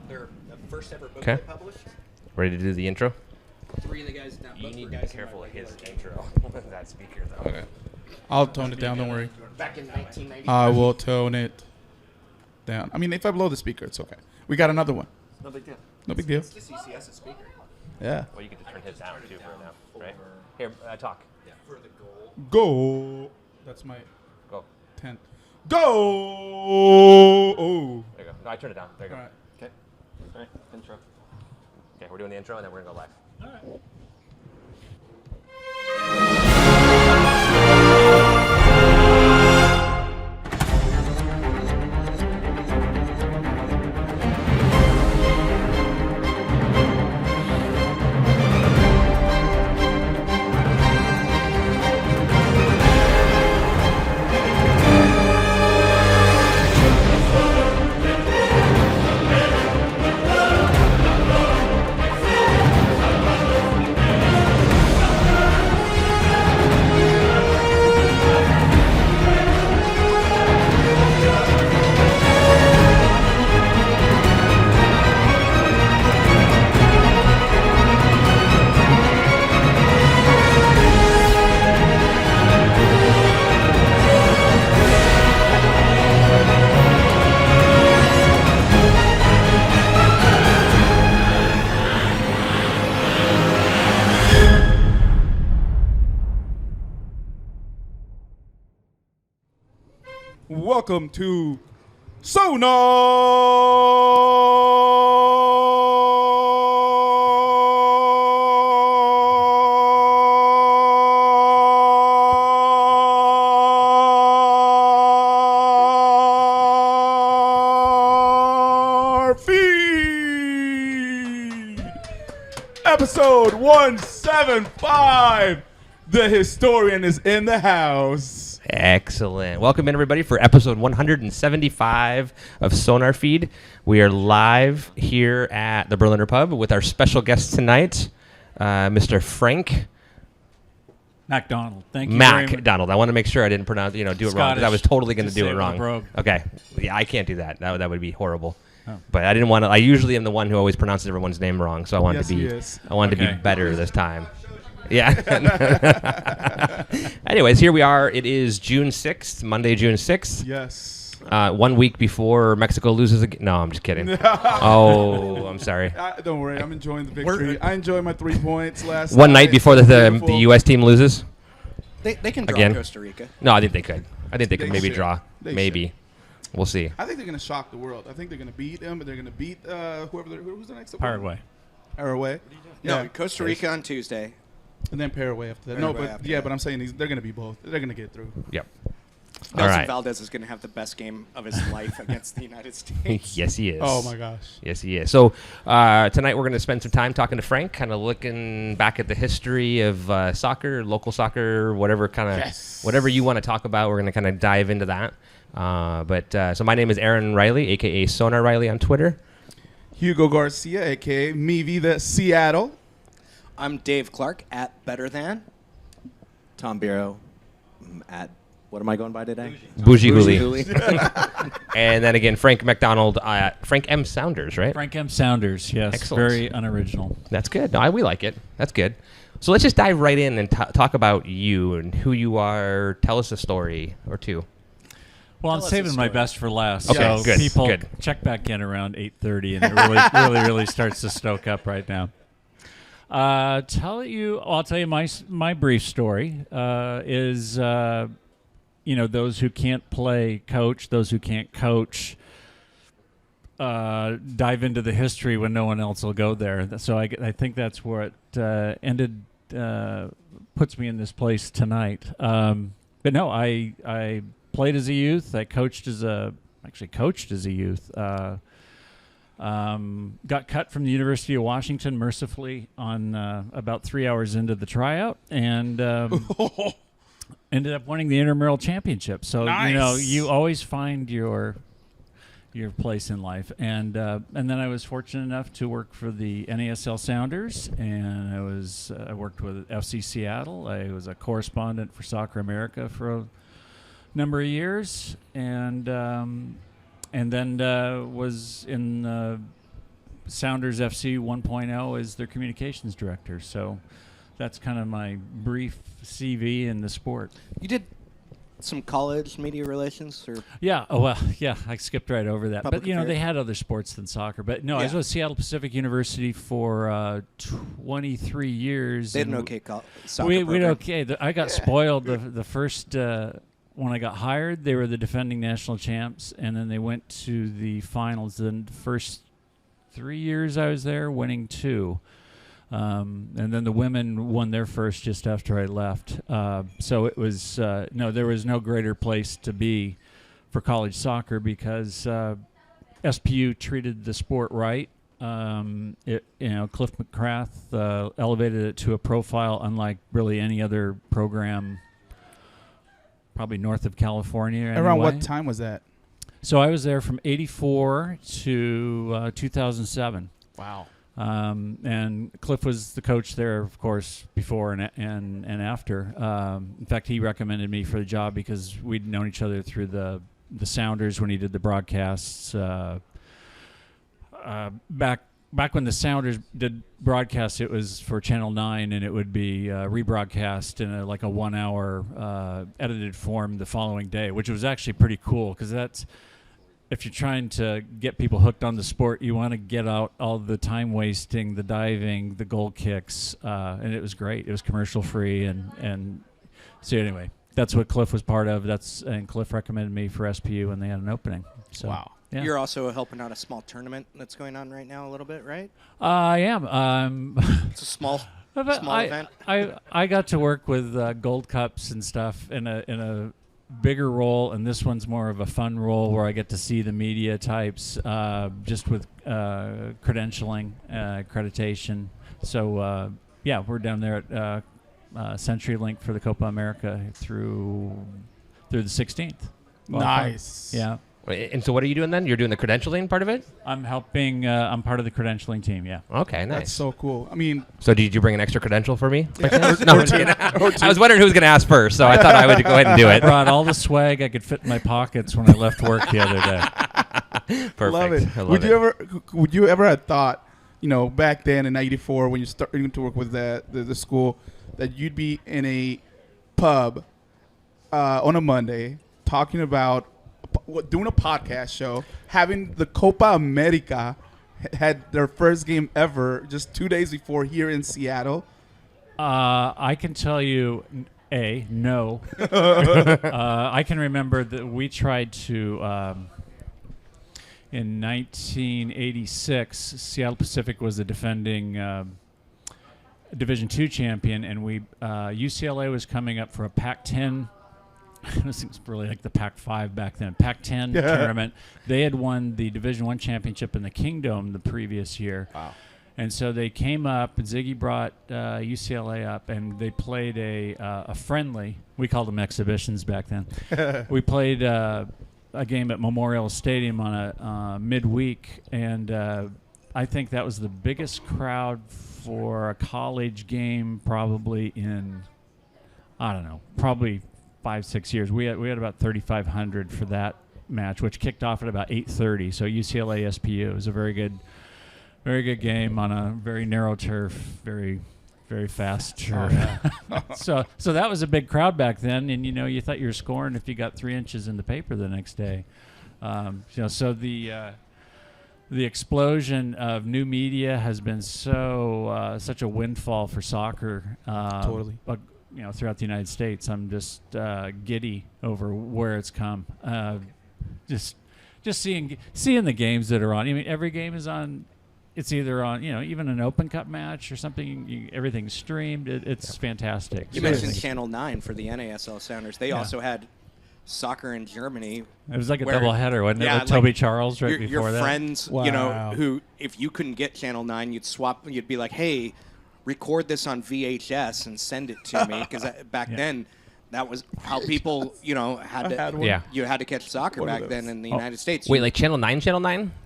They're the first ever book they published. Ready to do the intro? 3 of the guys. You need to be careful of his intro. That speaker, though. Okay. I'll tone it down, don't worry. Back in 1990. I will tone it down. I mean, if I blow the speaker, it's okay. We got another one. No big deal. No big deal. It's the CCS speaker. Yeah. Well, you get to turn his down, too, for now, right? Here, talk. Yeah. For the goal. Go. That's my Go. 10. Go. Oh. There you go. No, I turned it down. There you go. All right. Okay. All right. Intro. Okay, we're doing the intro, and then we're going to go live. All right. Welcome to SonarFeed, episode 175. The historian is in the house. Excellent. Welcome in, everybody, for episode 175 of SonarFeed. We are live here at the Berliner Pub with our special guest tonight, Mr. Frank MacDonald. Thank you very much. MacDonald. I want to make sure I didn't pronounce, do it wrong, because I was totally going to Just do say it it wrong. brogue. Okay. Yeah, I can't do that. That would be horrible. Oh. But I didn't want to. I usually am the one who always pronounces everyone's name wrong, so I wanted Yes, to be. he is. I wanted to Okay. be better this time. Yeah. Anyways, here we are. It is June 6th, Monday, June 6th. Yes. 1 week before Mexico loses again. No, I'm just kidding. Oh, I'm sorry. Don't worry, I'm enjoying the victory. I enjoyed my 3 points last One night before the Beautiful. U.S. team loses? They can draw Again? Costa Rica. No, I think they could. I think they could They maybe should. draw. They Maybe. We'll see. I think they're going to shock the world. I think they're going to beat them, but they're going to beat who's the next one? Paraguay. Paraguay. No, Yeah. Costa Rica on Tuesday. And then Paraguay after that. Paraguay No, but after yeah, that. but I'm saying they're going to be both. They're going to get through. Yep. All Nelson right. Valdez is going to have the best game of his life against the United States. Yes, he is. Oh my gosh. Yes, he is. So tonight we're going to spend some time talking to Frank, kind of looking back at the history of soccer, local soccer, whatever whatever you want to talk about. We're going to kind of dive into that. So my name is Aaron Riley, aka Sonar Riley on Twitter. Hugo Garcia, aka Mevi the Seattle. I'm Dave Clark at Better Than. Tom Biro at, what am I going by today? Bougie Bougie Hooli. Hooli. And then again, Frank MacDonald, Frank M. Sounders, right? Frank M. Sounders, yes. Excellent. Very unoriginal. That's good. No, we like it. That's good. So let's just dive right in and talk about you and who you are. Tell us a story or two. Well, I'm Tell us saving a my story. best for last. Okay, so good, people good. check back in around 8:30, and it really starts to stoke up right now. I'll tell you my brief story is those who can't play coach, those who can't coach dive into the history when no one else will go there. So I think that's where it puts me in this place tonight. But no, I played as a youth. I coached as a youth. Got cut from the University of Washington mercifully on about 3 hours into the tryout, and ended up winning the intramural championship. So Nice. you always find your place in life, and then I was fortunate enough to work for the NASL Sounders, and I worked with FC Seattle. I was a correspondent for Soccer America for a number of years, and then was in Sounders FC 1.0 as their communications director. So that's kind of my brief CV in the sport. You did some college media relations, or Yeah. Oh, well, yeah, I skipped right over that. Public But, you know, affairs. they had other sports than soccer. But, no, I was Yeah. with Seattle Pacific University for 23 years. they had an and okay soccer we program. okay. I got spoiled the first when I got hired. They were the defending national champs, and then they went to the finals. The first 3 years I was there, winning 2. And then the women won their first just after I left. So it was there was no greater place to be for college soccer because SPU treated the sport right. Cliff McGrath elevated it to a profile unlike really any other program, probably north of California. Around anyway. what time was that? So I was there from '84 to 2007. Wow. And Cliff was the coach there, of course, before and after. In fact, he recommended me for the job because we'd known each other through the Sounders when he did the broadcasts. Back when the Sounders did broadcasts, it was for Channel 9, and it would be rebroadcast in a 1 hour edited form the following day, which was actually pretty cool because that's. If you're trying to get people hooked on the sport, you want to get out all the time wasting, the diving, the goal kicks, and it was great. It was commercial free, and so anyway, that's what Cliff was part of. And Cliff recommended me for SPU, and they had an opening. So, Wow. yeah. You're also helping out a small tournament that's going on right now, a little bit, right? I am. It's a small But event. I got to work with Gold Cups and stuff in a bigger role, and this one's more of a fun role where I get to see the media types just with credentialing, accreditation. So we're down there at CenturyLink for the Copa America through the 16th. Nice. Yeah. Wait, and so what are you doing then? You're doing the credentialing part of it? I'm helping. I'm part of the credentialing team. Yeah. Okay, nice. That's so cool. I mean, So did you bring an extra credential for me? No, I was wondering who was going to ask first, so I thought I would go ahead and do I it. brought all the swag I could fit in my pockets when I left work the other day. Perfect. love it. I love it. Would you ever have thought, back then in '94 when you started to work with the school, that you'd be in a pub on a Monday talking about doing a podcast show, having the Copa America had their first game ever just 2 days before here in Seattle? I can tell you, no. I can remember that we tried to, in 1986, Seattle Pacific was the defending Division II champion, and UCLA was coming up for a Pac-10. This was really like the Pac-5 back then. Pac-10 tournament. They had won the Division I championship in the Kingdom the previous year. Wow. And so they came up, and Ziggy brought UCLA up, and they played a friendly. We called them exhibitions back then. We played a game at Memorial Stadium on a midweek, and I think that was the biggest crowd for a college game probably in, I don't know, probably 5-6 years. We had about 3,500 for that match, which kicked off at about 8:30. So UCLA SPU was a very good game on a very narrow turf, very very fast turf. so that was a big crowd back then, and you thought you were scoring if you got 3 inches in the paper the next day. So the explosion of new media has been such a windfall for soccer. Totally. Throughout the United States, I'm just giddy over where it's come. Just seeing the games that are on. I mean, every game is on. It's either on, even an Open Cup match or something. Everything's streamed. It's fantastic. You mentioned Channel 9 for the NASL Sounders. They Yeah. also had soccer in Germany. It was like a where- double header, wasn't it? Yeah, With Toby like Charles right before your that. friends, Wow. who, if you couldn't get Channel 9, you'd be like, hey, record this on VHS and send it to me. Because back Yeah. then, that was how people, had to. had one. Yeah. You had to catch soccer One of back those. then in the United States. Wait, like Channel 9?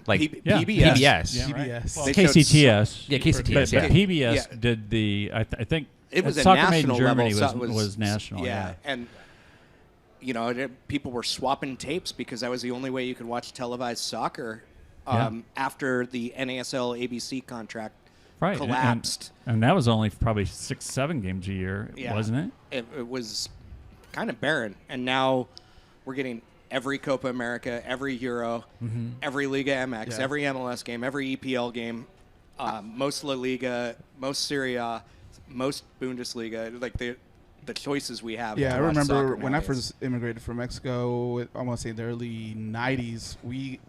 Like Yeah. PBS. PBS. Yeah, right. PBS. Well, They showed KCTS. Yeah, KCTS. But Yeah. PBS Yeah. did the. I think It was a Soccer Made in national Germany level. was national. Yeah, and people were swapping tapes because that was the only way you could watch televised soccer after the NASL ABC contract Right. collapsed. And that was only probably 6-7 games a year, wasn't it? It was kind of barren. And now we're getting every Copa America, every Euro, every Liga MX, every MLS game, every EPL game, most La Liga, most Serie A, most Bundesliga. Like the choices we have. Yeah, to I watch remember soccer when I nowadays. first immigrated from Mexico. I want to say in the early '90s. We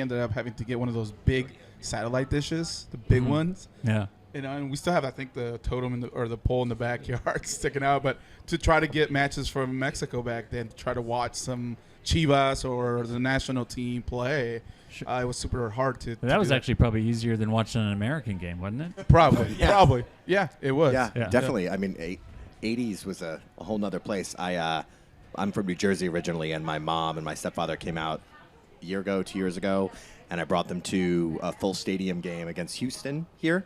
ended up having to get one of those big satellite dishes, the big ones. Yeah. And we still have, I think, the totem or the pole in the backyard sticking out. But to try to get matches from Mexico back then, to try to watch some Chivas or the national team play, it was super hard to. That was actually probably easier than watching an American game, wasn't it? Probably. Yeah. Probably. Yeah, it was. Yeah, Yeah. definitely. I mean, 80s was a whole nother place. I'm from New Jersey originally, and my mom and my stepfather came out a year ago, 2 years ago, and I brought them to a full stadium game against Houston here.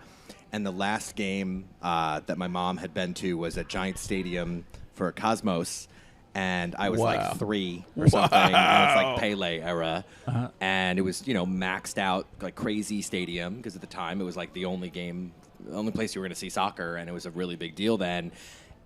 And the last game that my mom had been to was at Giant Stadium for Cosmos, and I was like 3 or something. And it's like Pele era, and it was maxed out like crazy stadium because at the time it was like the only place you were going to see soccer, and it was a really big deal then.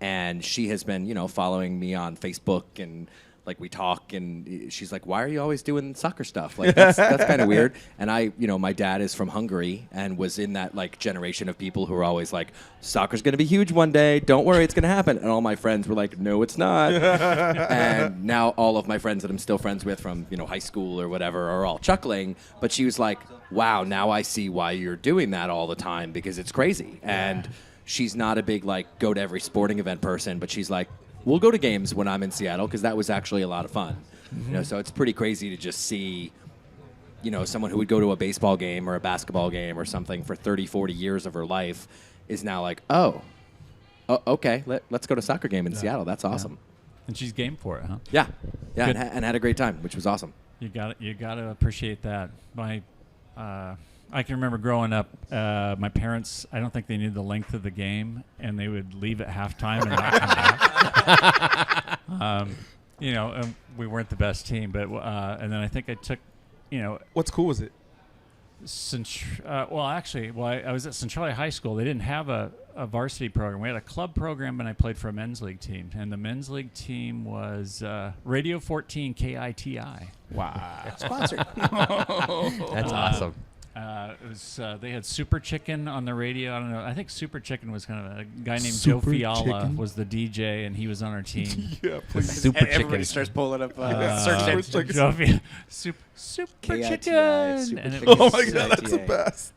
And she has been following me on Facebook, and like we talk, and she's like, "Why are you always doing soccer stuff? Like that's kind of weird." And my dad is from Hungary and was in that like generation of people who were always like, "Soccer's going to be huge one day. Don't worry, it's going to happen." And all my friends were like, "No, it's not." And now all of my friends that I'm still friends with from high school or whatever are all chuckling. But she was like, "Wow, now I see why you're doing that all the time because it's crazy." And she's not a big like go to every sporting event person, but she's like, we'll go to games when I'm in Seattle because that was actually a lot of fun. So it's pretty crazy to just see, someone who would go to a baseball game or a basketball game or something for 30, 40 years of her life is now like, oh okay, let's go to a soccer game in Seattle. That's awesome. And she's game for it, huh? Yeah, Good. and had a great time, which was awesome. You got to appreciate that. I can remember growing up, my parents, I don't think they knew the length of the game, and they would leave at halftime and not come back. We weren't the best team, but and then I think I took, What's cool was it? I was at Centralia High School. They didn't have a varsity program. We had a club program, and I played for a men's league team. And the men's league team was Radio 14 KITI. Wow. Sponsored. That's awesome. It was they had Super Chicken on the radio. I don't know. I think Super Chicken was kind of a guy named Super Joe Fiala Chicken? was the DJ, and he was on our team. Yeah, please. Super And everybody chicken. starts pulling up search engines. Chicken. Joe Fiala, Super KITI, Chicken. Super And it Chicken. Oh was, my God, that's the best.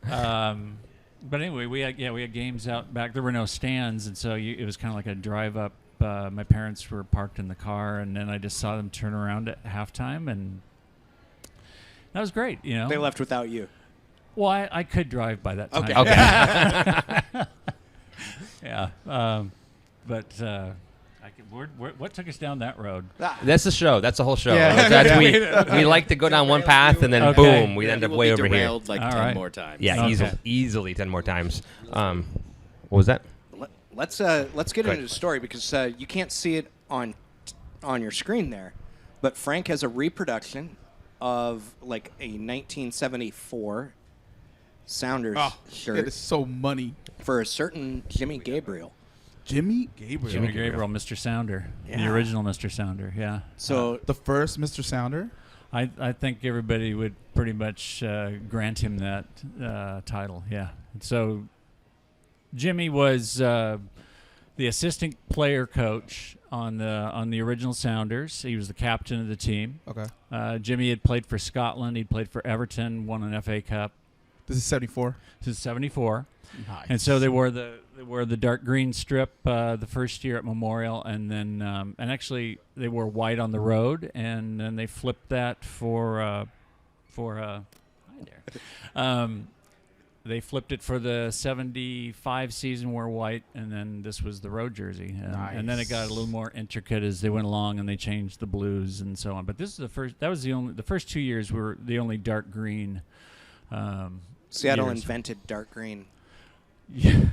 but anyway, we had games out back. There were no stands, and so it was kind of like a drive up. My parents were parked in the car, and then I just saw them turn around at halftime, and that was great. They left without you. Well, I could drive by that time. Okay. Yeah. But what took us down that road? That's the show. That's the whole show. Yeah. That's we like to go down one path and then Okay. boom, we end up will way be over here. derailed like All 10 right. more times. Yeah, Okay. easily 10 more times. What was that? Let's get Go into ahead. the story because you can't see it on your screen there, but Frank has a reproduction of like a 1974 Sounders Oh, shirt it is so money. for a certain Jimmy Gabriel. Jimmy Gabriel. Jimmy Gabriel, Mr. Sounder, the Yeah. original Mr. Sounder. Yeah. So The first Mr. Sounder. I think everybody would pretty much grant him that title. Yeah. So Jimmy was the assistant player coach on the original Sounders. He was the captain of the team. Okay. Jimmy had played for Scotland. He'd played for Everton, won an FA Cup. This is 74. This is 74. Nice. And so they wore the dark green strip the first year at Memorial, and then and actually they wore white on the road, and then they flipped that for hi there. They flipped it for the 75 season, wore white, and then this was the road jersey. And then it got a little more intricate as they went along, and they changed the blues and so on. But this is the first. That was the first 2 years were the only dark green. Seattle years. invented dark green. Yeah.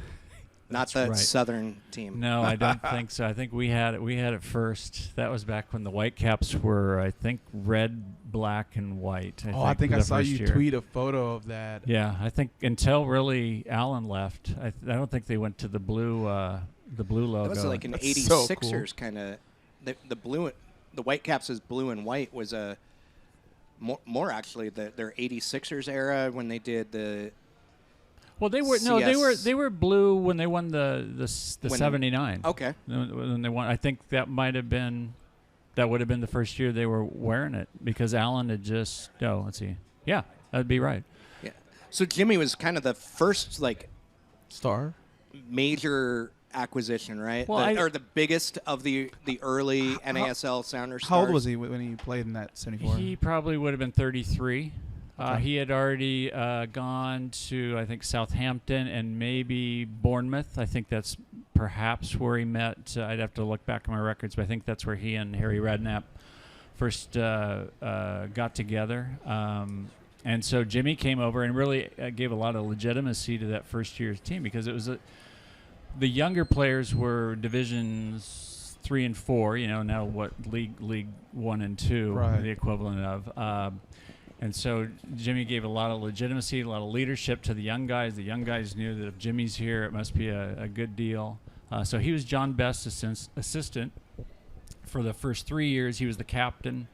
not the right. Southern team. No, I don't think so. I think we had it first. That was back when the Whitecaps were, I think, red, black, and white. I think I saw you year. tweet a photo of that. Yeah, I think until really Allen left, I don't think they went to the blue logo. That was like an That's 86ers so kind of. The blue, the Whitecaps' blue and white was a more actually their 86ers era when they did the. Well, they were they were blue when they won the 79. Okay. When they won, I think that would have been the first year they were wearing it because Allen had just let's see. Yeah, that'd be right. Yeah. So Jimmy was kind of the first Star? major acquisition, right? Well, or the biggest of the early NASL Sounders. How old stars. was he when he played in that 74? He probably would have been 33. Okay. He had already gone to, I think, Southampton and maybe Bournemouth. I think that's perhaps where he met. I'd have to look back at my records, but I think that's where he and Harry Redknapp first got together. And so Jimmy came over and really gave a lot of legitimacy to that first year's team because it was the younger players were divisions 3 and 4. Now what League 1 and 2, right. the equivalent of. And so Jimmy gave a lot of legitimacy, a lot of leadership to the young guys. The young guys knew that if Jimmy's here, it must be a good deal. So he was John Best's assistant for the first 3 years. He was the captain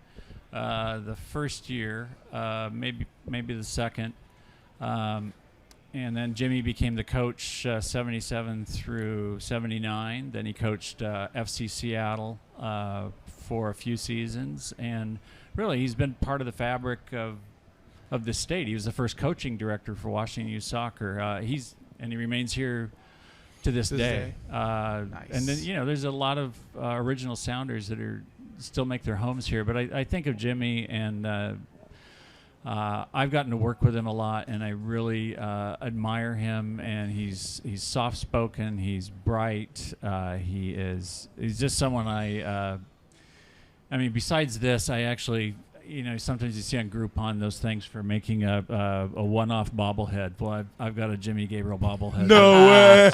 the first year, maybe the second. And then Jimmy became the coach 77 through 79. Then he coached FC Seattle for a few seasons. And really, he's been part of the fabric of the state. He was the first coaching director for Washington Youth Soccer. He remains here to this day. Nice. And then there's a lot of original Sounders that still make their homes here. But I think of Jimmy, and I've gotten to work with him a lot, and I really admire him. And he's soft spoken. He's bright. He's just someone I mean, besides this, I actually, sometimes you see on Groupon those things for making a one-off bobblehead. Well, I've got a Jimmy Gabriel bobblehead. No way!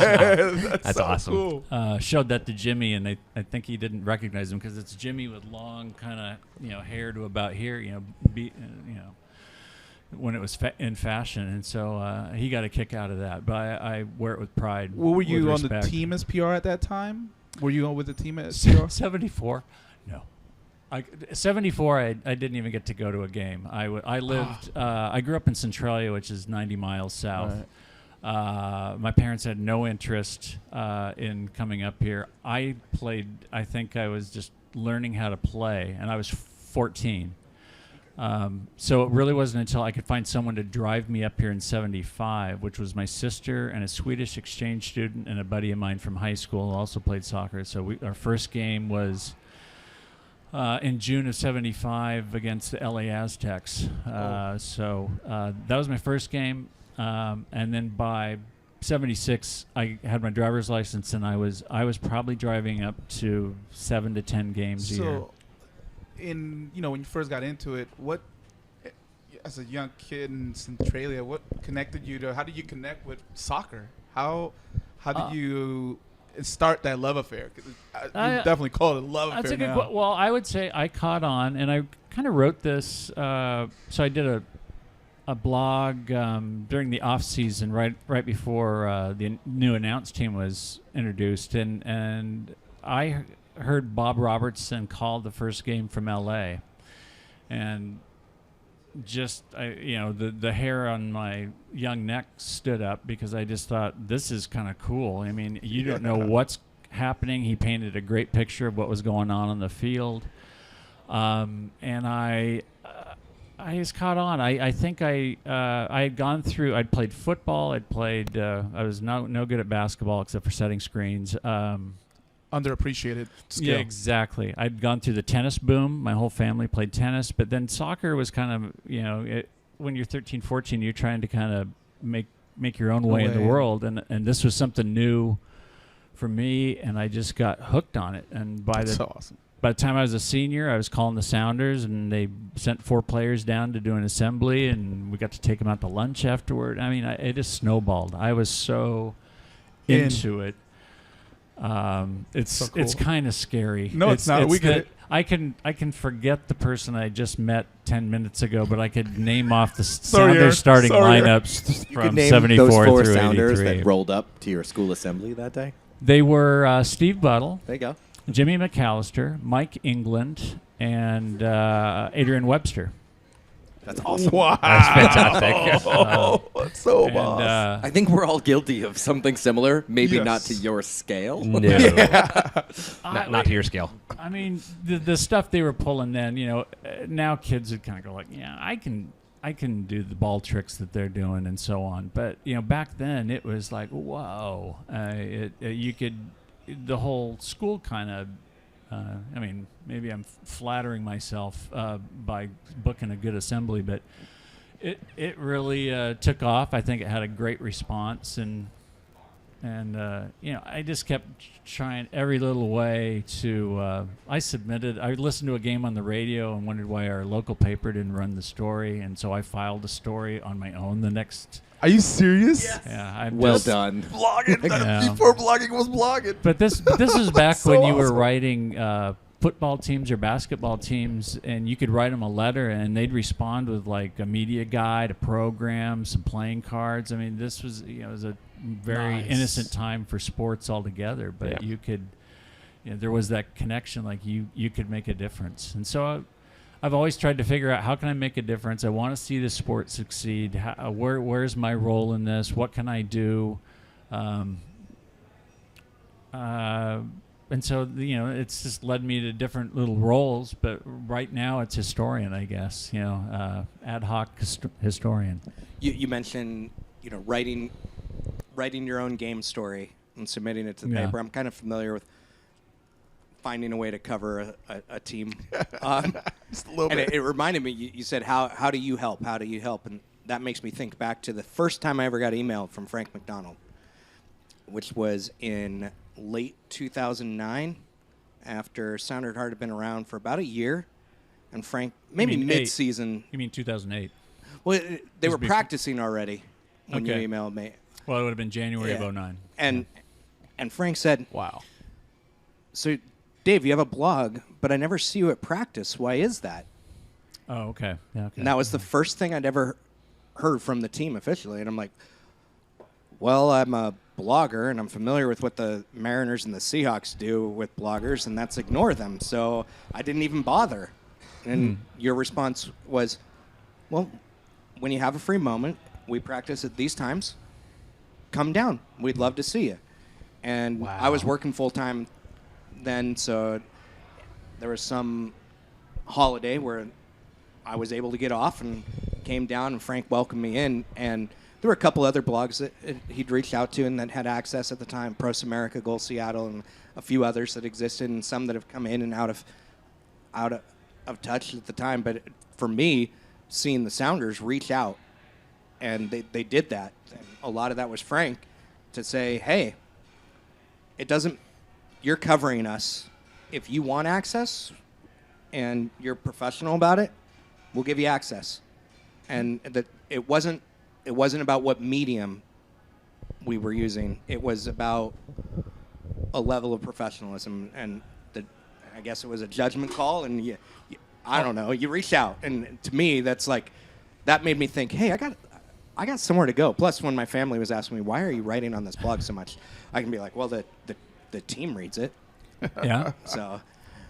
That's so awesome. Cool. Showed that to Jimmy, and I think he didn't recognize him because it's Jimmy with long kind of hair to about here, when it was in fashion, and so he got a kick out of that. But I wear it with pride. Well, were you with on the respect. team as PR at that time? Were you on with the team as PR? 74? No. 74, I didn't even get to go to a game. I lived, I grew up in Centralia, which is 90 miles south. Right. My parents had no interest in coming up here. I think I was just learning how to play, and I was 14. So it really wasn't until I could find someone to drive me up here in 75, which was my sister and a Swedish exchange student and a buddy of mine from high school who also played soccer. So our first game was in June of 75 against the LA Aztecs. So that was my first game. And then by 76, I had my driver's license, and I was probably driving up to 7 to 10 games a year. When you first got into it, what, as a young kid in Centralia, what connected you to? How did you connect with soccer? How did you start that love affair? You definitely call it a love that's affair. A good now. Well, I would say I caught on, and I kind of wrote this. So I did a blog during the off season, right before the new announced team was introduced, and I heard Bob Robertson call the first game from LA, and just the hair on my young neck stood up because I just thought, this is kind of cool. I mean, you don't know what's happening. He painted a great picture of what was going on the field, and I just caught on. I think I had gone through. I'd played football. I was no good at basketball except for setting screens. Underappreciated skill. Yeah, exactly. I'd gone through the tennis boom. My whole family played tennis, but then soccer was kind of, when you're 13, 14, you're trying to kind of make your own way in the world, and this was something new for me, and I just got hooked on it. And That's so awesome. By the time I was a senior, I was calling the Sounders, and they sent 4 players down to do an assembly, and we got to take them out to lunch afterward. I mean, it just snowballed. I was so into it. It's So cool. it's kind of scary. No, it's not. We get that it. I can forget the person I just met 10 minutes ago, but I could name off the Sawyer. Sounders starting Sawyer. lineups You could from name 74 those 4 through Sounders 83. that rolled up to your school assembly that day. They were Steve Buttle, There you go. Jimmy McAllister, Mike England, and Adrian Webster. That's awesome. Wow. That's fantastic. That's so And, boss. I think we're all guilty of something similar, maybe Yes. not to your scale. No, not to your scale. I mean, the stuff they were pulling then, now kids would kind of go like, yeah, I can do the ball tricks that they're doing and so on. But, back then it was like, whoa, you could, the whole school kind of, I mean, maybe I'm flattering myself by booking a good assembly, but it really took off. I think it had a great response, and I just kept trying every little way to. I listened to a game on the radio and wondered why our local paper didn't run the story, and so I filed a story on my own the next. Are you serious? Yeah, I'm Well just, done. Blogging Yeah. before blogging was blogging. But this is back So when you were awesome. writing football teams or basketball teams, and you could write them a letter, and they'd respond with like a media guide, a program, some playing cards. I mean, this was it was a very Nice. innocent time for sports altogether. But Yeah. you could, there was that connection. Like you could make a difference, and so I've always tried to figure out how can I make a difference. I want to see the sport succeed. Where's my role in this? What can I do? And so it's just led me to different little roles. But right now it's historian, I guess. Ad hoc historian. You mentioned, writing your own game story and submitting it to the Yeah. paper. I'm kind of familiar with finding a way to cover a team. Just a little And bit. it reminded me, you said, how do you help? How do you help? And that makes me think back to the first time I ever got emailed from Frank MacDonald, which was in late 2009, after Sound Heart had been around for about a year. And Frank, maybe mean eight. mid-season. You mean 2008? Well, they were before- practicing already when Okay. you emailed me. Well, it would have been January Yeah. of 09. And Frank said, Wow. so, Dave, you have a blog, but I never see you at practice. Why is that? Oh, okay. Yeah, okay. And that was the first thing I'd ever heard from the team officially. And I'm like, well, I'm a blogger, and I'm familiar with what the Mariners and the Seahawks do with bloggers, and that's ignore them. So I didn't even bother. And your response was, well, when you have a free moment, we practice at these times. Come down. We'd love to see you. And I was working full-time then, so there was some holiday where I was able to get off and came down, and Frank welcomed me in. And there were a couple other blogs that he'd reached out to and that had access at the time, Pros America, Goal Seattle, and a few others that existed, and some that have come in and out of touch at the time. But for me, seeing the Sounders reach out, and they did that. And a lot of that was Frank to say, hey, you're covering us. If you want access and you're professional about it, we'll give you access. And that it wasn't about what medium we were using. It was about a level of professionalism, and I guess it was a judgment call. And I don't know. You reach out, and to me, that made me think, hey, I got somewhere to go. Plus, when my family was asking me, why are you writing on this blog so much, I can be like, well, the team reads it. Yeah. So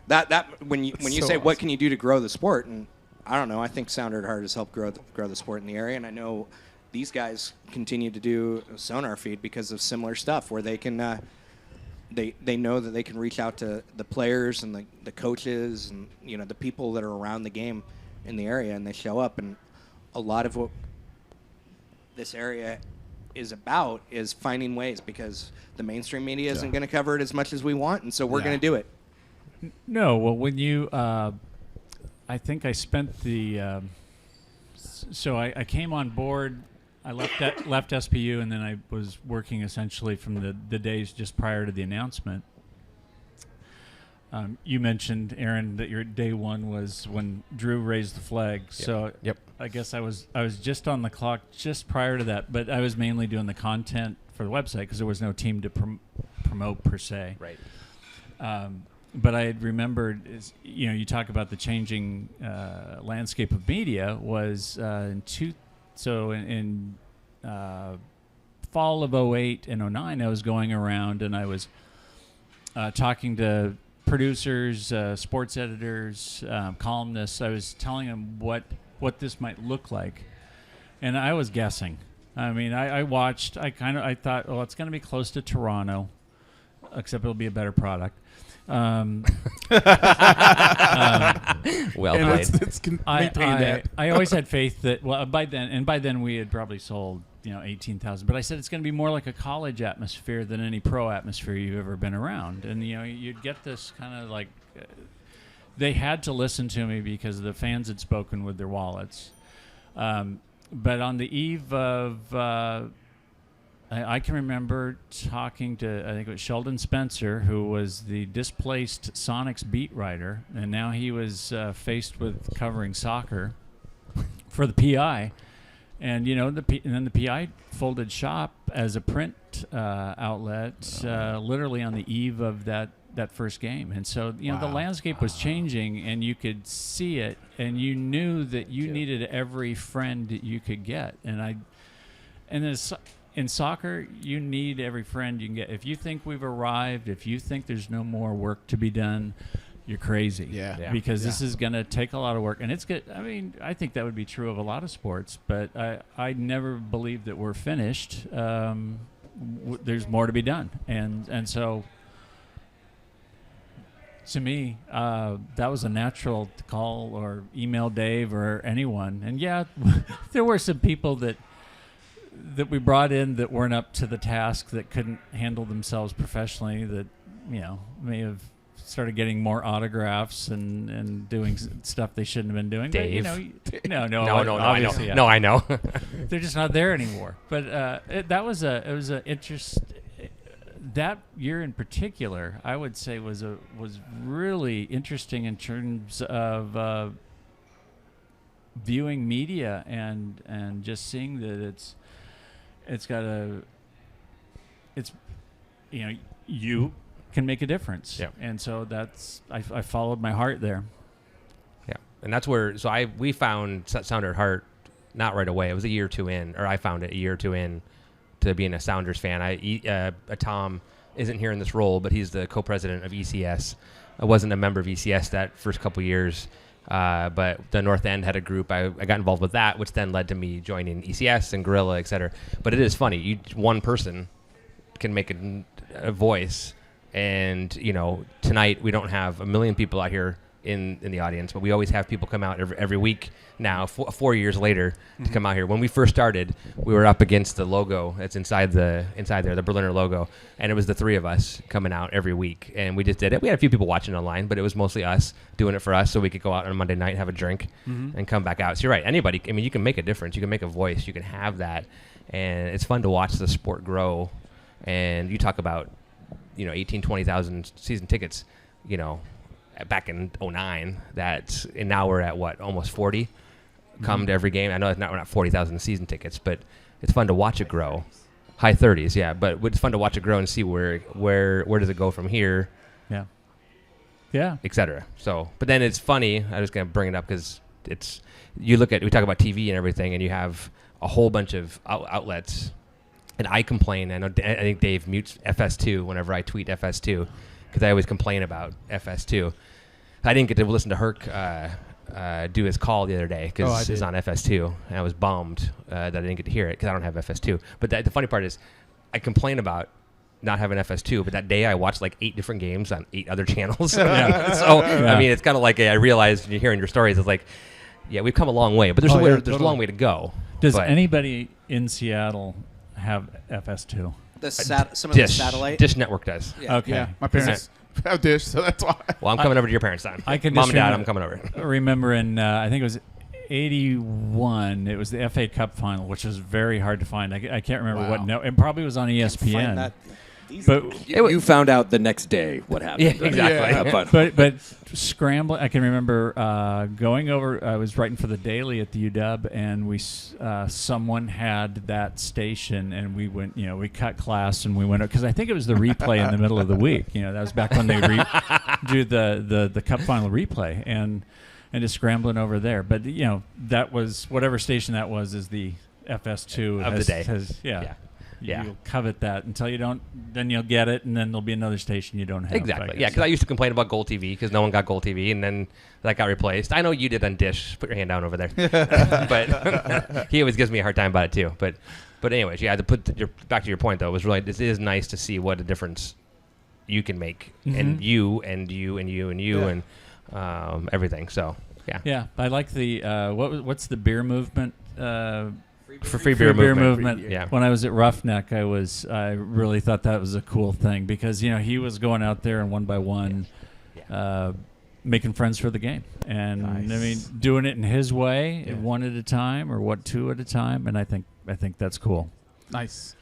that when you so say what awesome. can you do to grow the sport, and I don't know, I think Sound Heart has helped grow the sport in the area, and I know these guys continue to do SonarFeed because of similar stuff where they can they know that they can reach out to the players and the coaches and the people that are around the game in the area, and they show up. And a lot of what this area is about is finding ways, because the mainstream media isn't going to cover it as much as we want, and so we're going to do it. No, well, when you, I think I spent the, so I came on board, I left SPU, and then I was working essentially from the days just prior to the announcement. You mentioned, Aaron, that your day one was when Drew raised the flag. So I guess I was just on the clock just prior to that, but I was mainly doing the content for the website because there was no team to promote per se. Right. But I had remembered, you talk about the changing landscape of media was in fall of 08 and 09, I was going around and I was talking to producers, sports editors, columnists. I was telling them what this might look like, and I was guessing. I mean, I watched. I thought, well, it's going to be close to Toronto, except it'll be a better product. Well played. I always had faith that by then we had probably sold 18,000. But I said it's going to be more like a college atmosphere than any pro atmosphere you've ever been around. And you'd get this kind of like they had to listen to me because the fans had spoken with their wallets. But on the eve of I can remember talking to, I think it was Sheldon Spencer, who was the displaced Sonics beat writer, and now he was faced with covering soccer for the PI. And then the PI folded shop as a print outlet, literally on the eve of that first game. And so the landscape was changing, and you could see it, and you knew that you needed every friend that you could get. In soccer, you need every friend you can get. If you think we've arrived, if you think there's no more work to be done, you're crazy. Yeah. Because this is going to take a lot of work. And it's good. I mean, I think that would be true of a lot of sports, but I never believed that we're finished. There's more to be done. And so, to me, that was a natural to call or email Dave or anyone. And there were some people that we brought in that weren't up to the task, that couldn't handle themselves professionally, that may have started getting more autographs and doing stuff they shouldn't have been doing. Dave. But, no, obviously, I know. No, I know. They're just not there anymore. But it was a interest. That year in particular, I would say was really interesting in terms of viewing media and just seeing that you can make a difference. Yeah. And so I followed my heart there. Yeah. And that's where, we found Sounder at Heart not right away. It was a year or two in, or I found it a year or two in to being a Sounders fan. Tom isn't here in this role, but he's the co-president of ECS. I wasn't a member of ECS that first couple years. But the North End had a group. I got involved with that, which then led to me joining ECS and Gorilla, et cetera. But it is funny. One person can make a voice. And, tonight we don't have a million people out here in the audience, but we always have people come out every week now, 4 years later, to come out here. When we first started, we were up against the logo that's inside there, the Berliner logo, and it was the three of us coming out every week, and we just did it. We had a few people watching online, but it was mostly us doing it for us, so we could go out on a Monday night, have a drink, and come back out. So you're right. Anybody, you can make a difference. You can make a voice. You can have that, and it's fun to watch the sport grow. And you talk about 18, 20,000 season tickets, back in 09, and now we're at almost 40 come to every game. I know we're not 40,000 season tickets, but it's fun to watch it grow. High 30s, yeah, but it's fun to watch it grow and see where does it go from here, et cetera. So, but then it's funny, I'm just going to bring it up because we talk about TV and everything, and you have a whole bunch of outlets. And I complain. I think Dave mutes FS2 whenever I tweet FS2 because I always complain about FS2. I didn't get to listen to Herc do his call the other day because it's on FS2, and I was bummed that I didn't get to hear it because I don't have FS2. But the funny part is I complain about not having FS2, but that day I watched 8 different games on 8 other channels. I mean, it's kind of like I realized when you're hearing your stories, it's like, yeah, we've come a long way, but there's a long way to go. Does anybody in Seattle have FS2? Some of the satellite Dish Network does. Yeah. Okay. Yeah, my parents have Dish, so that's why. Well, I'm coming over to your parents' time. I can Mom and Dad, I'm coming over. Remember in I think it was 81. It was the FA Cup final, which was very hard to find. I can't remember what. No, it probably was on ESPN. Find that But You found out the next day what happened. Yeah, exactly. But but scrambling. I can remember going over. I was writing for the Daily at the UW, and someone had that station, and we went. We cut class and we went because I think it was the replay in the middle of the week. That was back when they do the Cup final replay, and just scrambling over there. But that was whatever station that was is the FS2 Of the day. Yeah. You'll covet that until you don't. Then you'll get it, and then there'll be another station you don't have. Exactly. Yeah, because I used to complain about Gold TV because no one got Gold TV, and then that got replaced. I know you did on Dish. Put your hand down over there. But he always gives me a hard time about it too. But anyways, yeah. Back to your point though, it is nice to see what a difference you can make, and you and everything. So yeah. Yeah, I like the what's the beer movement? For free beer movement. Yeah. When I was at Roughneck, I really thought that was a cool thing because he was going out there and one by one, making friends for the game, and Nice. I mean doing it in his way, one at a time or two at a time, and I think that's cool. Nice.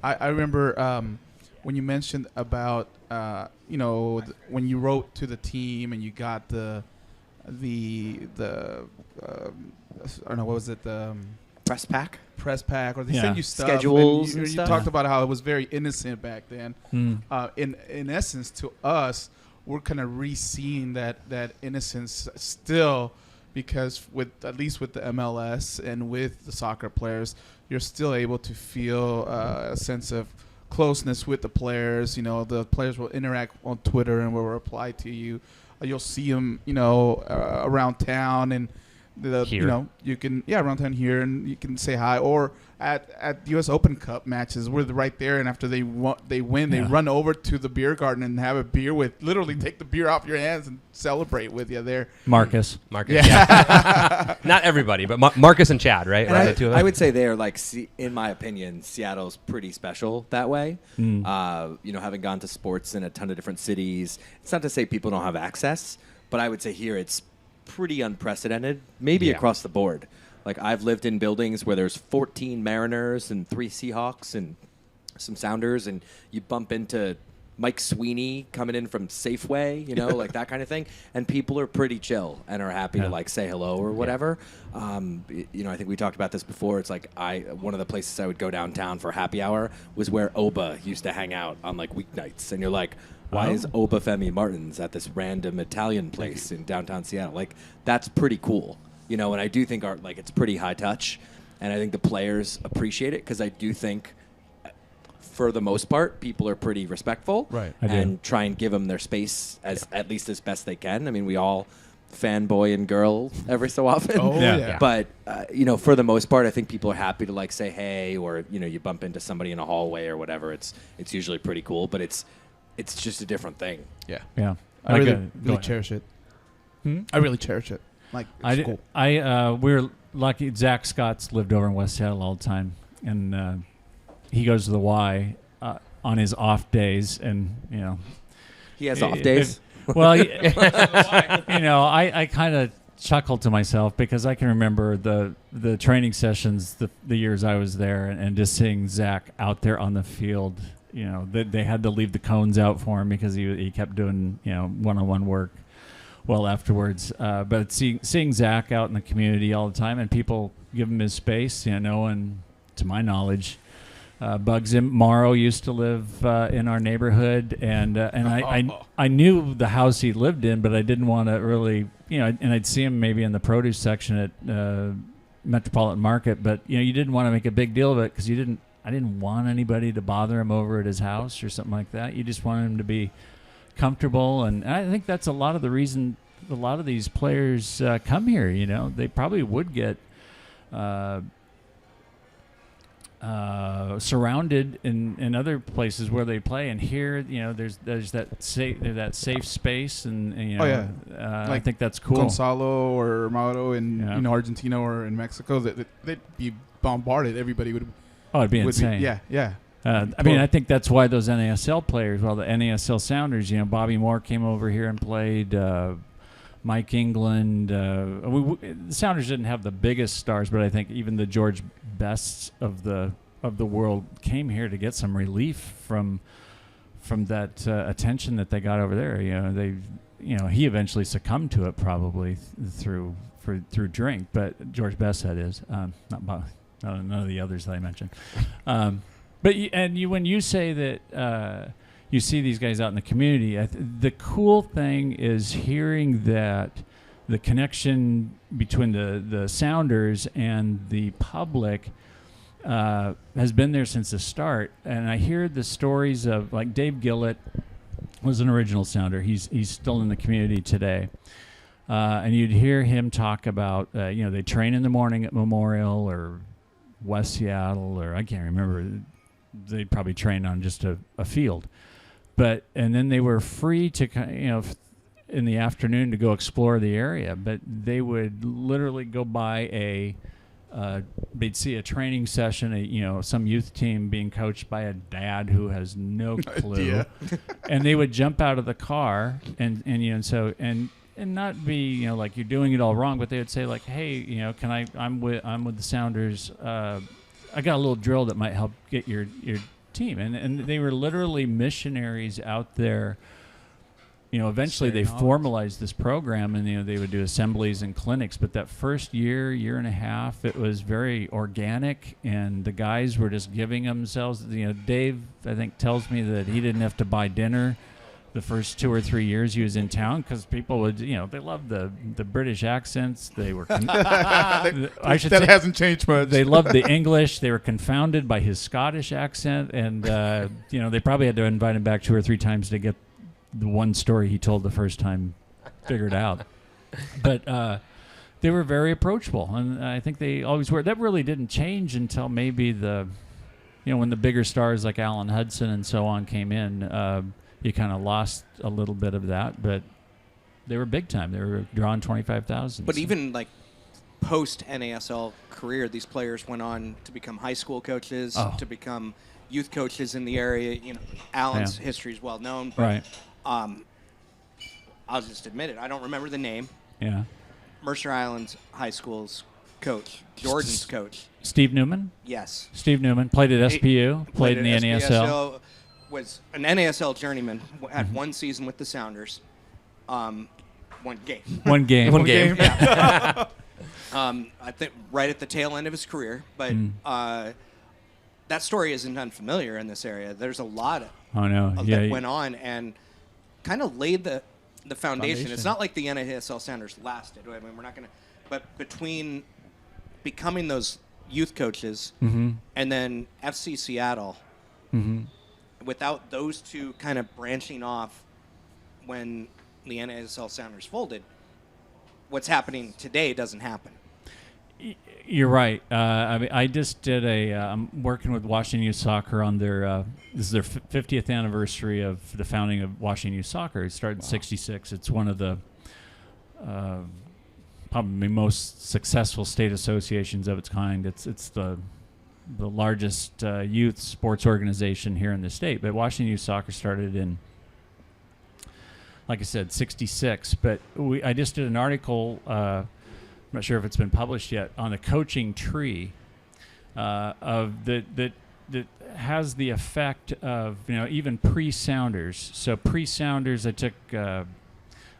I remember when you mentioned about when you wrote to the team and you got the I don't know, what was it, the Press pack. press pack, or they Yeah. send you stuff. Schedules and and you stuff. talked about how it was very innocent back then. In essence, to us, we're kind of re-seeing that innocence still, because at least with the MLS and with the soccer players, you're still able to feel a sense of closeness with the players. The players will interact on Twitter and will reply to you. You'll see them, around town, and Here. you can around town here, and you can say hi, or at U.S. Open Cup matches, we're right there, and after they win, they run over to the beer garden and have a beer literally take the beer off your hands and celebrate with you there. Marcus. Yeah. Not everybody, but Marcus and Chad, right? And Right, the two of them? I would say they're in my opinion, Seattle's pretty special that way. Having gone to sports in a ton of different cities, it's not to say people don't have access, but I would say here it's pretty unprecedented, maybe across the board. Like, I've lived in buildings where there's 14 Mariners and 3 Seahawks and some Sounders, and you bump into Mike Sweeney coming in from Safeway, like that kind of thing. And people are pretty chill and are happy to say hello or whatever. I think we talked about this before. It's like one of the places I would go downtown for happy hour was where Oba used to hang out on weeknights. And you're like, why is Oba Femi Martins at this random Italian place in downtown Seattle? Like, that's pretty cool. And I do think it's pretty high touch. And I think the players appreciate it because I do think, for the most part, people are pretty respectful, Right. and try and give them their space at least as best they can. I mean, we all fanboy and girl every so often. Oh, yeah. But for the most part, I think people are happy to say hey, or you bump into somebody in a hallway or whatever. It's usually pretty cool, but it's just a different thing. Yeah. Yeah. I really, go really ahead. cherish it. I really cherish it. It's cool. We're lucky. Zach Scott's lived over in West Seattle all the time, and he goes to the Y on his off days, and He has off days. I kind of chuckle to myself because I can remember the training sessions the years I was there, and just seeing Zach out there on the field. They had to leave the cones out for him because he kept doing one-on-one work well afterwards. But seeing Zach out in the community all the time, and people give him his space, and to my knowledge, Bugs Morrow used to live in our neighborhood, and I knew the house he lived in, but I didn't want to really, and I'd see him maybe in the produce section at Metropolitan Market, but you didn't want to make a big deal of it because I didn't want anybody to bother him over at his house or something like that. You just wanted him to be comfortable, and I think that's a lot of the reason a lot of these players come here. They probably would get surrounded in other places where they play, and here there's that safe space, and I think that's cool. Gonzalo or Mauro in Argentina or in Mexico, they'd be bombarded. Everybody would. Oh, it'd be insane. Yeah. I think that's why those NASL players, the NASL Sounders, Bobby Moore came over here and played. Mike England. The Sounders didn't have the biggest stars, but I think even the George Bests of the world came here to get some relief from from that attention that they got over there. He eventually succumbed to it probably through drink, but George Besshead is not Bob, none of the others that I mentioned. When you say that you see these guys out in the community, the cool thing is hearing that the connection between the Sounders and the public has been there since the start. And I hear the stories of, like, Dave Gillett was an original Sounder. He's still in the community today. And you'd hear him talk about, they train in the morning at Memorial or West Seattle, or I can't remember. They'd probably train on just a field. And then they were free to, in the afternoon to go explore the area. But they would literally go by they'd see a training session, some youth team being coached by a dad who has no clue, and they would jump out of the car and not be like you're doing it all wrong, but they would say like, hey, I'm with the Sounders. I got a little drill that might help get your team, and they were literally missionaries out there. Eventually they formalized this program, and they would do assemblies and clinics. But that first year and a half, it was very organic, and the guys were just giving themselves. Dave, I think, tells me that he didn't have to buy dinner the first 2 or 3 years he was in town, because people would, they loved the British accents. They were, that hasn't changed much. They loved the English. They were confounded by his Scottish accent, and they probably had to invite him back 2 or 3 times to get the one story he told the first time figured out. But they were very approachable, and I think they always were. That really didn't change until maybe when the bigger stars like Alan Hudson and so on came in. You kind of lost a little bit of that, but they were big time. They were drawing 25,000. But even like post NASL career, these players went on to become high school coaches, to become youth coaches in the area. Alan's history is well known, but right. I'll just admit it. I don't remember the name. Yeah. Mercer Islands High School's coach, Jordan's coach. Steve Newman? Yes. Steve Newman played at SPU, played in the NASL. Was an NASL journeyman, had one season with the Sounders, one game. One game. Yeah. I think right at the tail end of his career, but that story isn't unfamiliar in this area. There's a lot that went on and kind of laid the foundation. It's not like the NASL Sounders lasted. I mean, we're not going to, but between becoming those youth coaches and then FC Seattle, without those two kind of branching off when the NASL Sounders folded, what's happening today doesn't happen. You're right. I just did I'm working with Washington Youth Soccer on their, this is their 50th anniversary of the founding of Washington Youth Soccer. It started in '66. It's one of the probably most successful state associations of its kind. It's the largest youth sports organization here in the state. But Washington Youth Soccer started in, like I said, '66. But I just did an article, I'm not sure if it's been published yet, on a coaching tree of that has the effect of even pre-Sounders. So pre-Sounders, I took a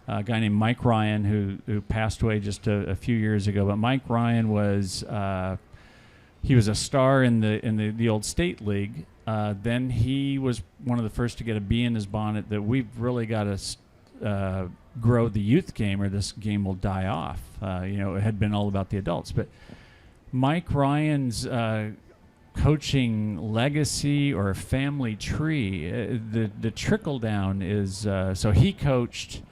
guy named Mike Ryan who passed away just a few years ago. But Mike Ryan was he was a star in the old state league. Then he was one of the first to get a bee in his bonnet that we've really got to grow the youth game, or this game will die off. It had been all about the adults. But Mike Ryan's coaching legacy or family tree, the trickle down is so he coached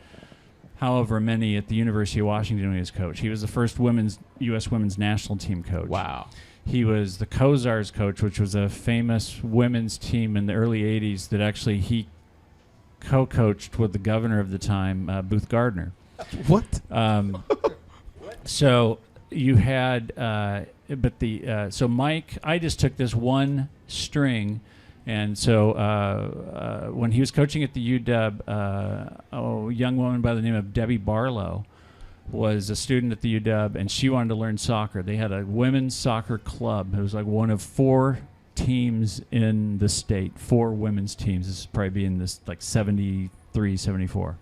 however many at the University of Washington when he was coach. He was the first U.S. women's national team coach. Wow. He was the Kozars coach, which was a famous women's team in the early 80s that actually he co-coached with the governor of the time, Booth Gardner. What? So you had, so Mike, I just took this one string, and so when he was coaching at the UW, a young woman by the name of Debbie Barlow was a student at the UW, and she wanted to learn soccer. They had a women's soccer club. It was like one of 4 teams in the state, 4 women's teams. This is probably being this like 73, 74.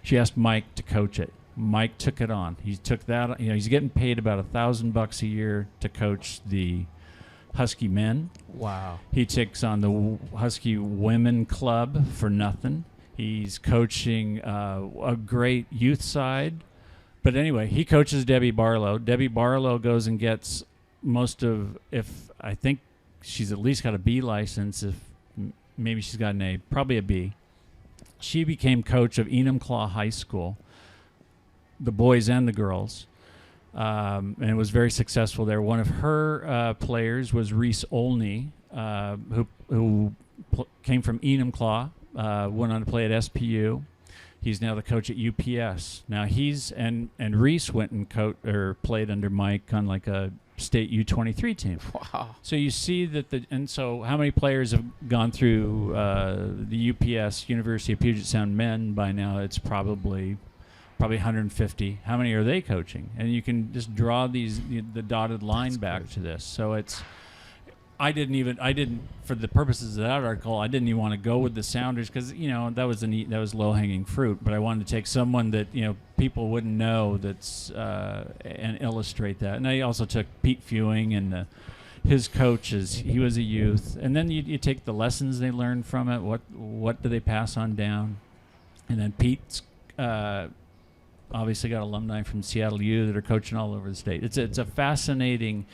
She asked Mike to coach it. Mike took it on. He took that. He's getting paid about $1,000 a year to coach the Husky men. Wow. He takes on the Husky women club for nothing. He's coaching a great youth side. But anyway, he coaches Debbie Barlow. Debbie Barlow goes and gets I think she's at least got a B license. If maybe she's got an A, probably a B. She became coach of Enumclaw High School, the boys and the girls, and was very successful there. One of her players was Reese Olney, who came from Enumclaw, went on to play at SPU. He's now the coach at UPS. Now and Reese went and played under Mike on like a state U23 team. Wow. So you see that so how many players have gone through the UPS University of Puget Sound men by now? It's probably 150. How many are they coaching? And you can just draw the dotted line back to this. So I didn't for the purposes of that article, I didn't even want to go with the Sounders because that was low hanging fruit. But I wanted to take someone that people wouldn't know and illustrate that. And I also took Pete Fewing and his coaches. He was a youth, and then you take the lessons they learned from it. What do they pass on down? And then Pete's obviously got alumni from Seattle U that are coaching all over the state. It's a fascinating.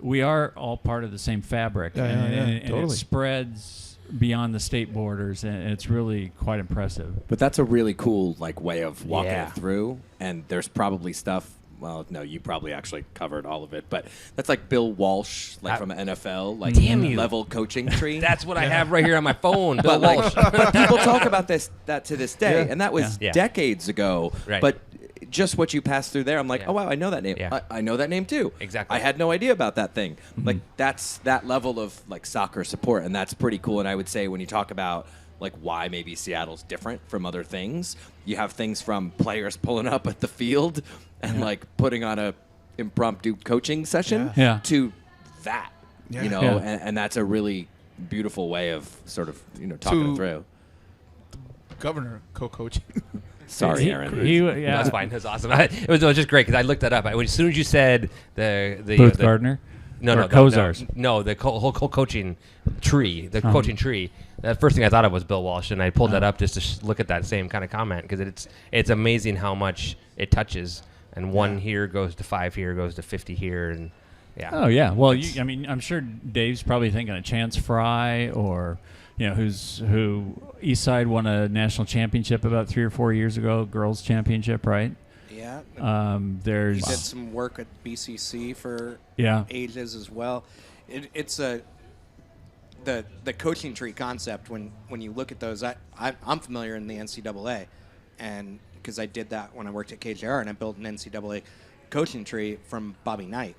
We are all part of the same fabric, and totally. it spreads beyond the state borders, and it's really quite impressive. But that's a really cool way of walking Yeah. it through. And there's probably stuff. Well, no, you probably actually covered all of it. But that's like Bill Walsh, from NFL, Damn you. level coaching tree. That's what I have right here on my phone. Bill But Walsh. people talk about that to this day, and that was Yeah. decades ago. Right. But just what you passed through there, I'm like, Yeah. oh wow, I know that name. Yeah. I know that name too. Exactly. I had no idea about that thing. That's that level of soccer support, and that's pretty cool. And I would say when you talk about why maybe Seattle's different from other things, you have things from players pulling up at the field and putting on a impromptu coaching session Yeah. to that. Yeah. Yeah. And that's a really beautiful way of sort of talking it through. Governor co-coaching. Sorry, Aaron. That's fine. That's awesome. It was just great because I looked that up. As soon as you said the Booth Gardner. No, Or Kozars. No, the whole coaching tree, coaching tree. The first thing I thought of was Bill Walsh, and I pulled that up just to look at that same kind of comment because it's amazing how much it touches. And one here goes to 5 here, goes to 50 here, and yeah. Oh yeah. Well, I'm sure Dave's probably thinking of Chance Fry or who Eastside won a national championship about 3 or 4 years ago, girls championship, right? Yeah. Um, He there's did some work at BCC for yeah. ages as well. It's the coaching tree concept. When you look at those, I'm familiar in the NCAA, and because I did that when I worked at KJR, and I built an NCAA coaching tree from Bobby Knight.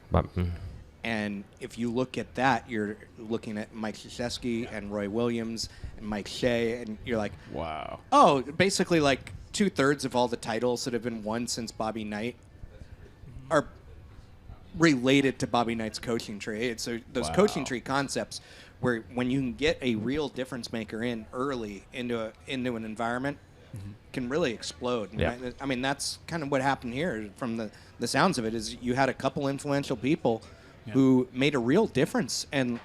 And if you look at that, you're looking at Mike Krzyzewski and Roy Williams and Mike Shea, and you're like, Wow. oh, basically 2/3 of all the titles that have been won since Bobby Knight are related to Bobby Knight's coaching tree. It's those coaching tree concepts where when you can get a real difference maker in early into an environment, can really explode. And Yeah. I mean, that's kind of what happened here. From the sounds of it, is you had a couple influential people who made a real difference and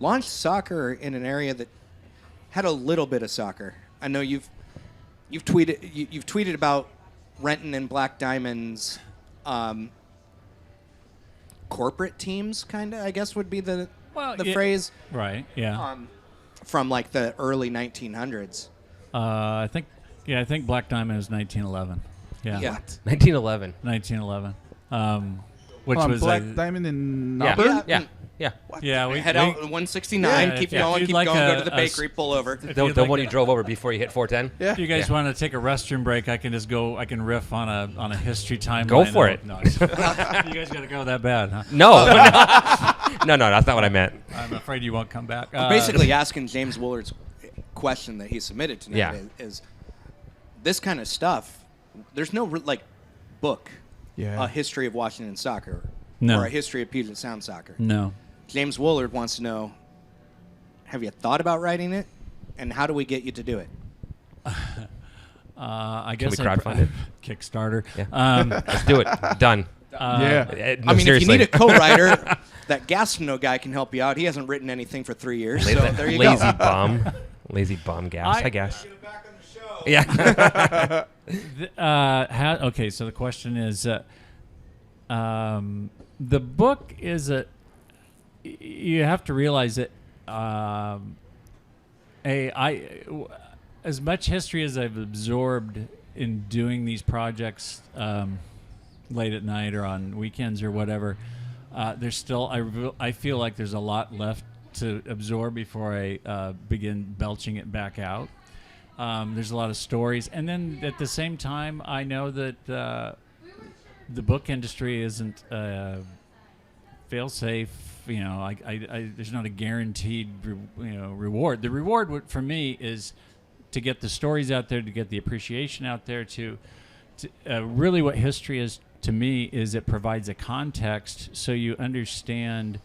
launched soccer in an area that had a little bit of soccer. I know you've tweeted about Renton and Black Diamond's corporate teams, kind of, I guess would be the phrase. Right. Yeah. From the early 1900s. I think Black Diamond is 1911. Yeah. Yeah. 1911. 1911. Which was Black Diamond in Yeah. Nauber? Yeah. Yeah. We Head out 169. Yeah, keep if going. you'd Keep like going. Go a- to the a bakery. Pull over. The one you drove over before you hit 410? Yeah. If you guys want to take a restroom break, I can just go. I can riff on a history timeline. Go for it. No, you guys got to go that bad, huh? No. No, that's not what I meant. I'm afraid you won't come back. I'm basically asking James Woolard's question that he submitted tonight. Yeah. Is this kind of stuff? There's no book, Yeah. a history of Washington soccer, No. or a history of Puget Sound soccer. No. James Woolard wants to know Have you thought about writing it? And how do we get you to do it? I Can guess we crowdfund it? Kickstarter. Yeah. Let's do it. Done. Yeah. No, I mean, seriously. if you need a co-writer, that Gastineau guy can help you out. He hasn't written anything for 3 years, so there you Lazy go. bum. Lazy bum gas, I guess. Get back on the show. Yeah. Okay, so the question is, the book is you have to realize that as much history as I've absorbed in doing these projects late at night or on weekends or whatever, there's still I feel like there's a lot left to absorb before I begin belching it back out. There's a lot of stories, and then at the same time, I know that the book industry isn't fail-safe. You know, there's not a guaranteed reward. The reward for me is to get the stories out there, to get the appreciation out there. To really, what history is to me is it provides a context so you understand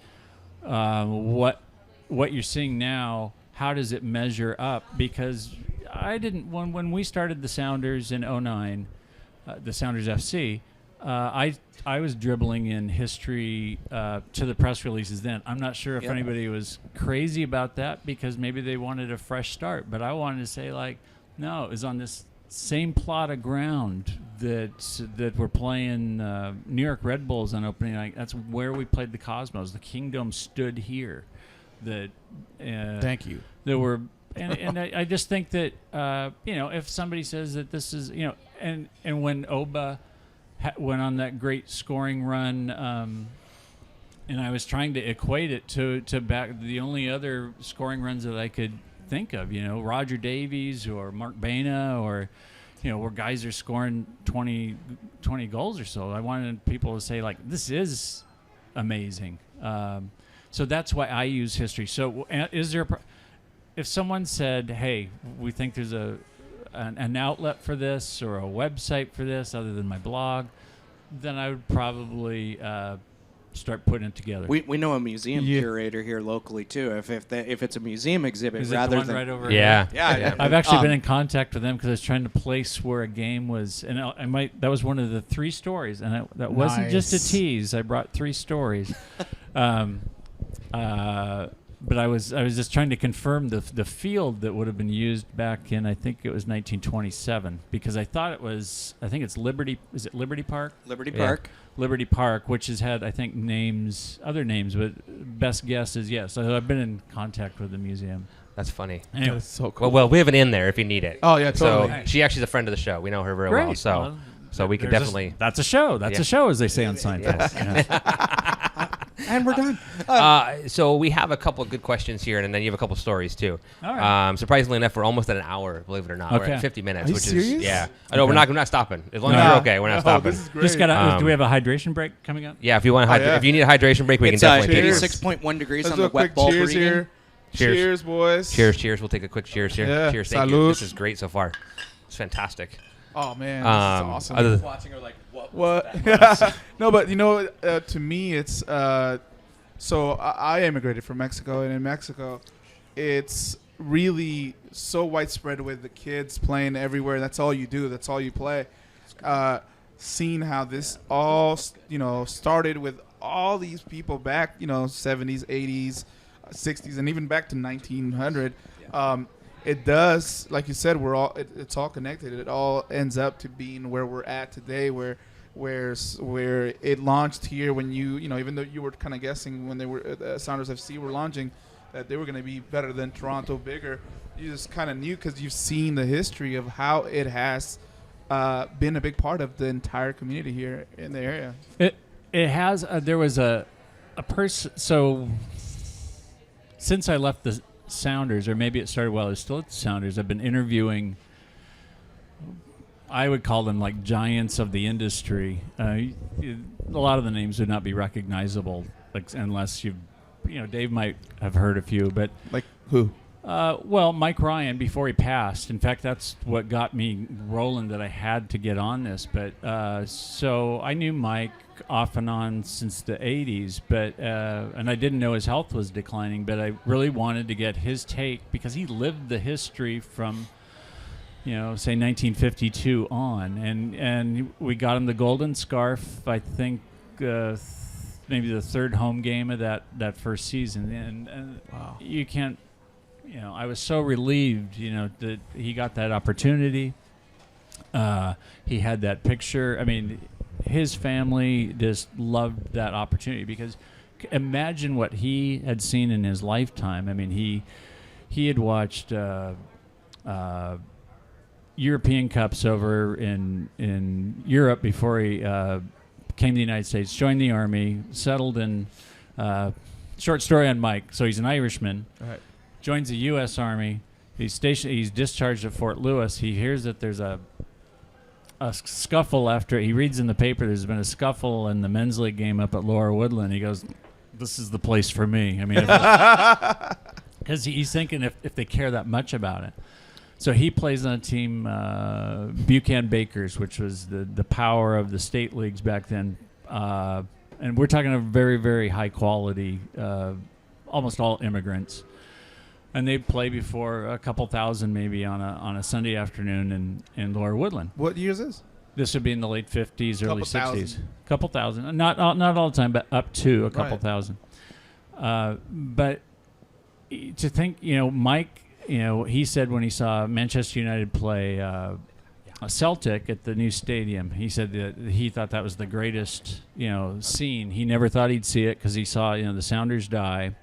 what you're seeing now. How does it measure up? Because I didn't when we started the Sounders in 2009, the Sounders FC. I was dribbling in history to the press releases then. I'm not sure if anybody was crazy about that because maybe they wanted a fresh start. But I wanted to say, like, no, it was on this same plot of ground that we're playing New York Red Bulls on opening night. That's where we played the Cosmos. The Kingdom stood here. Thank you. There were... And I just think that, if somebody says that this is, and when Oba went on that great scoring run, and I was trying to equate it to back the only other scoring runs that I could think of, Roger Davies or Mark Baina or, where guys are scoring 20 goals or so. I wanted people to say, like, this is amazing. So that's why I use history. So is there if someone said, hey, we think there's an outlet for this or a website for this other than my blog, then I would probably start putting it together. We know a museum curator here locally too. If it's a museum exhibit, Is it rather the one than right over Yeah. here? yeah. I've actually been in contact with them because I was trying to place where a game was, and that was one of the 3 stories, and that wasn't just a Nice. tease. I brought 3 stories. But I was just trying to confirm the field that would have been used back in, I think it was 1927, because I think it's Liberty. Is it Liberty Park? Liberty Yeah. Park. Liberty Park, which has had, I think, other names, but best guess is yes. So I've been in contact with the museum. That's funny. Anyway. That's so cool. Well, we have an in there if you need it. Oh, yeah, totally. So she actually is a friend of the show. We know her very well. Great. So Well, so we could there's definitely. That's a show. That's Yeah. a show, as they say on Seinfeld. Yeah. And we're done. So we have a couple of good questions here, and then you have a couple of stories too. All right. Surprisingly enough, we're almost at an hour. Believe it or not, we're Okay. at 50 minutes, Are you which serious? is I know Okay. we're not stopping as long as Nah. you're okay. We're not Oh, stopping. this is great. Just got. Do we Um, have a hydration break coming up? Yeah, if you want, yeah. if you need a hydration break, we It's can definitely take cheers. it. 86.1 degrees Let's on do the a quick wet ball cheers breathing. here. Cheers. Cheers, boys. Cheers. We'll take a quick cheers here. Yeah. Cheers. Thank you. Salud. This is great so far. It's fantastic. Oh man, this is awesome. Other than, Watching her like, what? What? No, but to me, it's so I immigrated from Mexico, and in Mexico, it's really so widespread with the kids playing everywhere. That's all you do. That's all you play. Seeing how this all started with all these people back, 70s, 80s, 60s, and even back to 1900. It does, like you said, it's all connected. It all ends up to being where we're at today, where it launched here when even though you were kind of guessing when they were Sounders FC were launching that they were going to be better than Toronto, bigger. You just kind of knew because you've seen the history of how it has been a big part of the entire community here in the area. It has. There was a person. So since I left the Sounders, or maybe it started while I was still at the Sounders, I've been interviewing. I would call them like giants of the industry. A lot of the names would not be recognizable, unless Dave might have heard a few, but Like who? well, Mike Ryan before he passed. In fact, that's what got me rolling that I had to get on this. But so I knew Mike, off and on since the 80s, but and I didn't know his health was declining, but I really wanted to get his take because he lived the history from, say 1952 on, and we got him the Golden Scarf, I think, maybe the third home game of that first season, and Wow. you can't, I was so relieved, that he got that opportunity. He had that picture. I mean, his family just loved that opportunity because imagine what he had seen in his lifetime. I mean, he had watched European Cups over in Europe before he came to the United States, joined the Army, settled in, short story on Mike, so he's an Irishman, Right. joins the U.S. Army, he's discharged at Fort Lewis, he hears that there's a scuffle after, he reads in the paper there's been a scuffle in the men's league game up at Laura Woodland, he goes, this is the place for me. I mean, because he's thinking if they care that much about it. So he plays on a team, Buchanan Bakers, which was the power of the state leagues back then. And we're talking a very, very high quality, almost all immigrants. And they'd play before a couple thousand maybe on a Sunday afternoon in Laura Woodland. What year is this? This would be in the late 50s, early 60s. Thousand. Couple thousand. Not all the time, but up to a couple Right. thousand. But to think, Mike, he said when he saw Manchester United play Celtic at the new stadium, he said that he thought that was the greatest, scene. He never thought he'd see it because he saw, the Sounders die.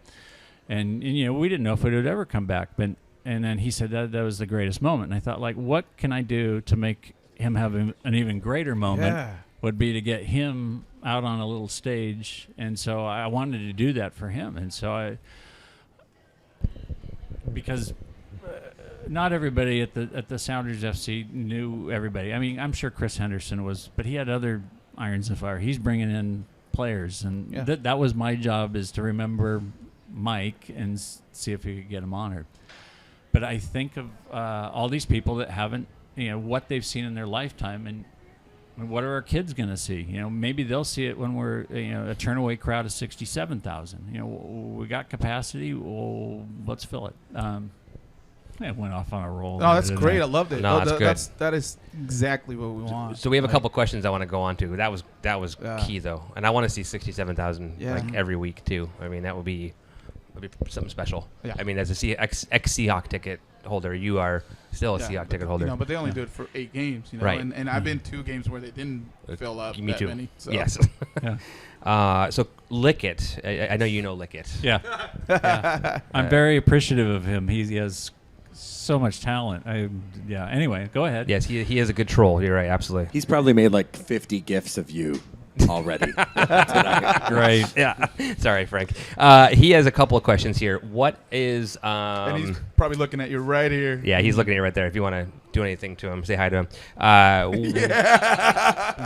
And we didn't know if it would ever come back. And then he said that was the greatest moment. And I thought, like, what can I do to make him have an even greater moment? Yeah. Would be to get him out on a little stage. And so I wanted to do that for him. And so because not everybody at the Sounders FC knew everybody. I mean, I'm sure Chris Henderson was, but he had other irons in the fire. He's bringing in players. And Yeah. that was my job, is to remember Mike and see if we could get him honored. But I think of all these people that haven't, what they've seen in their lifetime, and what are our kids going to see? Maybe they'll see it when we're, a turnaway crowd of 67,000. We got capacity. Well, let's fill it. I went off on a roll. No, that's didn't great. I loved it. No, that's good. That is exactly what we want. So we have a Like, couple questions I want to go on to. That was Yeah. key though, and I want to see 67,000 Yeah. like every week too. I mean, that would be something special. Yeah. I mean, as a ex-Seahawk ticket holder, you are still a yeah, Seahawk ticket holder. but they only do it for 8 games. Right. And I've been 2 games where they didn't fill up Me that too. many. So. Yes. Yeah. So Lickett, I know you know Lickett. Yeah. Yeah. I'm very appreciative of him. He has so much talent. Anyway, go ahead. Yes, he is a good troll. You're right, absolutely. He's probably made like 50 gifs of you already. Great. Yeah. Sorry, Frank. He has a couple of questions here. What is And he's probably looking at you right here. yeah, he's looking at you right there. If you want to do anything to him, say hi to him.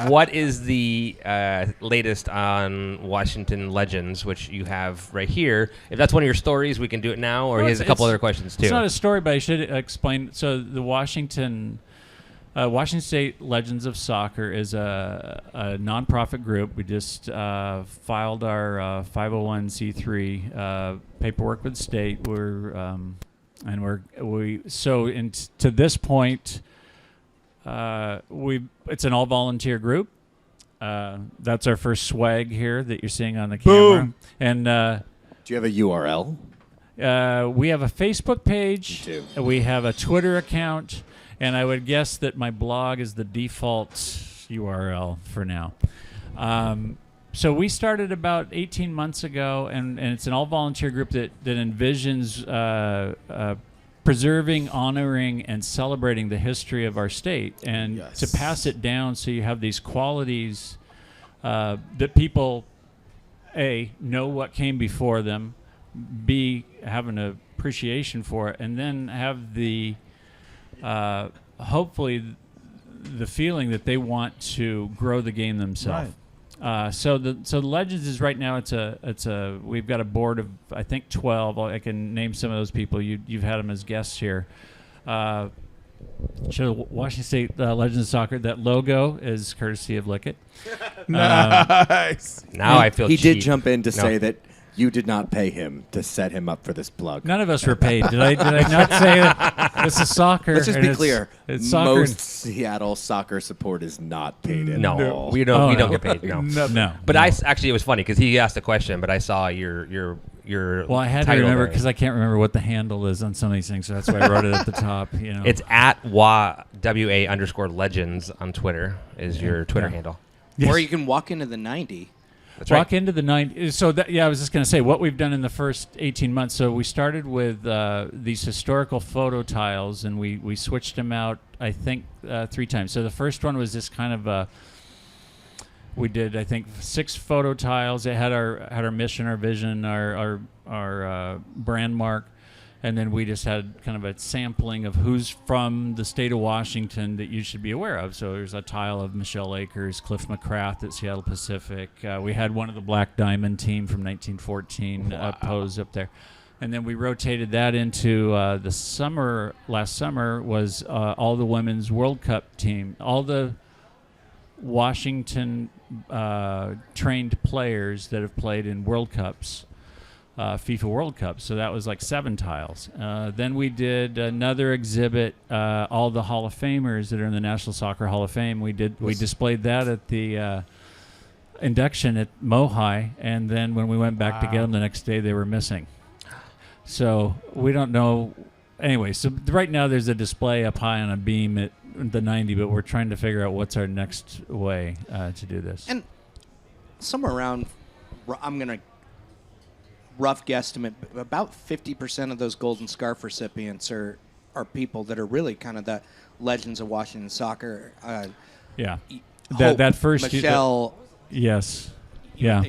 What is the latest on Washington Legends, which you have right here? If that's one of your stories, we can do it now, or Well, he has a couple it's- other questions too. It's not a story, but I should explain. So the Washington State Legends of Soccer is a nonprofit group. We just filed our 501c3 paperwork with the state. To this point, it's an all volunteer group. That's our first swag here that you're seeing on the camera. Boom. And Do you have a URL? we have a Facebook page. Me too. We have a Twitter account. And I would guess that my blog is the default URL for now. So we started about 18 months ago, and it's an all-volunteer group that envisions preserving, honoring, and celebrating the history of our state, and Yes. to pass it down so you have these qualities that people, A, know what came before them, B, have an appreciation for it, and then have the hopefully the feeling that they want to grow the game themselves. So the Legends is right now we've got a board of I think 12. I can name some of those people. You've had them as guests here. So Washington State Legends of Soccer, that logo is courtesy of Lickett. Nice. Now I feel He cheap. did jump in to say that you did not pay him to set him up for this plug. None of us were paid. Did I not say that? This is soccer. Let's just and be clear. It's soccer. Most Seattle soccer support is not paid in. No, we don't. Oh, we don't no. get paid. No. No. But actually, it was funny because he asked a question, but I saw your. Well, I had to title remember there. because I can't remember what the handle is on some of these things, so that's why I wrote it at the top. You know, It's at WA_legends on Twitter is your Twitter Yeah. handle. Yes. Or you can walk into the 90. That's Walk right. into the 90. So I was just going to say what we've done in the first 18 months. So we started with these historical photo tiles, and we switched them out, I think, 3 times. So the first one was this kind of we did, I think, 6 photo tiles. It had our mission, our vision, our brand mark, and then we just had kind of a sampling of who's from the state of Washington that you should be aware of. So there's a tile of Michelle Akers, Cliff McCrath at Seattle Pacific. We had one of the Black Diamond team from 1914 pose up there. And then we rotated that into the summer. Last summer was all the women's World Cup team. All the Washington trained players that have played in World Cups, FIFA World Cups. So that was like 7 tiles. Then we did another exhibit, all the Hall of Famers that are in the National Soccer Hall of Fame. We displayed that at the induction at Mohi, and then when we went back to get them the next day, they were missing. So we don't know. Anyway, so right now there's a display up high on a beam at the 90, but we're trying to figure out what's our next way to do this. And somewhere around, I'm going to rough guesstimate, about 50% of those Golden Scarf recipients are people that are really kind of the legends of Washington soccer. Yeah. Hope, That first Michelle. Yes. Yeah.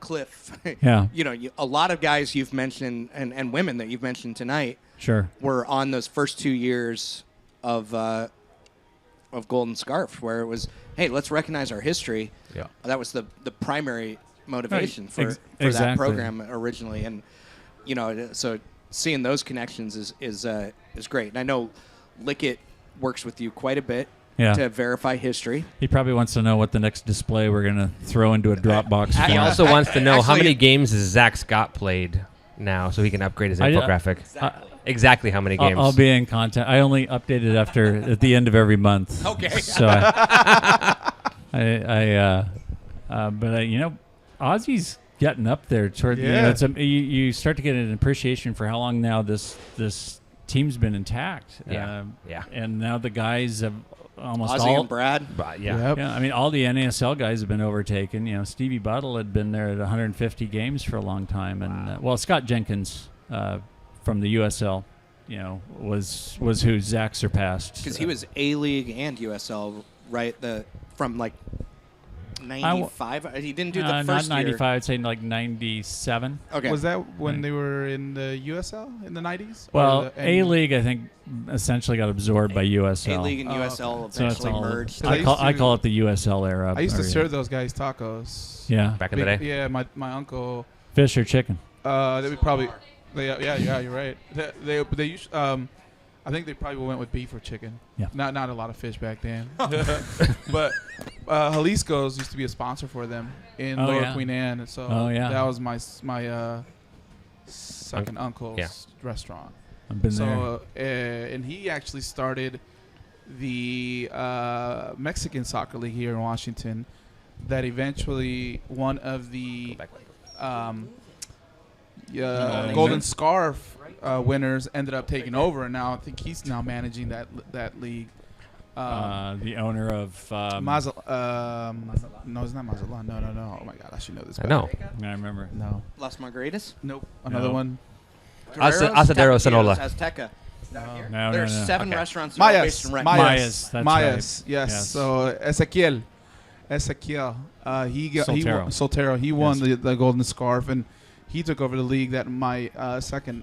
Cliff. Yeah. A lot of guys you've mentioned and women that you've mentioned tonight Sure. were on those first 2 years of Golden Scarf, where it was, hey, let's recognize our history. Yeah. That was the primary motivation Right. for that Exactly. program originally, and so seeing those connections is great. And I know Lickett works with you quite a bit to verify history. He probably wants to know what the next display we're going to throw into a Dropbox. He file. also wants to know how Actually- many games has Zach Scott played now, so he can upgrade his I- infographic. Exactly how many games? I'll be in contact. I only update it at the end of every month. Okay. So Ozzy's getting up there toward. Yeah. You start to get an appreciation for how long now this team's been intact. Yeah. And now the guys have almost Ozzy all. and Brad. Yeah. Yep. Yeah, I mean, all the NASL guys have been overtaken. Stevie Buttle had been there at 150 games for a long time, and Scott Jenkins from the USL, was who Zach surpassed. Because he was A-League and USL, right? From like 95. He didn't do the first not 95. year. I'd say like 97. Okay. Was that when they were in the USL in the 90s? Well, A-League, I think, essentially got absorbed by USL. A-League and USL So that's eventually all. merged. I I used call to- it the USL era. I used to Or- serve those guys tacos. Yeah. Back in the day. Yeah, my uncle. Fish or chicken. They would probably. Yeah, you're right. They used. I think they probably went with beef or chicken. Yeah. Not a lot of fish back then. But Jalisco's used to be a sponsor for them in Oh, Lower yeah. Queen Anne. So Oh, yeah. that was my second uncle's restaurant. I've been there. So and he actually started the Mexican soccer league here in Washington. That eventually one of the Golden Scarf winners ended up taking over, and now I think he's now managing that league. The owner of. No, it's not Mazatlan. No. Oh my God, I should know this. I better. know. I remember. No. Las Margaritas? Nope. Another No. one. Asadero Sonola. Azteca. No, There's no. 7 Okay. restaurants that are based in Renton. Mayas, that's Mayas. right. Yes. Yes. So Ezequiel. Soltero. He won Yes. the Golden Scarf, and he took over the league that my second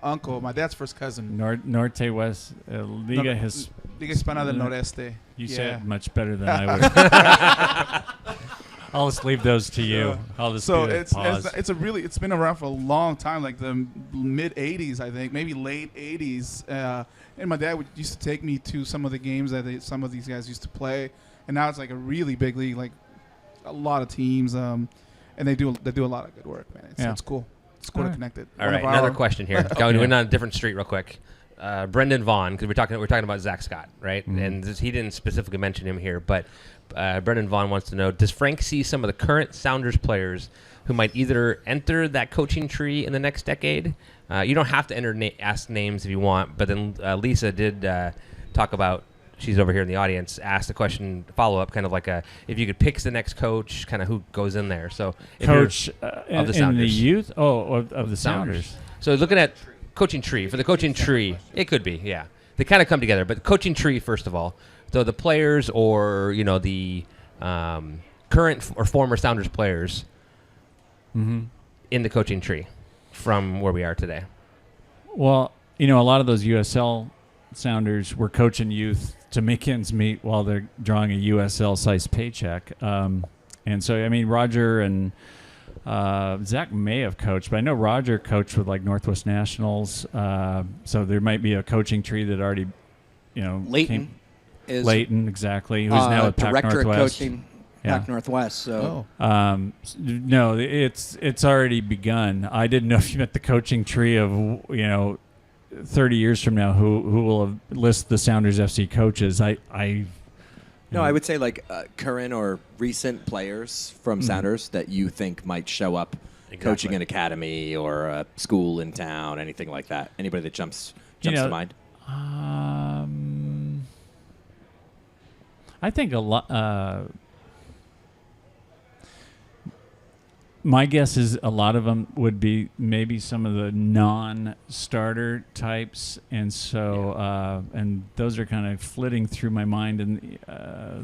uncle, my dad's first cousin. Norte West Liga has. Liga Hispana del Noreste. You Yeah. said it much better than I would. I'll just leave those to you. I'll just So do a pause. it's been around for a long time, like the mid '80s, I think, maybe late '80s. And my dad used to take me to some of the games that some of these guys used to play, and now it's like a really big league, like a lot of teams, and they do a lot of good work, man. It's cool. It's cool to connect it. All right, another question here. Going on a different street real quick. Brendan Vaughn, because we're talking about Zach Scott, right? Mm-hmm. And he didn't specifically mention him here, but Brendan Vaughn wants to know: does Frank see some of the current Sounders players who might either enter that coaching tree in the next decade? You don't have to ask names if you want, but then Lisa did talk about. She's over here in the audience. Asked a question, follow up, kind of like if you could pick the next coach, kind of who goes in there. So coach of the Sounders, in the youth, of the Sounders. So looking at coaching tree, for the coaching tree, it could be, yeah. They kind of come together, but the coaching tree, first of all. So the players or, the current or former Sounders players in the coaching tree from where we are today. Well, a lot of those USL Sounders were coaching youth to make ends meet while they're drawing a USL-sized paycheck. And so, Roger and Zach may have coached, but I know Roger coached with like Northwest Nationals. So there might be a coaching tree that already, Leighton is Leighton, exactly. Who's now with Pac director Northwest. of coaching Pac Northwest. So no, it's already begun. I didn't know if you meant the coaching tree of 30 years from now who will have list the Sounders FC coaches. No, I would say like current or recent players from Sounders that you think might show up coaching an academy or a school in town, anything like that. Anybody that jumps to mind? I think a lot. My guess is a lot of them would be maybe some of the non-starter types, and so and those are kind of flitting through my mind, and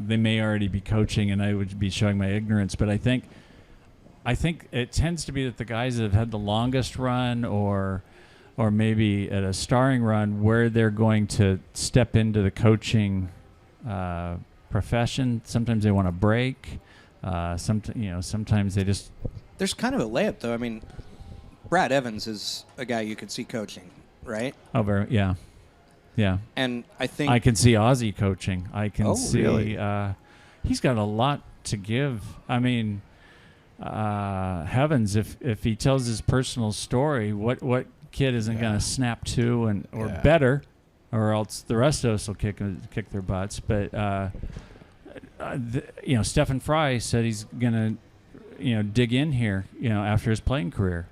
they may already be coaching, and I would be showing my ignorance. But I think it tends to be that the guys that have had the longest run, or maybe at a starring run, where they're going to step into the coaching profession. Sometimes they want to break. Sometimes they just. There's kind of a layup, though. Brad Evans is a guy you could see coaching, right? Oh, very, yeah. And I think I can see Ozzy coaching. I can see really? He's got a lot to give. Heavens, if he tells his personal story, what kid isn't going to snap to or better, or else the rest of us will kick their butts. But Stephen Fry said he's going to. Dig in here, after his playing career.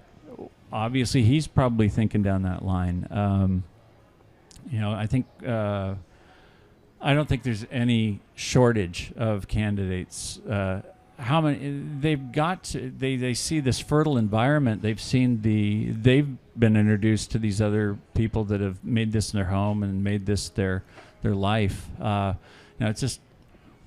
Obviously, he's probably thinking down that line. I think I don't think there's any shortage of candidates. How many they've got? They see this fertile environment. They've been introduced to these other people that have made this their home and made this their life. It's just.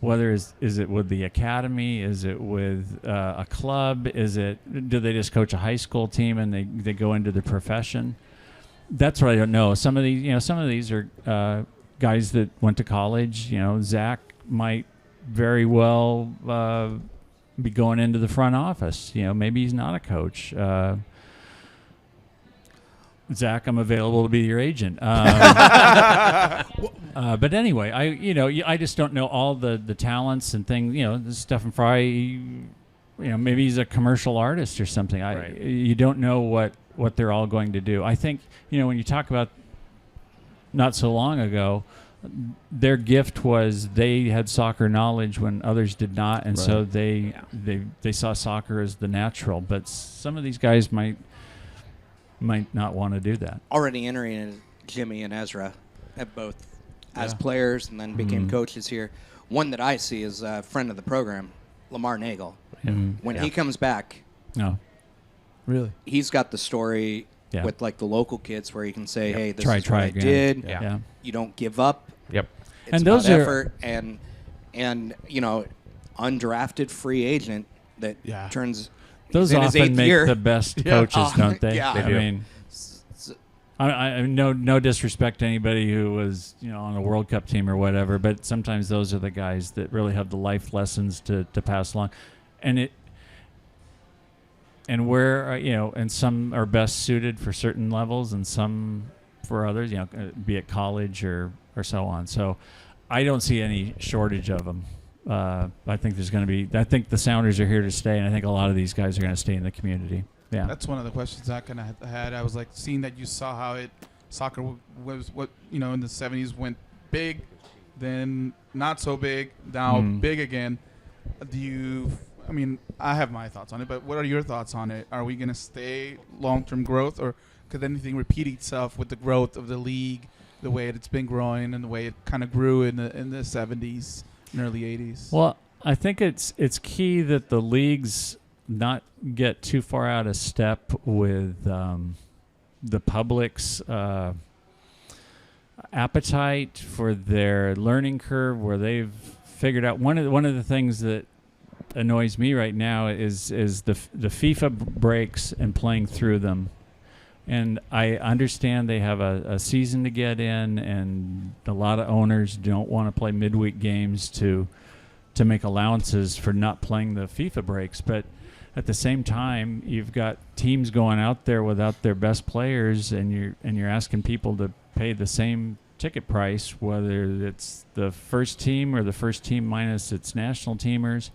Whether is it with the academy? Is it with a club? Do they just coach a high school team and they go into the profession? That's what I don't know. Some of these are guys that went to college. Zach might very well be going into the front office. Maybe he's not a coach. Zach, I'm available to be your agent. But anyway, I just don't know all the talents and things. Stephen Fry, maybe he's a commercial artist or something. Right. You don't know what they're all going to do. I think when you talk about not so long ago, their gift was they had soccer knowledge when others did not, and so they saw soccer as the natural. But some of these guys might not want to do that. Already entering Jimmy and Ezra have both as players and then became coaches here. One that I see is a friend of the program, Lamar Nagel. When he comes back, really, he's got the story with like the local kids where he can say, "Hey, this is try what again. I did. Yeah. You don't give up. Yep. It's And about those are- effort and undrafted free agent that turns." Those he's in his often eighth make year. the best coaches, don't they? Yeah. They do. I no disrespect to anybody who was on a World Cup team or whatever, but sometimes those are the guys that really have the life lessons to pass along. and where and some are best suited for certain levels and some for others, be it college or so on. So I don't see any shortage of them. I think I think the Sounders are here to stay, and I think a lot of these guys are going to stay in the community. Yeah, that's one of the questions I kind of had. I was like, seeing that you saw how soccer was what in the 70s went big, then not so big, now big again. I have my thoughts on it, but what are your thoughts on it? Are we going to stay long-term growth, or could anything repeat itself with the growth of the league, the way it's been growing and the way it kind of grew in the 70s and early 80s? Well, I think it's key that the leagues not get too far out of step with the public's appetite for their learning curve, where they've figured out one of the things that annoys me right now is the FIFA breaks and playing through them. And I understand they have a season to get in, and a lot of owners don't want to play midweek games to make allowances for not playing the FIFA breaks. But at the same time, you've got teams going out there without their best players, and you're asking people to pay the same ticket price, whether it's the first team or the first team minus its national teamers.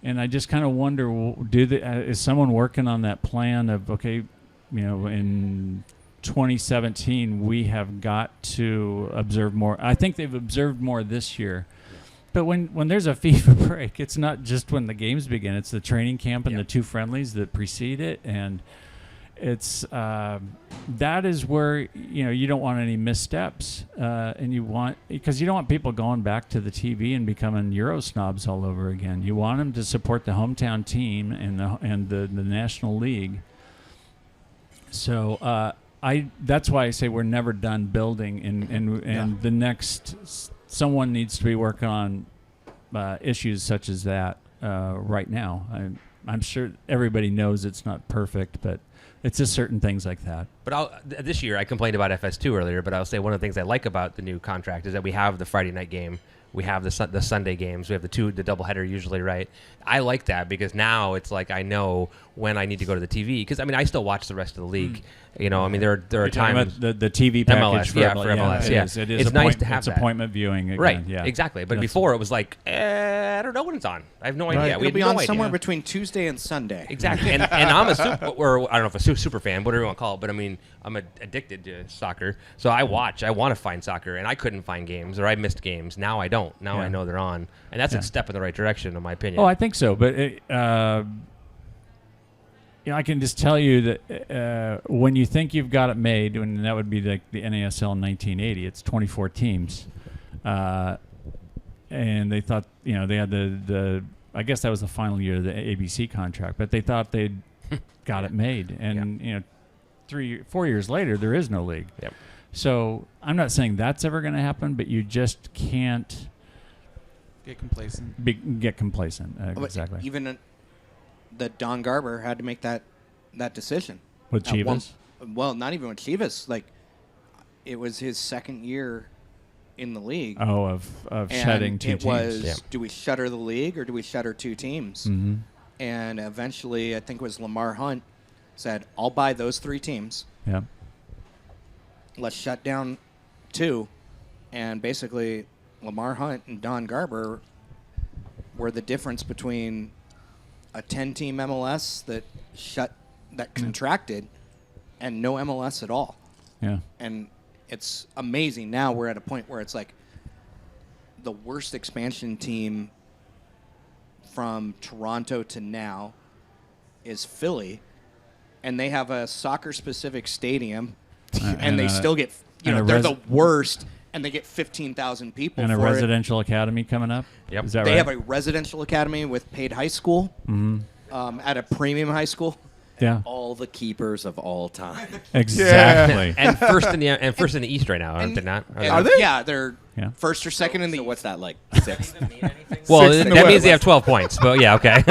And I just kind of wonder, is someone working on that plan of, okay, in 2017 we have got to observe more. I think they've observed more this year. But when there's a FIFA break, it's not just when the games begin. It's the training camp and the two friendlies that precede it, and it's that is where you don't want any missteps, and because you don't want people going back to the TV and becoming Euro snobs all over again. You want them to support the hometown team and the National League. So that's why I say we're never done building, and the next someone needs to be working on issues such as that right now. I'm sure everybody knows it's not perfect, but it's just certain things like that. But this year, I complained about FS2 earlier, but I'll say one of the things I like about the new contract is that we have the Friday night game. We have the Sunday games. We have the doubleheader usually, right? I like that because now it's like I know when I need to go to the TV. Because, I still watch the rest of the league. There are times. The TV package MLS, for MLS. It is. It's nice to have it's that. appointment viewing again. Right, yeah. exactly. But before it was like, I don't know when it's on. I have no idea. It'll be on somewhere between Tuesday and Sunday. Exactly. and I'm a I don't know if a super fan, whatever you want to call it, but I'm addicted to soccer. So I watch. I want to find soccer, and I couldn't find games, or I missed games. Now I don't. Now I know they're on. And that's a step in the right direction, in my opinion. Oh, I think so. But I can just tell you that when you think you've got it made, and that would be like the NASL in 1980, it's 24 teams. And they thought, they had the I guess that was the final year of the ABC contract, but they thought they'd got it made. And, 3-4 years later, there is no league. Yep. So I'm not saying that's ever going to happen, but you just can't get complacent. Get complacent. Exactly. Even the Don Garber had to make that decision with Chivas. Well, not even with Chivas. Like, it was his second year in the league. Oh, of shutting two teams. It was, do we shutter the league or do we shutter two teams? Mm-hmm. And eventually, I think it was Lamar Hunt said, "I'll buy those 3 teams. Yeah. Let's shut down 2." And basically, Lamar Hunt and Don Garber were the difference between a 10-team MLS that contracted and no MLS at all. Yeah. And it's amazing. Now we're at a point where it's like the worst expansion team from Toronto to now is Philly, and they have a soccer-specific stadium, and they still get, they're the worst, and they get 15,000 people and for a residential academy coming up. Yep. Is that They right? have a residential academy with paid high school at a premium high school. Yeah. All the keepers of all time. Exactly. and first in the East right now, aren't they not? Are they? Yeah, they're Yeah. first or second in the. So what's that, like, 6th? Well, Sixth in the that means West. they have 12 points. But yeah, okay.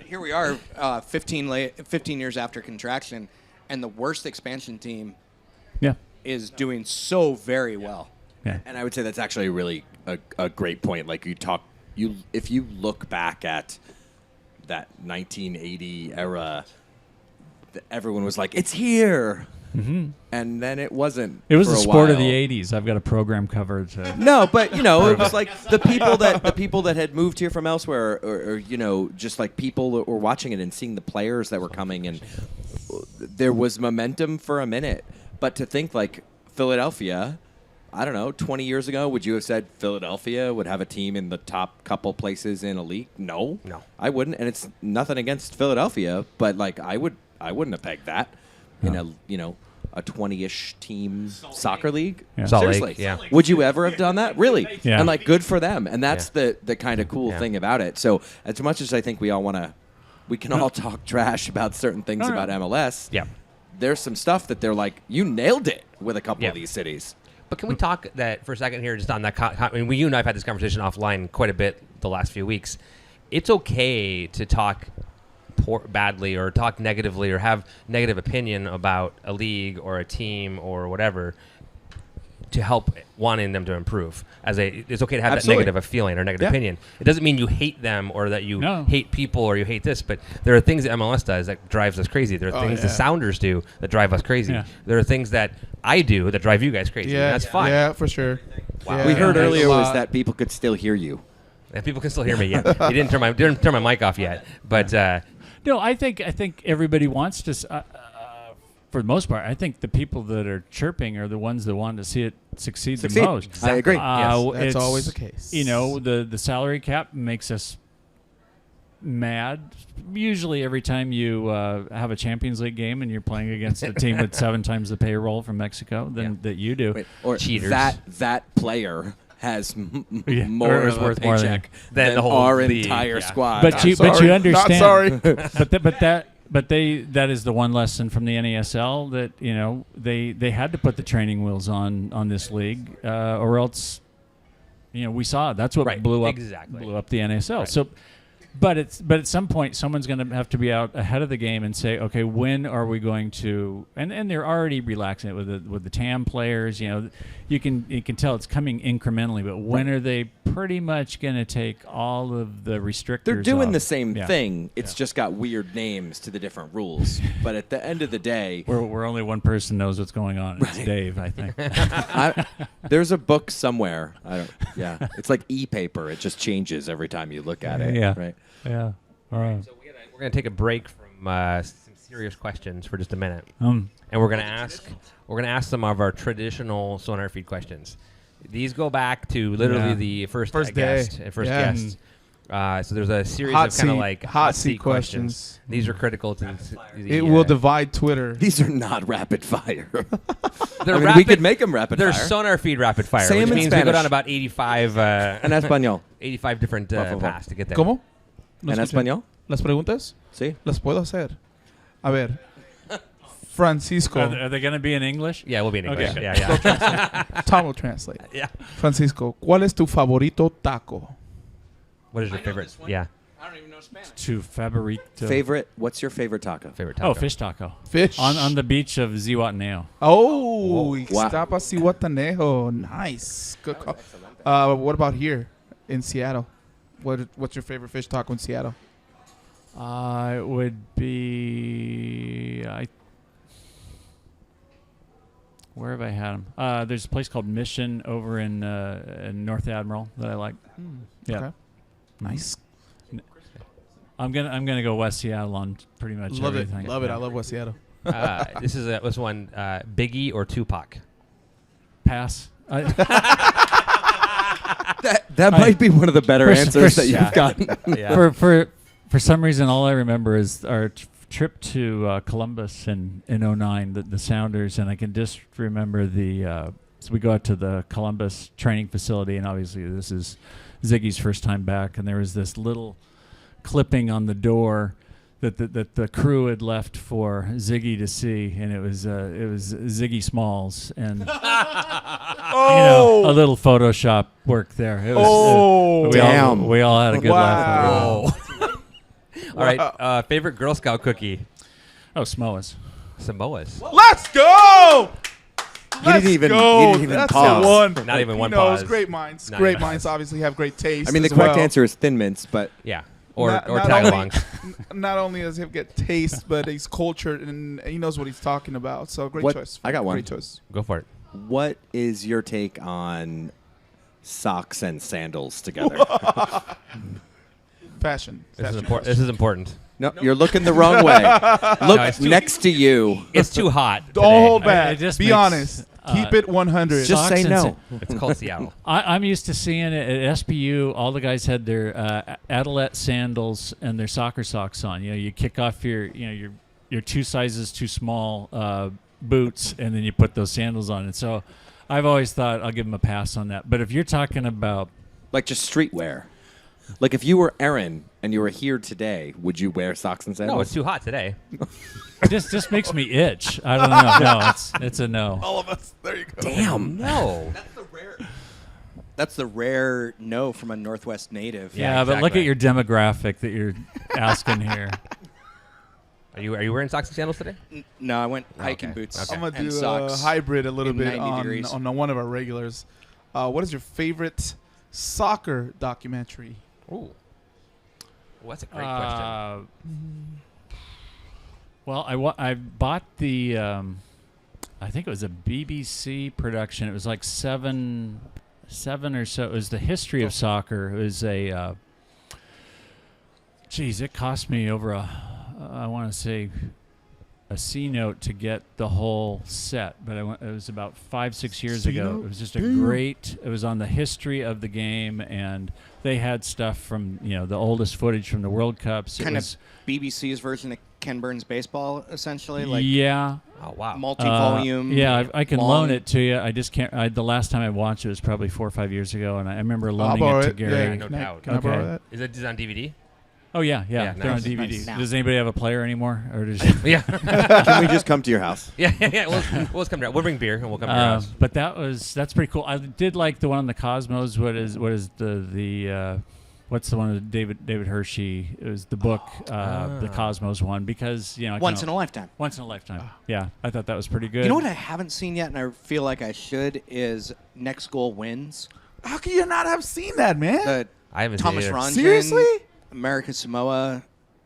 Here we are, 15 years after contraction, and the worst expansion team Yeah. is doing so very well. Yeah. And I would say that's actually really a great point. Like, you talk if you look back at that 1980 era, everyone was like, "It's here," and then it wasn't. It was for the a sport of while. the '80s. I've got a program covered. No, but it was like the people that had moved here from elsewhere, or just like people that were watching it and seeing the players that were coming, and there was momentum for a minute. But to think like Philadelphia, I don't know, 20 years ago, would you have said Philadelphia would have a team in the top couple places in a league? No, I wouldn't. And it's nothing against Philadelphia, but like I wouldn't have pegged that in a 20-ish team soccer league. Yeah. Salt Lake, Seriously, yeah. would you ever have done that? Really? Yeah. And like, good for them. And that's the kind of cool Yeah. thing about it. So as much as I think we can all talk trash about certain things about MLS. Yeah. There's some stuff that they're like, you nailed it with a couple Yeah. of these cities. But can we talk that for a second here, just on that? I mean, you and I have had this conversation offline quite a bit the last few weeks. It's okay to talk badly or talk negatively or have negative opinion about a league or a team or whatever to help wanting them to improve. It's okay to have Absolutely. that negative feeling or negative Yeah. opinion. It doesn't mean you hate them or that you No. hate people or you hate this, but there are things that MLS does that drives us crazy. There are things the Sounders do that drive us crazy. Yeah. There are things that I do that drive you guys crazy. Yeah, And that's fine. Yeah, for sure. Wow. Yeah, We heard there's a earlier was lot. that people could still hear you. And people can still hear me. Yeah, they didn't turn my mic off yet. But No, I think everybody wants to. For the most part, I think the people that are chirping are the ones that want to see it succeed. The most. I agree. That's it's always the case. The salary cap makes us mad. Usually, every time you have a Champions League game and you're playing against a team with 7 times the payroll from Mexico that you do. Wait, or Cheaters. that player has Yeah. more Or is of a worth more paycheck than than the whole our league, entire yeah. squad. But you Sorry. understand. Not sorry. That is the one lesson from the NASL that they had to put the training wheels on this league, or else we saw it. That's what Right, blew up exactly. the NASL. Right. So, but at some point someone's going to have to be out ahead of the game and say, okay, when are we going to? And they're already relaxing it with the TAM players. You can tell it's coming incrementally, but when are they pretty much going to take all of the restrictors? They're doing off? the same Yeah. thing. It's just got weird names to the different rules. But at the end of the day, We're only one person knows what's going on. It's Dave, I think. there's a book somewhere. It's like e-paper. It just changes every time you look at it. Yeah. Right. Yeah. All right. So we're gonna take a break from some serious questions for just a minute, and we're gonna ask some of our traditional SonarFeed questions. These go back to literally the first First guest. day. First Yeah. guest. So there's a series Hot of kind of seat- like hot seat seat questions. These are critical to the, It will divide Twitter. These are not rapid fire. They're I mean, we rapid- could make them rapid They're fire. SonarFeed rapid fire, Say 'em which in means we go Spanish. down about 85 En español. 85 different Por favor. paths to get there. ¿Cómo? No En escuché. español. ¿Las preguntas? Sí. Las puedo hacer. A ver. Francisco. Are they going to be in English? Yeah, we'll be in English. Okay. Yeah. Tom will translate. Yeah. Francisco, ¿cuál es tu favorito taco? What is your favorite? Yeah, I don't even know Spanish. To favorito. Favorite? What's your favorite taco? favorite taco. Oh, fish taco. Fish. On the beach of Zihuatanejo. Oh, Wow. Ixtapa Zihuatanejo. Nice. Good call. What about here in Seattle? What's your favorite fish taco in Seattle? It would be where have I had them? There's a place called Mission over in North Admiral that I like. Yeah, Okay. Nice. I'm gonna go West Seattle on pretty much Love it. everything. Love it. I love West Seattle. This one. Biggie or Tupac? Pass. That might be one of the better answers that you've yeah. gotten. Yeah. For some reason, all I remember is our trip to Columbus in 09, the Sounders, and I can just remember so we go out to the Columbus training facility, and obviously this is Ziggy's first time back, and there was this little clipping on the door that the crew had left for Ziggy to see, and it was Ziggy Smalls, and a little Photoshop work there. It was, damn. we all had a good laugh. Wow. All right. Favorite Girl Scout cookie? Oh, Samoa's. Samoa's. Let's go! Let's go. You didn't even That's pause. the one. Not even one knows, pause. Great minds. Not Great even minds pause. obviously have great taste. I mean, the as correct well. answer is Thin Mints, but Yeah. Or Not tag only- alongs. Not only does he get taste, but he's cultured and he knows what he's talking about. So great What- choice. I got one. Great choice. Go for it. what is your take on socks and sandals together? Fashion. This is Fashion. important. This is important. No, you're looking the wrong way. Look it's too- next to you. It's too hot. Don't today. hold back. It just Be makes, honest. Keep it 100. Just say Socks and no. It's called Seattle. I'm used to seeing it at SPU. All the guys had their Adalette sandals and their soccer socks on. You know, you kick off your 2 sizes too small boots, and then you put those sandals on. And so, I've always thought I'll give them a pass on that. But if you're talking about Like just streetwear. Like if you were Aaron and you were here today, would you wear socks and sandals? No, it's too hot today. this just makes me itch. I don't know. No, it's a no. All of us. There you go. Damn. No. That's the rare no from a Northwest native. Yeah, but look exactly. at your demographic that you're asking here. Are you wearing socks and sandals today? No, I went hiking okay. boots. Okay. I'm going to and do a socks. hybrid a little in bit 90 degrees. on one of our regulars. What is your favorite soccer documentary? Ooh. Well, that's a great question. Well, I bought the I think it was a BBC production. It was like seven or so. It was the history of soccer. It was a it cost me over I want to say a C note to get the whole set, but it was about 5-6 years ago. It was just a great. It was on the history of the game, and they had stuff from the oldest footage from the World Cups. Kind of BBC's version of Ken Burns baseball, essentially. Like yeah. Oh wow. multi-volume. Yeah, I can long. loan it to you. I just can't. The last time I watched it was probably 4 or 5 years ago, and I remember loaning borrow it to it. Gary. Yeah, No can I- doubt. Can I borrow Okay. that? Is it on DVD? Oh yeah, Yeah, they're nice. on DVD. Nice. Does anybody have a player anymore, or does Yeah. Can we just come to your house? yeah. We'll come down. We'll bring beer and we'll come to your house. But that's pretty cool. I did like the one on the Cosmos. What is the what's the one with David Hershey? It was the book, the Cosmos one, because Once in a lifetime. Once in a lifetime. Yeah, I thought that was pretty good. You know what I haven't seen yet, and I feel like I should, is Next Goal Wins. How can you not have seen that, man? The I haven't Thomas seen it. Ronjan, Seriously? America Samoa,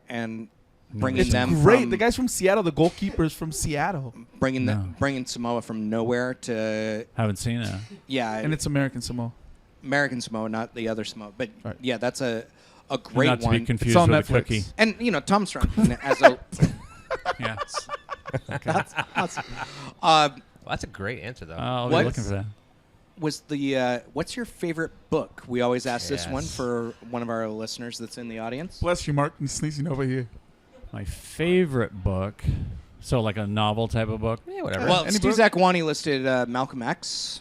and bringing It's them great. from The guy's from Seattle. The goalkeeper's from Seattle. bringing Samoa from nowhere to Haven't seen that. And it's American Samoa. American Samoa, not the other Samoa. But Right. yeah, that's a great Not to one. be confused It's on with a Netflix. cookie. And Thomas Ronjan as a Yeah. Well, that's a great answer though. I'll What? be looking for that. was the what's your favorite book? We always ask this one Yes. for one of our listeners that's in the audience. Bless you, Mark. He's sneezing over here. My favorite book. So like a novel type of book. yeah, whatever. Well, Any Steve book? Zakwani listed Malcolm X.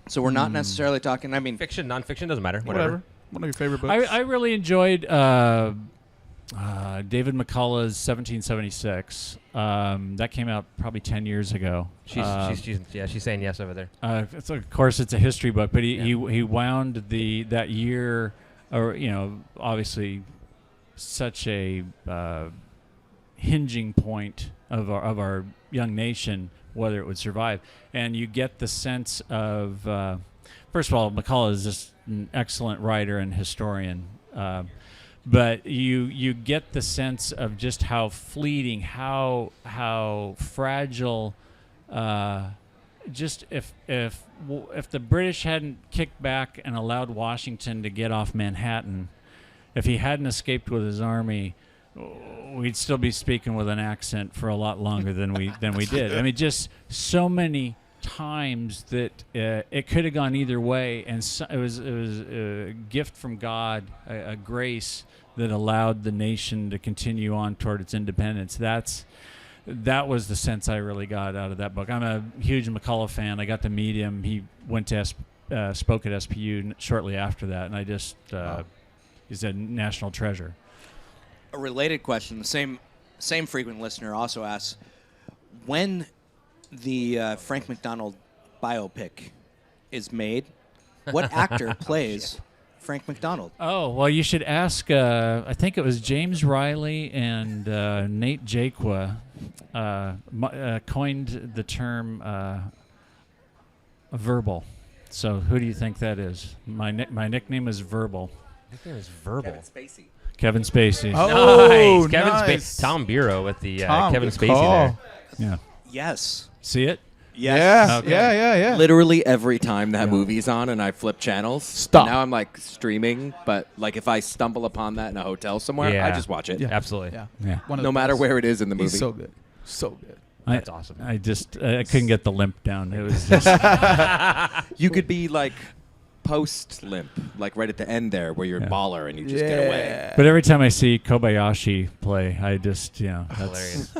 So we're not necessarily talking. I mean, fiction, nonfiction, doesn't matter. Whatever. One of your favorite books. I really enjoyed David McCullough's 1776. That came out probably 10 years ago. she's saying yes over there. Of course, it's a history book, but he wound that year, or obviously, such a hinging point of our young nation, whether it would survive. And you get the sense of, first of all, McCullough is just an excellent writer and historian. But you get the sense of just how fleeting, how fragile. Just if the British hadn't kicked back and allowed Washington to get off Manhattan, if he hadn't escaped with his army, we'd still be speaking with an accent for a lot longer than we did. I mean, just so many times that it could have gone either way, and it was a gift from God, a grace that allowed the nation to continue on toward its independence. That was the sense I really got out of that book. I'm a huge McCullough fan. I got to meet him. He went to spoke at SPU shortly after that, and I just he's a national treasure. a related question. The same frequent listener also asks, when the Frank MacDonald biopic is made, what actor plays Frank MacDonald. Oh, well, you should ask, I think it was James Riley and Nate Jaquia coined the term verbal. So who do you think that is? My nickname is Verbal. Nickname is Verbal. Kevin Spacey. Oh, nice. Kevin nice. Tom Bureau with the Tom, Kevin good Spacey call. there. Yeah. Yes. See it? Yes. Yeah, Okay. yeah. Literally every time that movie's on and I flip channels, Stop. Now I'm like streaming, but like if I stumble upon that in a hotel somewhere, Yeah. I just watch it. Yeah. Absolutely. Yeah. Yeah. One of No the matter best. where it is in the movie. He's so good. So good. That's awesome. I just I couldn't get the limp down. It was just You could be like post limp, like right at the end there where you're a baller and you just get away. But every time I see Kobayashi play, I just that's Hilarious.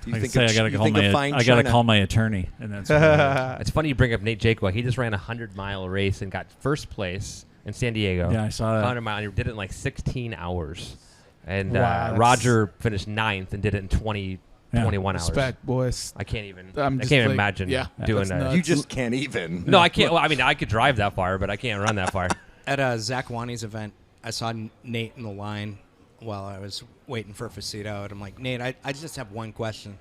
You I think say of- I gotta you call think of my fine I gotta china. call my attorney, and that's what it is. It's funny you bring up Nate Jaquia. He just ran a 100-mile race and got first place in San Diego. Yeah, I saw that. 100 mile. And he did it in like 16 hours. And Wow, that's- Roger finished 9th and did it in 21 hours. Respect, boys. I can't even. I'm I just can't like- imagine yeah, doing that's that. nuts. You just can't even. No, I can't. Well, I mean, I could drive that far, but I can't run that far. At Zach Wani's event, I saw Nate in the line while I was waiting for Facito, and I'm like, Nate, I just have one question.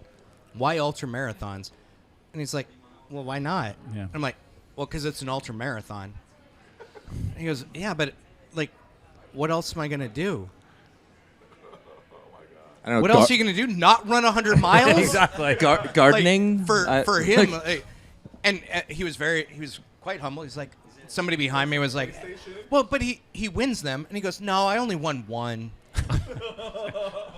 Why ultra marathons? And he's like, well, why not? Yeah. I'm like, well, because it's an ultra marathon. And he goes, yeah, but like, what else am I gonna do? I don't know, What else are you gonna do? Not run 100 miles? Exactly. gardening Like, for him. And he was quite humble. He's like, somebody behind me was like, well, but he wins them, and he goes, no, I only won one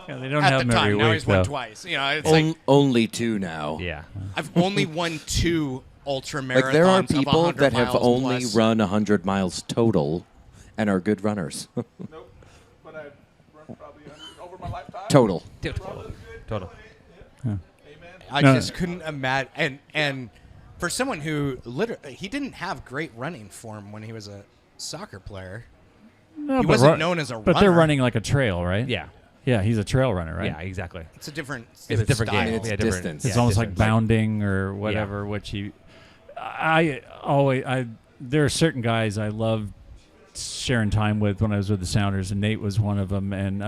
Yeah, they don't at have the them every time. Now week, he's won though. twice. You know, it's like only two now. Yeah. I've only won 2 ultra marathons. Like there are of people 100 that have miles only plus. run 100 miles total and are good runners. Nope. But I run probably over my lifetime. Total. Total. I No. just couldn't imagine. And for someone who literally, he didn't have great running form when he was a soccer player. No, He but wasn't known as a But they're runner. running like a trail, right? Yeah. Yeah, he's a trail runner, right? Yeah, exactly. It's a different. It's a different style. game. It's Yeah, different. distance. It's Yeah, almost like distance. bounding or whatever, which there are certain guys I love sharing time with when I was with the Sounders, and Nate was one of them. And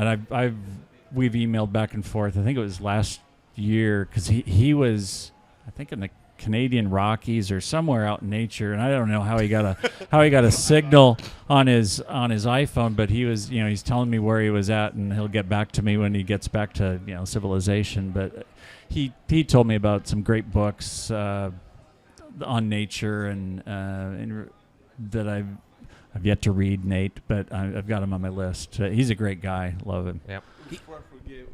we've emailed back and forth. I think it was last year because he was, I think, in the Canadian Rockies or somewhere out in nature, and I don't know how he got a signal on his iPhone, but he was, he's telling me where he was at, and he'll get back to me when he gets back to civilization. But he told me about some great books on nature and that I've yet to read, Nate, but I've got him on my list. He's a great guy. Love him. Yep. Before I forget,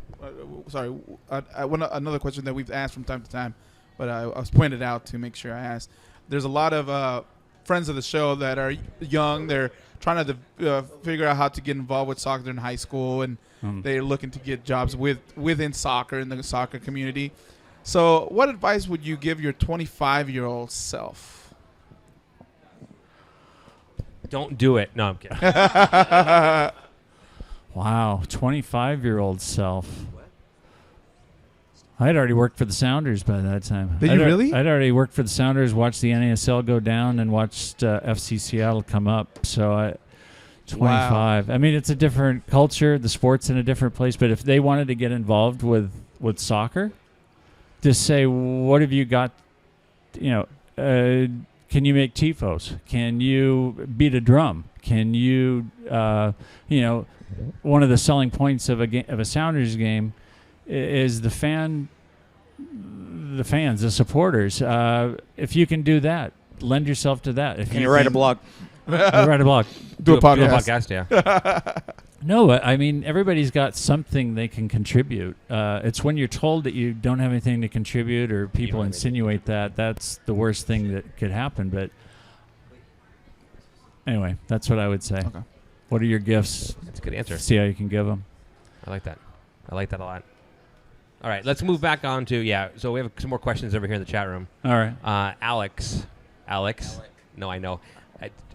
sorry, I want another question that we've asked from time to time, but I was pointed out to make sure I asked. There's a lot of friends of the show that are young. They're trying to figure out how to get involved with soccer in high school, and they're looking to get jobs within soccer in the soccer community. So what advice would you give your 25-year-old self? Don't do it. No, I'm kidding. Wow, 25-year-old self. I had already worked for the Sounders by that time. Did you really? I'd already worked for the Sounders, watched the NASL go down, and watched FC Seattle come up. So 25. Wow. I mean, it's a different culture. The sport's in a different place. But if they wanted to get involved with soccer, just say, what have you got? Can you make tifos? Can you beat a drum? Can you, one of the selling points of a Sounders game is the fans, the supporters. If you can do that, lend yourself to that. If Can you write a blog? Write a blog. Do a podcast. Do a podcast, yeah. No, I mean, everybody's got something they can contribute. It's when you're told that you don't have anything to contribute or people insinuate that, that's the worst thing that could happen. But anyway, that's what I would say. Okay. What are your gifts? That's a good answer. See how you can give them. I like that. I like that a lot. All right, let's move back on to, so we have some more questions over here in the chat room. All right. Alex. No, I know.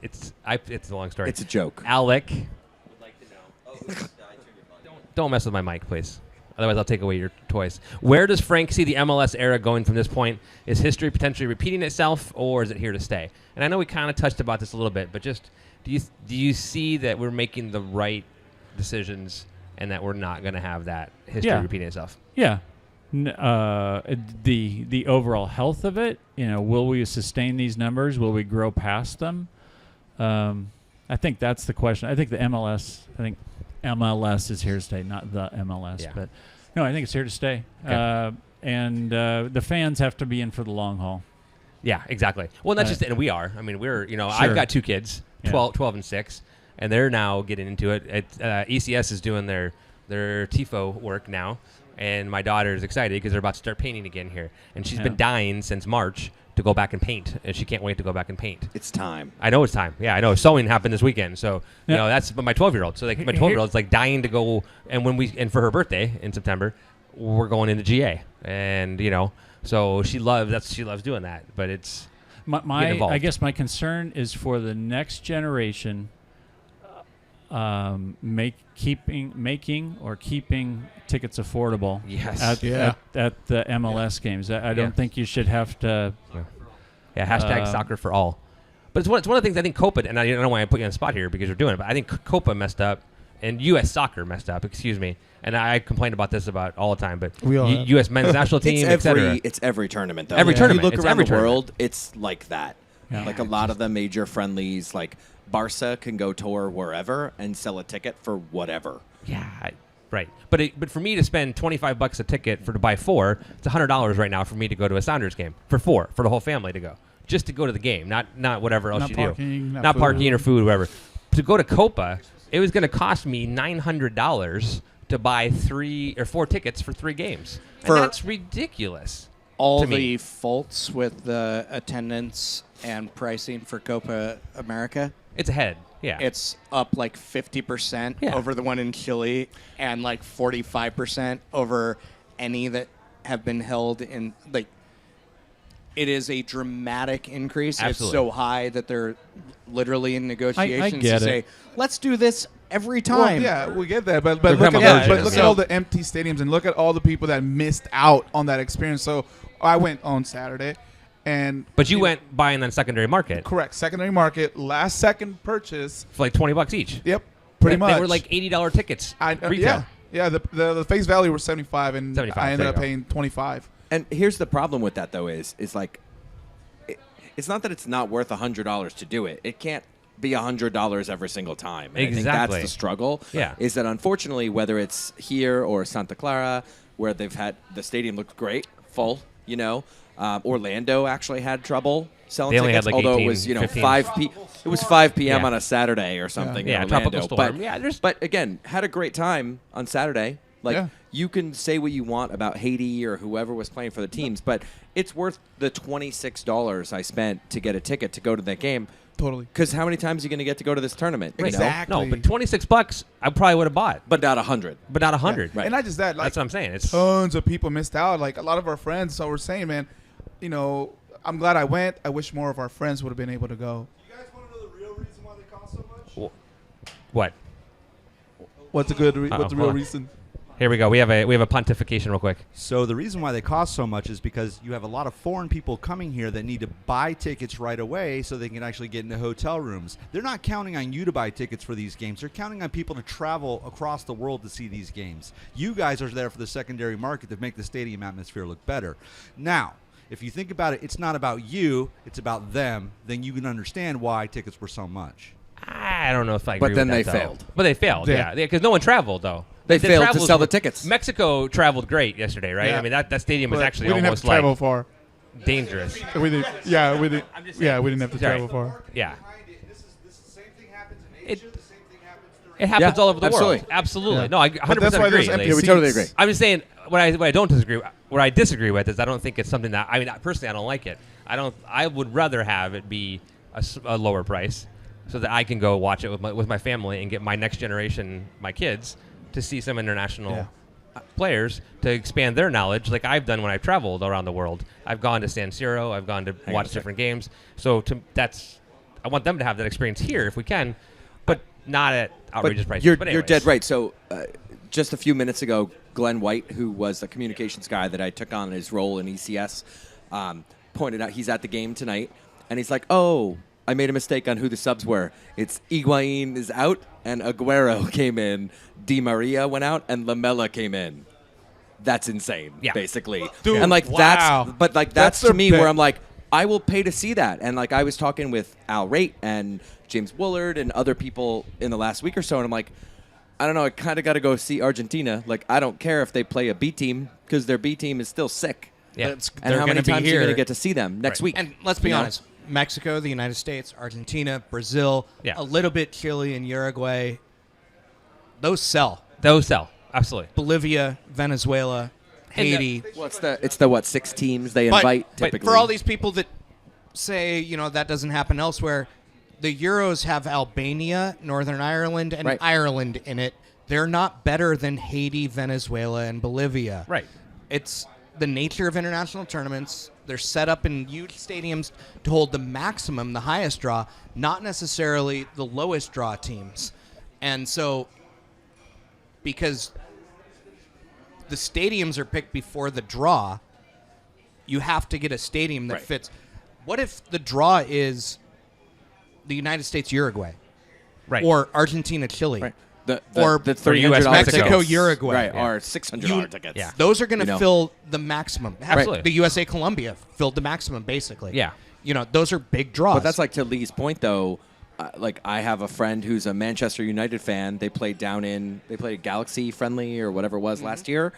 It's a long story. It's a joke. Alec. Don't mess with my mic, please. Otherwise, I'll take away your toys. Where does Frank see the MLS era going from this point? Is history potentially repeating itself, or is it here to stay? And I know we kind of touched about this a little bit, but just do you see that we're making the right decisions and that we're not going to have that history repeating itself? Yeah. The overall health of it, will we sustain these numbers? Will we grow past them? I think that's the question. I think MLS is here to stay, not the MLS. Yeah. But no, I think it's here to stay. Okay. And the fans have to be in for the long haul. Yeah, exactly. Well, not just, and we are. I mean, we're, Sure. I've got 2 kids, Yeah. 12 and 6, and they're now getting into it. ECS is doing their TIFO work now, and my daughter is excited because they're about to start painting again here. And she's been dying since March to go back and paint, and she can't wait to go back and paint. It's time. I know it's time. Yeah, I know. Sewing happened this weekend, so that's my 12-year-old. So like my 12-year-old's like dying to go, and for her birthday in September, we're going into GA, and so she loves doing that. But it's I guess my concern is for the next generation, keeping tickets affordable. Yes. At the MLS games. I don't think you should have to. Yeah. Hashtag soccer for all. But it's one of the things I think Copa, and I don't know why I put you on the spot here because you're doing it, but I think Copa messed up and U.S. Soccer messed up. Excuse me. And I complain about this all the time, but U.S. men's national team, etc. It's every tournament, though. Every tournament. You look It's around every the world, it's like that. Yeah. Like a lot of the major friendlies, like Barca can go tour wherever and sell a ticket for whatever. Yeah, right. But for me to spend $25 a ticket to buy 4, it's $100 right now for me to go to a Sounders game for 4 for the whole family to go, just to go to the game, not whatever else Not you parking, do, not not food. parking or food, whatever. To go to Copa, it was going to cost me $900 to buy 3 or 4 tickets for 3 games. And that's ridiculous. All to me. the faults with the attendance and pricing for Copa America. It's ahead. Yeah. It's up like 50% over the one in Chile and like 45% over any that have been held in like. It is a dramatic increase. Absolutely. It's so high that they're literally in negotiations get to say, it. let's do this every Well, time. yeah, we get that, but They're look talking at about look at all the empty stadiums and look at all the people that missed out on that experience. So I went on Saturday, and But you went buying on secondary market correct secondary market, last second purchase. for like $20 each. Yep, pretty much. They were like $80 tickets. Retail. Yeah. The face value was 75, and 75, I ended there up you go. paying 25. And here's the problem with that, though, is like, it's not that it's not worth $100 to do it. It can't be $100 every single time. And I think Exactly. that's the struggle. Yeah. Is that unfortunately, whether it's here or Santa Clara, where they've had the stadium looked great, full, Orlando actually had trouble selling They only tickets, had like although 18, it was 15. 5 p.m. Yeah. on a Saturday or something. Yeah, in Orlando. tropical storm. But, but again, had a great time on Saturday. Like, Yeah. you can say what you want about Haiti or whoever was playing for the teams, but it's worth the $26 I spent to get a ticket to go to that game. Totally. Because how many times are you going to get to go to this tournament? you know? Exactly. No, but $26 I probably would have bought, But not 100. but not 100. Right. And not just that, like That's what I'm saying. It's tons of people missed out. Like a lot of our friends. So we're saying, man, I'm glad I went. I wish more of our friends would have been able to go. You guys want to know the real reason why they cost so much? what? What's the Uh-oh, real hold on. reason? Here we go. We have a pontification real quick. So the reason why they cost so much is because you have a lot of foreign people coming here that need to buy tickets right away so they can actually get into hotel rooms. They're not counting on you to buy tickets for these games. They're counting on people to travel across the world to see these games. You guys are there for the secondary market to make the stadium atmosphere look better. Now, if you think about it, it's not about you, it's about them, then you can understand why tickets were so much. I don't know if I agree But then with they that, though. failed. But they failed, yeah. Because no one traveled, though. They The failed to travels sell the were- tickets. Mexico traveled great yesterday, right? Yeah. I mean, that stadium was But actually we didn't have almost to travel like far. dangerous. We didn't. Yeah, we didn't. I'm just saying. Yeah, we didn't have to Sorry. travel far. Yeah. This same thing happens in It- Asia, the same thing happens during It happens Yeah, all over the absolutely. world. Absolutely. Yeah. No, I But 100% that's why agree. there's empty Yeah, we seats. totally agree. I'm just saying what I don't disagree. What I disagree with is I don't think it's something that personally I don't like it. I would rather have it be a lower price so that I can go watch it with my family and get my next generation, my kids, to see some international players to expand their knowledge, like I've done when I've traveled around the world. I've gone to San Siro. I've gone to watch different games. So I want them to have that experience here if we can, but not at outrageous prices. You're But dead anyways. right. So just a few minutes ago, Glenn White, who was the communications guy that I took on his role in ECS, pointed out he's at the game tonight, and he's like, "Oh, I made a mistake on who the subs were. It's Higuain is out, and Aguero came in. Di Maria went out, and Lamela came in. That's insane, basically. Dude, and like wow. that's to me where I'm like, I will pay to see that. And like I was talking with Al Rate and James Woolard and other people in the last week or so, and I'm like, I don't know, I kind of got to go see Argentina. Like I don't care if they play a B team because their B team is still sick. Yeah. And how many times are you going to get to see them next week? And let's be honest, Mexico, the United States, Argentina, Brazil, a little bit Chile and Uruguay, those sell. Absolutely. Bolivia, Venezuela, Haiti. It's the 6 teams they invite typically. But for all these people that say, that doesn't happen elsewhere, the Euros have Albania, Northern Ireland, and Ireland in it. They're not better than Haiti, Venezuela, and Bolivia. Right. It's the nature of international tournaments. They're set up in huge stadiums to hold the maximum, the highest draw, not necessarily the lowest draw teams. And so, because the stadiums are picked before the draw, you have to get a stadium that fits. What if the draw is the United States, Uruguay? Right. Or Argentina, Chile? Right. Or the $300 Mexico, tickets. Uruguay. Right, or $600 tickets. Yeah. Those are going to fill the maximum. Absolutely. The USA Colombia filled the maximum, basically. Yeah. Those are big draws. But that's like to Lee's point, though. Like I have a friend who's a Manchester United fan. They played Galaxy Friendly or whatever it was last year.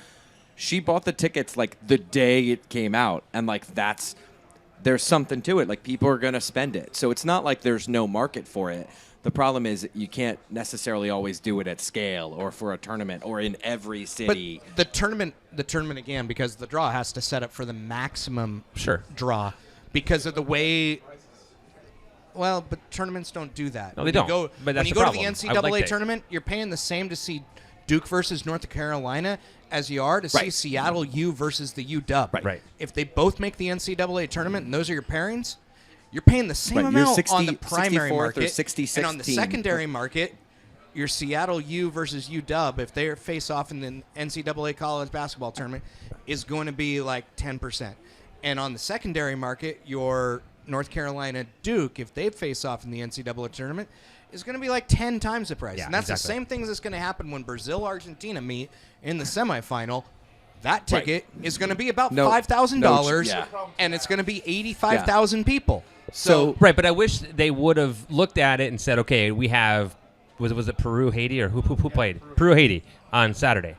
She bought the tickets like the day it came out, and like there's something to it. Like people are gonna spend it, so it's not like there's no market for it. The problem is you can't necessarily always do it at scale or for a tournament or in every city. But the tournament again, because the draw has to set up for the maximum draw because of the way. Well, but tournaments don't do that. No, they don't. But that's when you the go problem. to the NCAA tournament, you're paying the same to see Duke versus North Carolina as you are to see Seattle U versus the UW. Right. If they both make the NCAA tournament and those are your pairings, you're paying the same amount on the primary market. Or 66th and on the secondary market, your Seattle U versus UW, if they face off in the NCAA college basketball tournament, is going to be like 10%. And on the secondary market, your North Carolina Duke, if they face off in the NCAA tournament, is going to be like 10 times the price. Yeah, and that's exactly. the same thing that's going to happen when Brazil-Argentina meet in the semifinal. That ticket is going to be about $5,000, and it's going to be 85,000 people. So right, but I wish they would have looked at it and said, okay, we have, was it Peru, Haiti, or who played? Peru, Haiti on Saturday.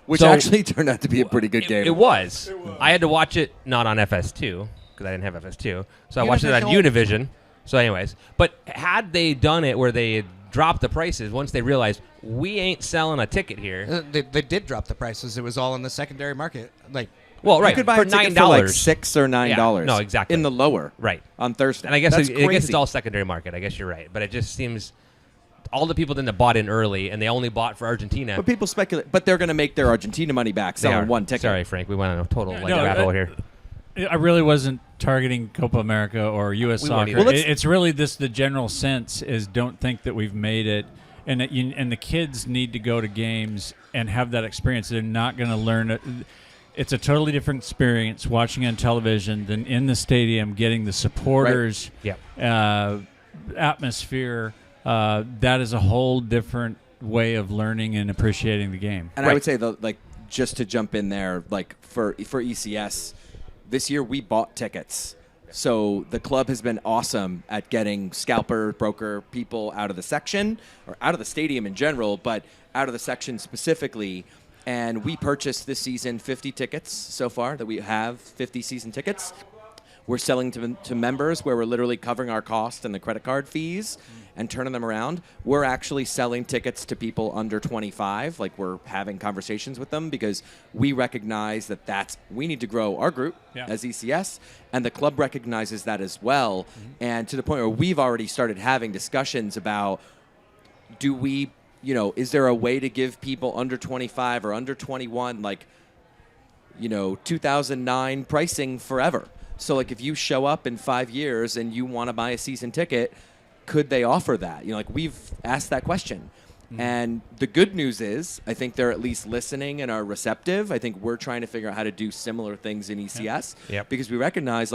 Which actually turned out to be a pretty good game. It was. I had to watch it not on FS2, because I didn't have FS2. So I watched it on Univision. So anyways, but had they done it where they had dropped the prices once they realized we ain't selling a ticket here. They did drop the prices. It was all in the secondary market. Well, right. You could buy for a ticket $9. for like $6 or $9. Yeah, no, exactly. In the lower. Right. On Thursday. And I guess, That's I guess it's crazy. all secondary market. I guess you're right. But it just seems all the people that bought in early and they only bought for Argentina. But people speculate. But they're going to make their Argentina money back selling one ticket. Sorry, Frank. We went on a total rabbit hole here. I really wasn't targeting Copa America or U.S. soccer. Well, it's really the general sense is don't think that we've made it, and the kids need to go to games and have that experience. They're not going to learn it. It's a totally different experience watching on television than in the stadium, getting the supporters, atmosphere. That is a whole different way of learning and appreciating the game. And I would say, just to jump in there, for ECS, this year we bought tickets. So the club has been awesome at getting scalper, broker people out of the section, or out of the stadium in general, but out of the section specifically. And we purchased this season 50 tickets so far, that we have 50 season tickets. We're selling to members where we're literally covering our cost and the credit card fees and turning them around. We're actually selling tickets to people under 25. We're having conversations with them because we recognize that we need to grow our group as ECS, and the club recognizes that as well. And to the point where we've already started having discussions about, do we, is there a way to give people under 25 or under 21, 2009 pricing forever? So, if you show up in 5 years and you want to buy a season ticket, could they offer that? We've asked that question. And the good news is, I think they're at least listening and are receptive. I think we're trying to figure out how to do similar things in ECS because we recognize,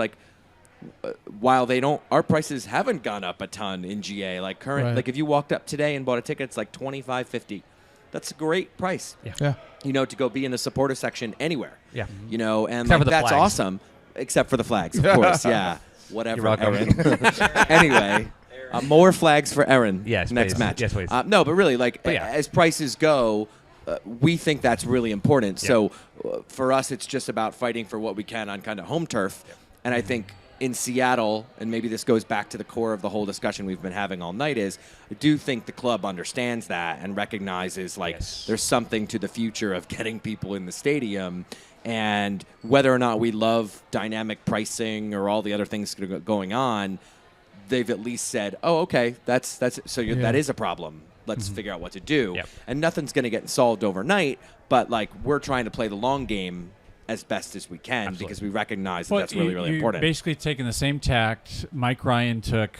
while our prices haven't gone up a ton in GA. Like like if you walked up today and bought a ticket, it's like $25.50. That's a great price. Yeah. To go be in the supporter section anywhere. Yeah. And Except for the that's flags. awesome. Except for the flags, of course. Yeah. Whatever. You're welcome. Aaron. Anyway, more flags for Aaron. Yes, next please. match. Yes, please. No, but really, yeah. as prices go, we think that's really important. Yeah. So for us, it's just about fighting for what we can on kind of home turf. And I think in Seattle, and maybe this goes back to the core of the whole discussion we've been having all night, is I do think the club understands that and recognizes there's something to the future of getting people in the stadium. And whether or not we love dynamic pricing or all the other things going on, they've at least said, "Oh, okay, that is a problem. Let's figure out what to do." Yep. And nothing's going to get solved overnight, but we're trying to play the long game as best as we can. Absolutely. Because we recognize that that's really, really you're important. Basically taking the same tact Mike Ryan took,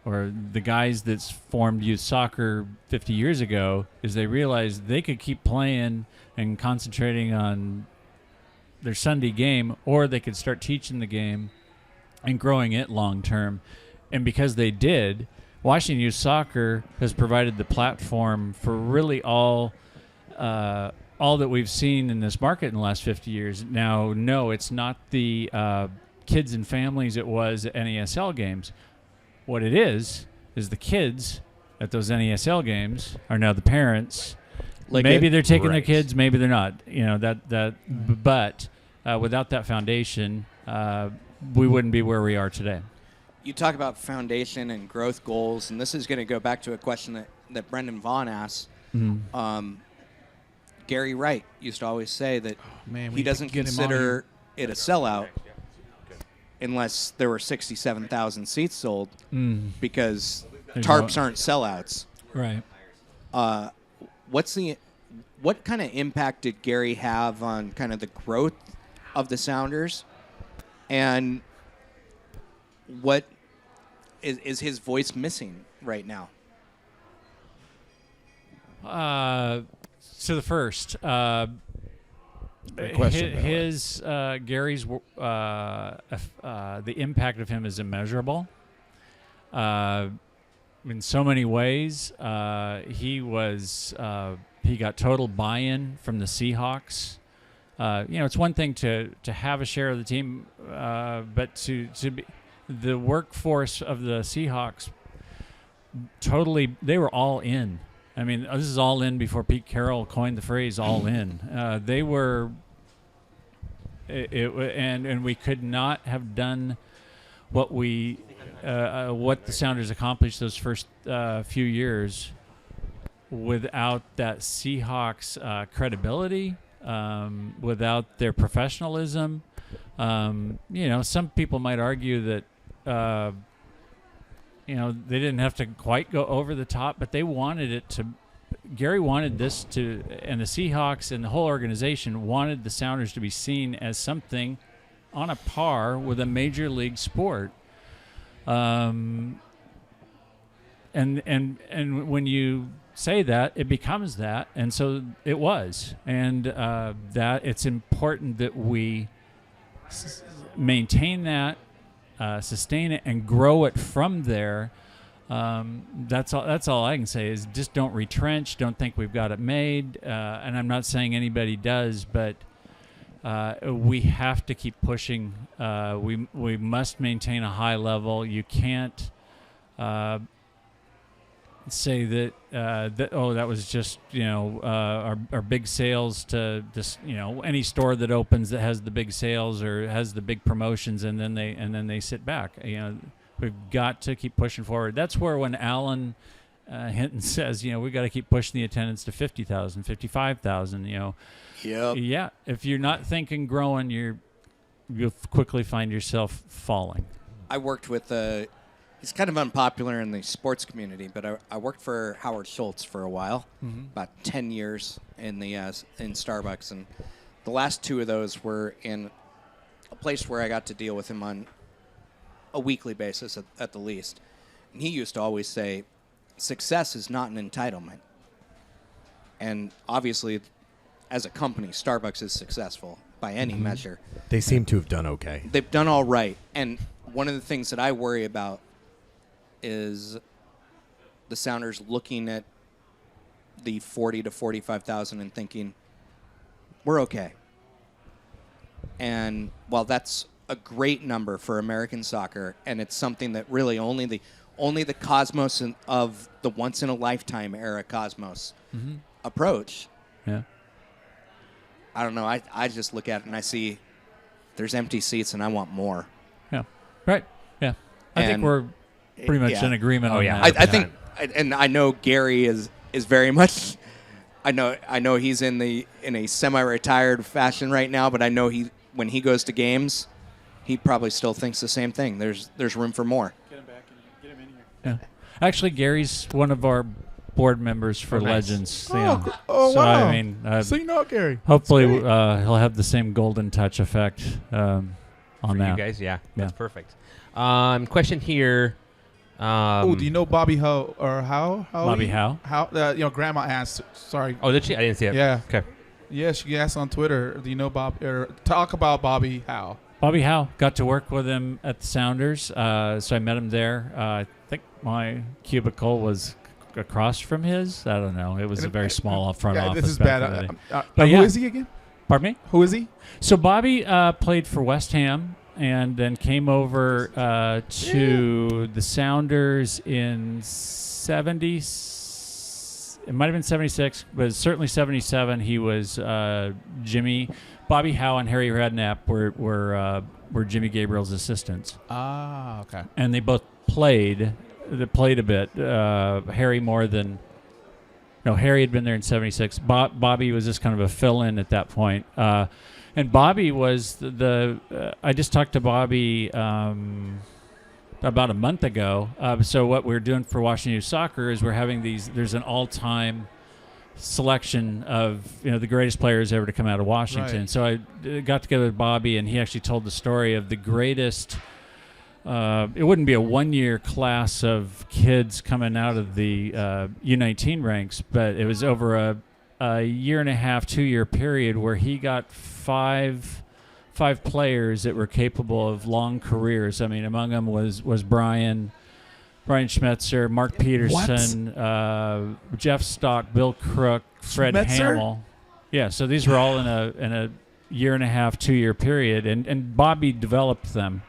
or the guys that's formed youth soccer 50 years ago, is they realized they could keep playing and concentrating on their Sunday game, or they could start teaching the game and growing it long term. And because they did, Washington Youth Soccer has provided the platform for really all that we've seen in this market in the last 50 years. Now, no, it's not the kids and families it was at NASL games. What it is the kids at those NASL games are now the parents. Maybe they're taking their kids, maybe they're not. But without that foundation, we wouldn't be where we are today. You talk about foundation and growth goals, and this is going to go back to a question that Brendan Vaughn asked. Gary Wright used to always say that he doesn't consider it a sellout unless there were 67,000 seats sold because tarps aren't sellouts. Right. What kind of impact did Gary have on kind of the growth of the Sounders, and what is his voice missing right now? So the first, Great question, Gary's the impact of him is immeasurable. In so many ways, he got total buy-in from the Seahawks. It's one thing to have a share of the team, but to be the workforce of the Seahawks, totally, they were all in. I mean, this is all in before Pete Carroll coined the phrase "all in." They were, and we could not have done what the Sounders accomplished those first few years without that Seahawks credibility, without their professionalism. Some people might argue that they didn't have to quite go over the top, but they wanted it to. Gary wanted this to, and the Seahawks and the whole organization wanted the Sounders to be seen as something on a par with a major league sport. And when you say that, it becomes that, and so it was, and that it's important that we maintain that, sustain it, and grow it from there. That's all I can say is just don't retrench. Don't think we've got it made. And I'm not saying anybody does, but we have to keep pushing. We must maintain a high level. You can't say that that was just our big sales to this any store that opens that has the big sales or has the big promotions and then they sit back. We've got to keep pushing forward. That's where when Alan Hinton says we've got to keep pushing the attendance to 50,000, 55,000. Yep. Yeah, if you're not thinking growing, you'll quickly find yourself falling. I worked with he's kind of unpopular in the sports community, but I worked for Howard Schultz for a while, about 10 years in Starbucks, and the last 2 of those were in a place where I got to deal with him on a weekly basis at the least. And he used to always say, success is not an entitlement. And obviously, as a company, Starbucks is successful by any measure. They seem to have done okay. They've done all right. And one of the things that I worry about is the Sounders looking at the 40 to 45,000 and thinking, we're okay. And while that's a great number for American soccer, and it's something that really only the cosmos of the once in a lifetime era cosmos approach. Yeah. I don't know. I just look at it and I see there's empty seats and I want more. Yeah. Right. Yeah. I think And- we're pretty much yeah. in agreement on yeah. that. I think, and I know Gary is very much. I know he's in a semi-retired fashion right now, but I know when he goes to games, he probably still thinks the same thing. There's room for more. Get him back and get him in here. Yeah. Actually, Gary's one of our board members for Oh, nice. Legends. Oh, yeah. oh So, wow. I mean, so you know Gary. hopefully That's great. he'll have the same golden touch effect on For that. you guys, yeah, that's Yeah. perfect. Question here. Oh, do you know Bobby Howe or How? Bobby Howe? How? Grandma asked. Sorry. Oh, did she? I didn't see it. Yeah. Okay. Yeah, she asked on Twitter. Do you know Bob? Or talk about Bobby Howe. Bobby Howe, got to work with him at the Sounders, so I met him there. I think my cubicle was across from his. I don't know. It was a very small front Yeah, office. this is back bad. in the day. But yeah. who is he again? Pardon me? Who is he? So Bobby played for West Ham and then came over to the Sounders in 70. It might have been 76, but certainly 77. He was Jimmy. Bobby Howe and Harry Redknapp were Jimmy Gabriel's assistants, Ah, okay. and they both played. They played a bit. Harry more than. No, Harry had been there in 76. Bobby was just kind of a fill-in at that point. And Bobby was I just talked to Bobby about a month ago. So what we're doing for Washington Youth Soccer is we're having there's an all-time selection of the greatest players ever to come out of Washington. Right. So I got together with Bobby, and he actually told the story of the greatest. It wouldn't be a one-year class of kids coming out of the U19 ranks, but it was over a year and a half, 2-year period where he got five players that were capable of long careers. I mean, among them was Brian Schmetzer, Mark Peterson, Jeff Stock, Bill Crook, Fred Schmetzer? Hamill. Yeah, so these were all in a year and a half, 2-year period, and Bobby developed them.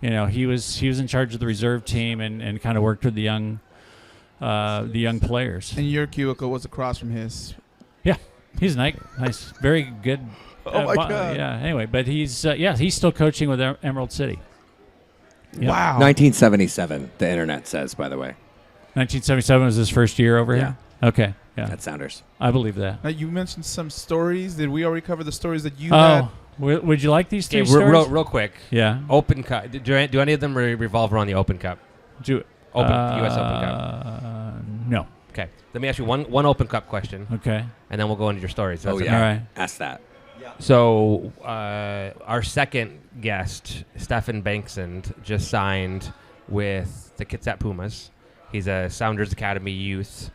He was in charge of the reserve team and kind of worked with the young players. And your cubicle was across from his. Yeah, he's nice, very good. Oh my God. Yeah. Anyway, but he's still coaching with Emerald City. Yeah. Wow. 1977, the internet says, by the way. 1977 was his first year over here. Okay. Yeah, At Sounders. I believe that. Now, you mentioned some stories. Did we already cover the stories that you had? Would you like these three Okay, stories? real quick. Yeah. Open Cup. Do any of them revolve around the Open Cup? U.S. Open Cup. No. Okay. Let me ask you one Open Cup question, Okay. and then we'll go into your stories. Oh, That's yeah. All right. Ask that. So our second guest, Stefan Banksand, just signed with the Kitsap Pumas. He's a Sounders Academy youth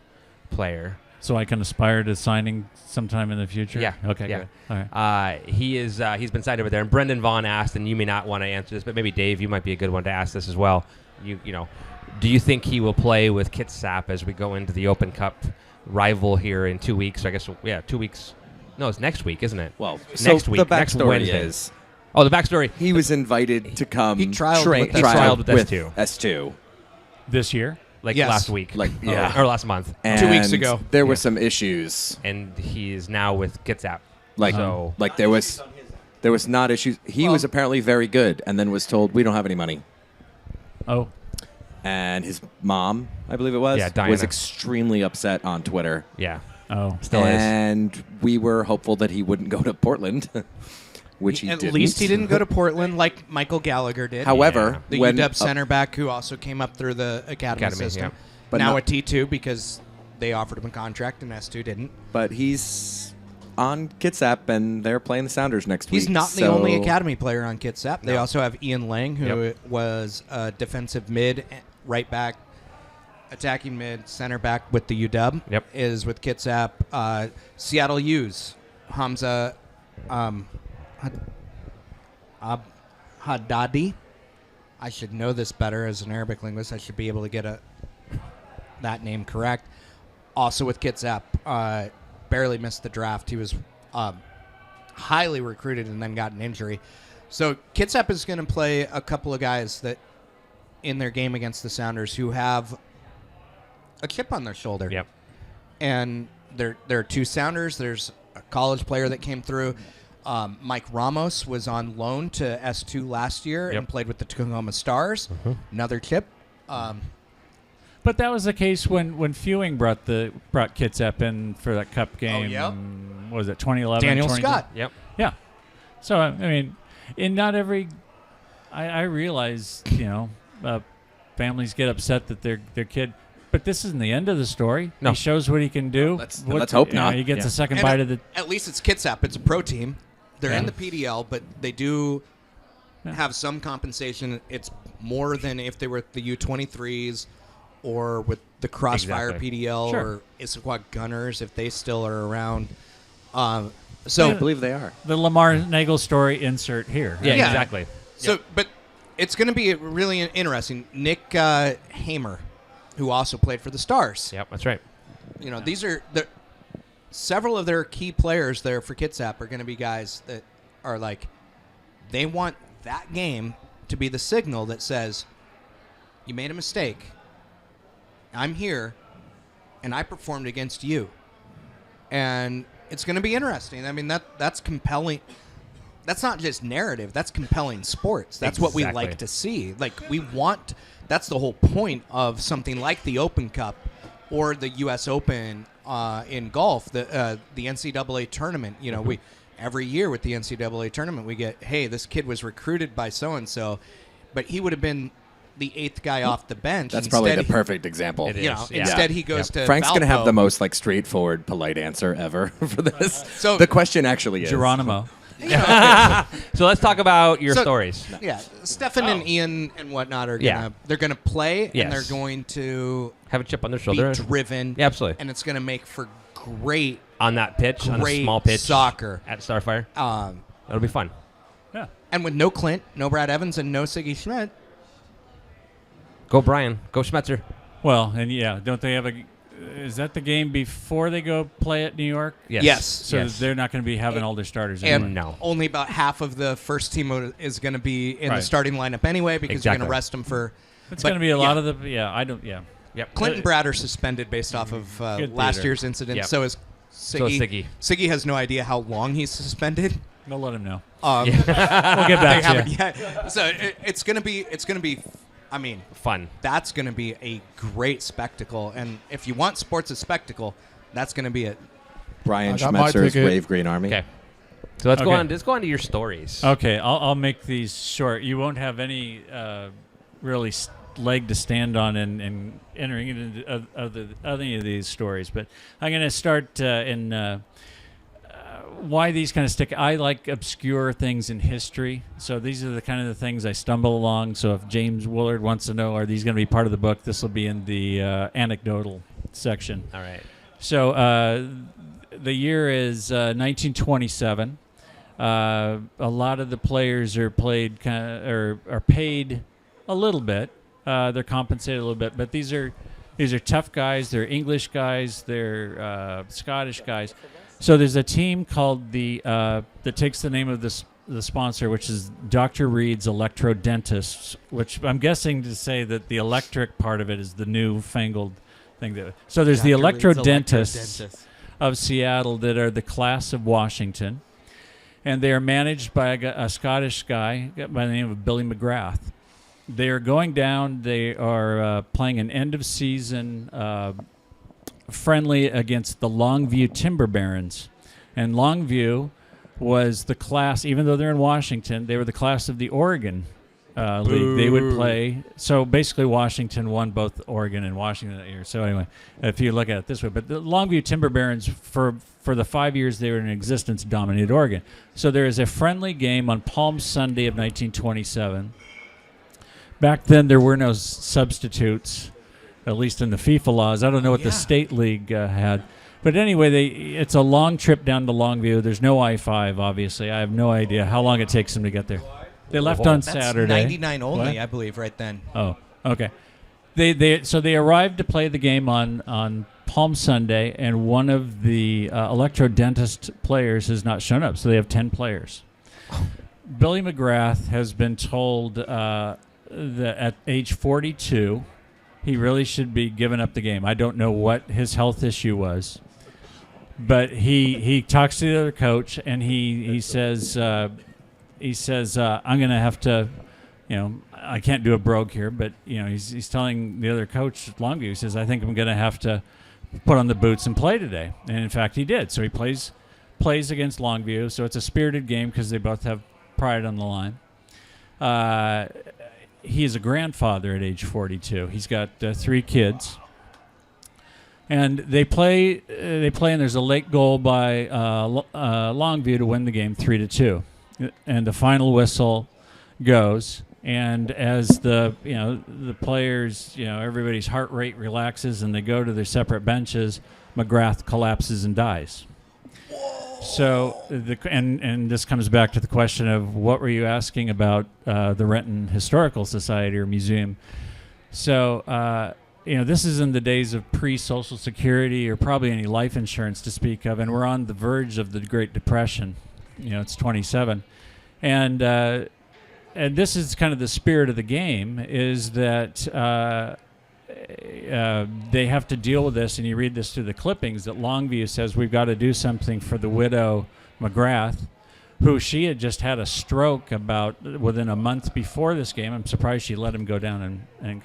player. So I can aspire to signing sometime in the future? Yeah. Okay, Yeah. good. All right. He's been signed over there. And Brendan Vaughn asked, and you may not want to answer this, but maybe Dave, you might be a good one to ask this as well. Do you think he will play with Kitsap as we go into the Open Cup rival here in 2 weeks? I guess 2 weeks. No, it's next week, isn't it? Well, next so week. the next backstory Wednesday. is Oh, the backstory. he was invited to come. He trialed with He trialed with S2. S2. This year? Like Yes. last week. Or last month. And 2 weeks ago. There were some issues. And he's now with Kitsap. Like, So- like there was not issues. He was apparently very good, and then was told we don't have any money. Oh. And his mom, I believe it was, Yeah, Diana. was extremely upset on Twitter. Yeah. Oh. Still is. And we were hopeful that he wouldn't go to Portland, which he At didn't. least he didn't go to Portland like Michael Gallagher did. However, the when UW center back who also came up through the academy system. yeah. But now not- at T2 because they offered him a contract and S2 didn't. but he's on Kitsap, and they're playing the Sounders next week. He's not the so- only academy player on Kitsap. They No. also have Ian Lang, who Yep. was a defensive mid, right back, attacking mid, center back with the UW. Yep. Is with Kitsap. Seattle U's Hamza Haddadi. I should know this better as an Arabic linguist. I should be able to get that name correct. Also with Kitsap, barely missed the draft. He was highly recruited and then got an injury. So Kitsap is going to play a couple of guys that in their game against the Sounders who have a chip on their shoulder. Yep. And there are 2 Sounders. There's a college player that came through. Mike Ramos was on loan to S2 last year and played with the Tacoma Stars. Another chip. But that was the case when Fewing brought Kitsap in for that Cup game. yep. What was it 2011? Daniel Scott. Yep. Yeah. So I mean, in not every, I realize families get upset that their kid. But this isn't the end of the story. No. He shows what he can do. Let's hope not. He gets a second And bite of the. At least it's Kitsap. It's a pro team. They're Yeah. in the PDL, but they do have some compensation. It's more than if they were at the U23s or with the Crossfire Exactly. PDL Sure. or Issaquah Gunners if they still are around. I So believe they are. The Lamar Nagel story insert here. Yeah, Yeah. exactly. But it's going to be really interesting. Nick Hamer, who also played for the Stars. Yep, that's right. These are several of their key players there for Kitsap are going to be guys that are like, they want that game to be the signal that says, you made a mistake. I'm here, and I performed against you. And it's going to be interesting. I mean, that's compelling. That's not just narrative. That's compelling sports. That's what we Exactly. like to see. Like, that's the whole point of something like the Open Cup or the U.S. Open in golf, the NCAA tournament. We every year with the NCAA tournament, we get, hey, this kid was recruited by so-and-so, but he would have been the 8th guy off the bench. That's Instead, probably the perfect example. It is. Yeah. Instead he goes to Frank's going to have Valpo. the most straightforward, polite answer ever for this. So- the question actually is Geronimo. So let's talk about your So- stories. Yeah, Stefan and Ian and whatnot are Yeah. they're gonna play Yes. and they're going to Have a chip on their be shoulder. driven. Yeah, absolutely. And it's gonna make for great On that pitch, on a Great small pitch. soccer. At Starfire. um That'll be fun. Yeah. and with no Clint, no Brad Evans, and no Siggy Schmidt. Go Brian. Go Schmetzer. Well, and don't they have a? Is that the game before they go play at New York? Yes. Yes. So Yes. they're not going to be having all their starters And anyway. No. only about half of the first team is going to be in the Right. starting lineup anyway because you're going Exactly. to rest them for. It's but going to be a lot yeah, of the. Yeah, I don't. Yeah. Yep. Clint and Brad are suspended based off of Good last theater. year's incident. Yep. So is So is Siggy. Siggy. Siggy has no idea how long he's suspended. We'll let him know. We'll We'll get they back to haven't you. yet. So it's gonna be. I mean, Fun. that's gonna be a great spectacle. And if you want sports as spectacle, that's gonna be it. Brian I got my Schmetzer's ticket. Wave Green Army. Okay. So let's go Okay. on. Let's go on to your stories. Okay, I'll make these short. You won't have any really leg to stand on in entering into any of these stories. But I'm going to start in why these kind of stick. I like obscure things in history. So these are the kind of the things I stumble along. So if James Woolard wants to know, are these going to be part of the book? This will be in the anecdotal section. All right. So the year is 1927. A lot of the players are are paid a little bit. They're compensated a little bit, but these are tough guys. They're English guys. They're Scottish guys. So there's a team called that takes the name of the sponsor, which is Dr. Reed's Electro-Dentists, which I'm guessing to say that the electric part of it is the newfangled thing. So there's the Electro-Dentists of Seattle that are the class of Washington, and they are managed by a Scottish guy by the name of Billy McGrath. They are going down. They are playing an end-of-season friendly against the Longview Timber Barons. And Longview was the class, even though they're in Washington, they were the class of the Oregon League. They would play. So basically Washington won both Oregon and Washington that year. So anyway, if you look at it this way. But the Longview Timber Barons, for the 5 years they were in existence, dominated Oregon. So there is a friendly game on Palm Sunday of 1927. Back then, there were no substitutes, at least in the FIFA laws. I don't know what the state league had. But anyway, it's a long trip down to Longview. There's no I-5, obviously. I have no idea how long it takes them to get there. They left on That's Saturday. 99 only, What? I believe, right then. Oh, okay. They arrived to play the game on Palm Sunday, and one of the electro-dentist players has not shown up, so they have 10 players. Billy McGrath has been told that at age 42, he really should be giving up the game. I don't know what his health issue was, but he talks to the other coach, and he says I'm going to have to, I can't do a brogue here, but he's telling the other coach at Longview, he says, I think I'm going to have to put on the boots and play today. And in fact, he did. So he plays against Longview. So it's a spirited game because they both have pride on the line. He is a grandfather at age 42. He's got 3 kids. And they play, and there's a late goal by Longview to win the game 3-2. And the final whistle goes. And as the players, everybody's heart rate relaxes and they go to their separate benches, McGrath collapses and dies. So, and this comes back to the question of what were you asking about the Renton Historical Society or Museum? So, this is in the days of pre-Social Security or probably any life insurance to speak of, and we're on the verge of the Great Depression. It's 27. And this is kind of the spirit of the game, is that they have to deal with this, and you read this through the clippings, that Longview says we've got to do something for the widow McGrath, who she had just had a stroke about within a month before this game. I'm surprised she let him go down. And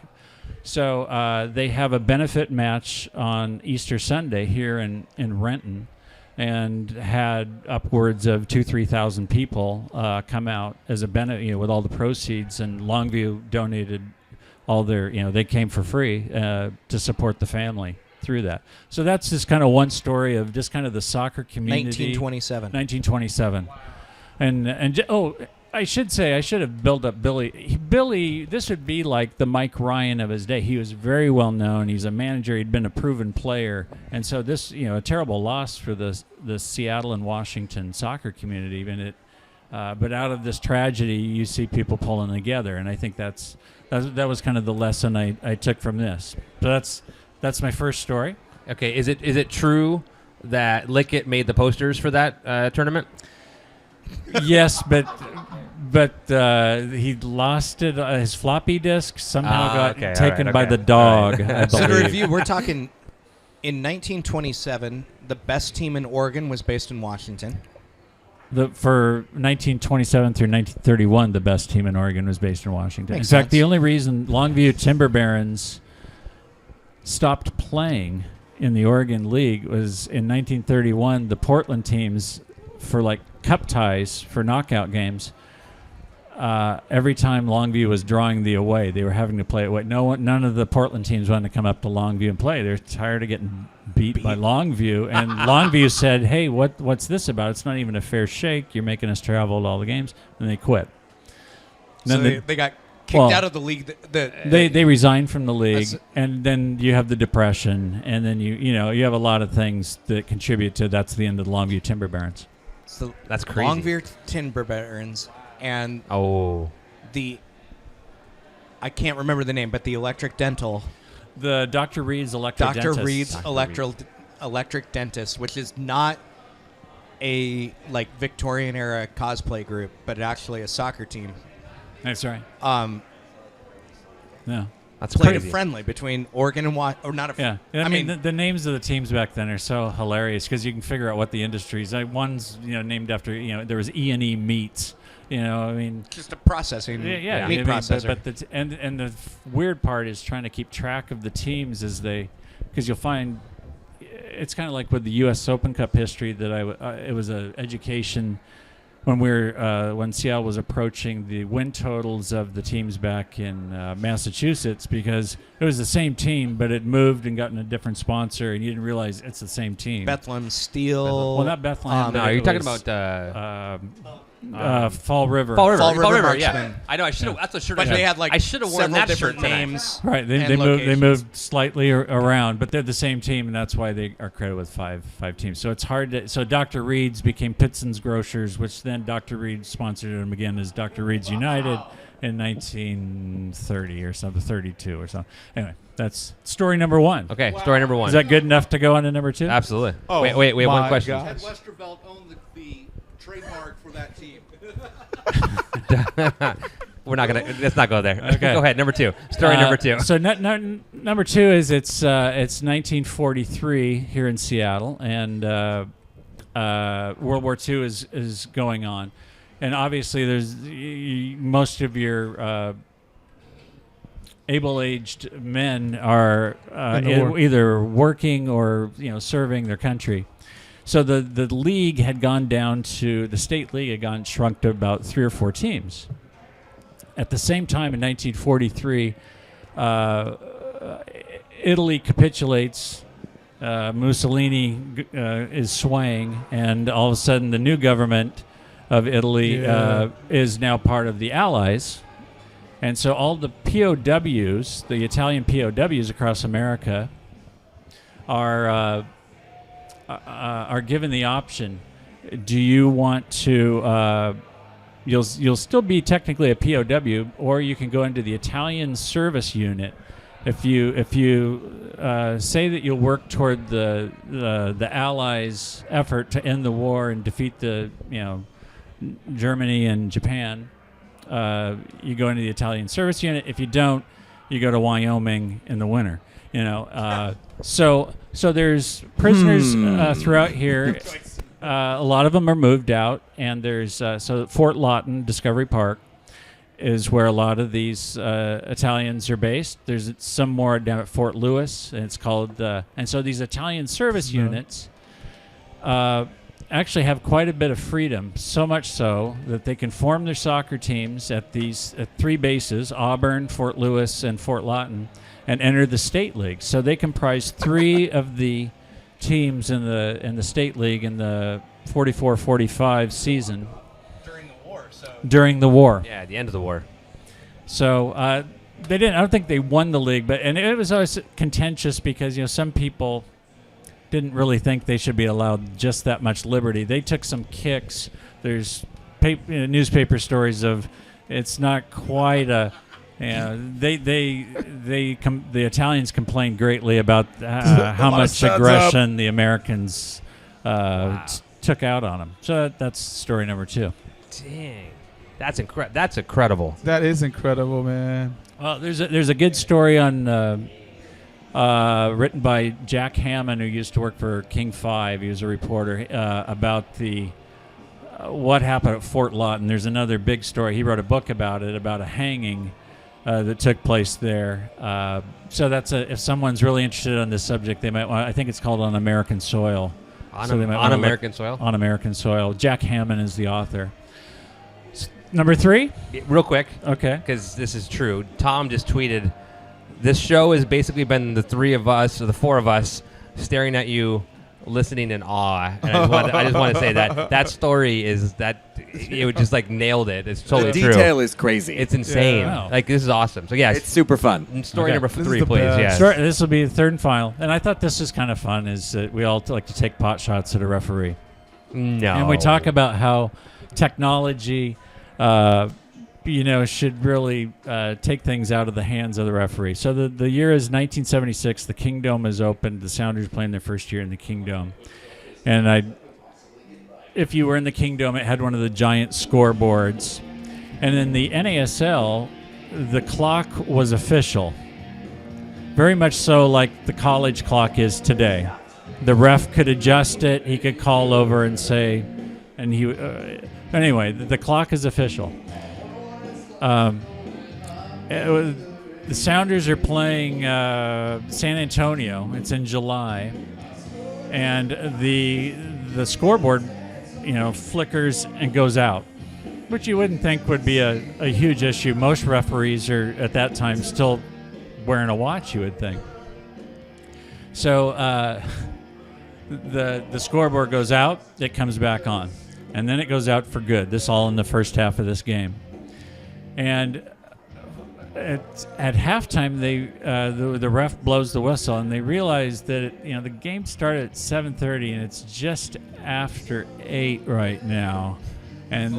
so they have a benefit match on Easter Sunday here in Renton, and had upwards of 2,000-3,000 people come out as a benefit, with all the proceeds. And Longview donated all their, they came for free to support the family through that. So that's just kind of one story of just kind of the soccer community. 1927. And I should say, I should have built up Billy. Billy, this would be like the Mike Ryan of his day. He was very well known. He's a manager. He'd been a proven player. And so this, a terrible loss for the Seattle and Washington soccer community. But out of this tragedy, you see people pulling together. And I think that was kind of the lesson I took from this. So that's my first story. Okay, is it true that Lickett made the posters for that tournament? Yes, but he lost it. His floppy disk somehow got taken by the dog. I So to believe. review, we're talking in 1927, the best team in Oregon was based in Washington. For 1927 through 1931, the best team in Oregon was based in Washington. Makes in fact, sense. the only reason Longview Timber Barons stopped playing in the Oregon League was in 1931, the Portland teams, for like cup ties for knockout games, every time Longview was drawing the away, they were having to play away. None of the Portland teams wanted to come up to Longview and play. They're tired of getting beat by Longview. And Longview said, hey, what's this about? It's not even a fair shake. You're making us travel to all the games. And they quit. So Then they got kicked out of the league. They resigned from the league, and then you have the Depression, and then you have a lot of things that contribute to that's the end of the Longview Timber Barons. So That's crazy. Longview Timber Barons and I can't remember the name, but the electric dental. The Dr. Reed's electric dentist. Dr. Reed's electric dentist, which is not a Victorian era cosplay group, but actually a soccer team. That's right. Yeah. That's Played crazy. a friendly between Oregon and or not a. Yeah. I mean, the names of the teams back then are so hilarious because you can figure out what the industries. One's named after there was E&E Meats. Just a processing. Yeah, meat processor. But the weird part is trying to keep track of the teams because you'll find it's kind of like with the U.S. Open Cup history that it was an education when Seattle was approaching the win totals of the teams back in Massachusetts, because it was the same team, but it moved and gotten a different sponsor, and you didn't realize it's the same team. Bethlehem Steel. Well, not Bethlehem. No, but you're it talking was, about Fall River. Fall River. Fall River River. Yeah, Marksman. I know. I should have. That's the shirt. But I they had like I should have worn several that different shirt tonight. names. Right, and they locations. moved slightly around, but they're the same team, and that's why they are credited with five teams. So it's hard to. So Dr. Reed's became Pitson's Grocers, which then Dr. Reed sponsored them again as Dr. Reed's United in 1930 or something, 32 or something. Anyway, that's story number one. Okay, story number one. Is that good enough to go on to number two? Absolutely. Oh, wait, we have one my question. gosh. Had Westervelt owned the trademark for that team? We're not gonna. Let's not go there. Okay. Go ahead. Number two. Story number two. So number two is it's 1943 here in Seattle, and World War II is going on, and obviously there's most of your able-aged men are either working or serving their country. So the league had gone down to the state league had shrunk to about 3 or 4 teams. At the same time, in 1943, Italy capitulates. Mussolini is swaying, and all of a sudden, the new government of Italy is now part of the Allies. And so all the POWs, the Italian POWs across America, are given the option. Do you want to? You'll still be technically a POW, or you can go into the Italian service unit. If you say that you'll work toward the Allies' effort to end the war and defeat Germany and Japan, you go into the Italian service unit. If you don't, you go to Wyoming in the winter. So there's prisoners throughout here. A lot of them are moved out, and there's so Fort Lawton, Discovery Park, is where a lot of these Italians are based. There's some more down at Fort Lewis, and it's called. And so these Italian service units actually have quite a bit of freedom, so much so that they can form their soccer teams at 3 bases: Auburn, Fort Lewis, and Fort Lawton, and enter the state league. So they comprise 3 of the teams in the state league in the 44-45 season during the war. Yeah, at the end of the war. So they didn't. I don't think they won the league, and it was always contentious because some people didn't really think they should be allowed just that much liberty. They took some kicks. There's newspaper stories of it's not quite a. The Italians complained greatly about how much aggression the Americans took out on them. So that's story number 2. Dang, that's incredible. That's incredible. That is incredible, man. Well, there's a good story on written by Jack Hammond, who used to work for King 5. He was a reporter about what happened at Fort Lawton. There's another big story. He wrote a book about it, about a hanging that took place there. So that's if someone's really interested on this subject, they might want. I think it's called On American Soil. On American Soil? On American Soil. Jack Hammond is the author. Number 3? Real quick. Okay. Because this is true. Tom just tweeted, this show has basically been the 3 of us, or the 4 of us, staring at you, listening in awe. And I just want to say that story is that it just nailed it. It's totally The true. detail is crazy. It's insane. Yeah. Wow. This is awesome. So yes, It's super fun. story Okay. number This is 3, the please. best. Yes. This will be the 3rd and final. And I thought this is kind of fun, is that we all like to take pot shots at a referee. No. And we talk about how technology, should really take things out of the hands of the referee. So the year is 1976. The Kingdome is opened. The Sounders playing their first year in the Kingdome. And if you were in the Kingdome, it had one of the giant scoreboards. And in the NASL, the clock was official. Very much so like the college clock is today. The ref could adjust it. He could call over and say, and he. Anyway, the clock is official. The Sounders are playing San Antonio. It's in July, and the scoreboard, flickers and goes out, which you wouldn't think would be a huge issue. Most referees are at that time still wearing a watch, you would think. So the scoreboard goes out. It comes back on. and then it goes out for good. This all in the first half of this game. And at halftime, the ref blows the whistle, and they realize that the game started at 7:30, and it's just after 8 right now, and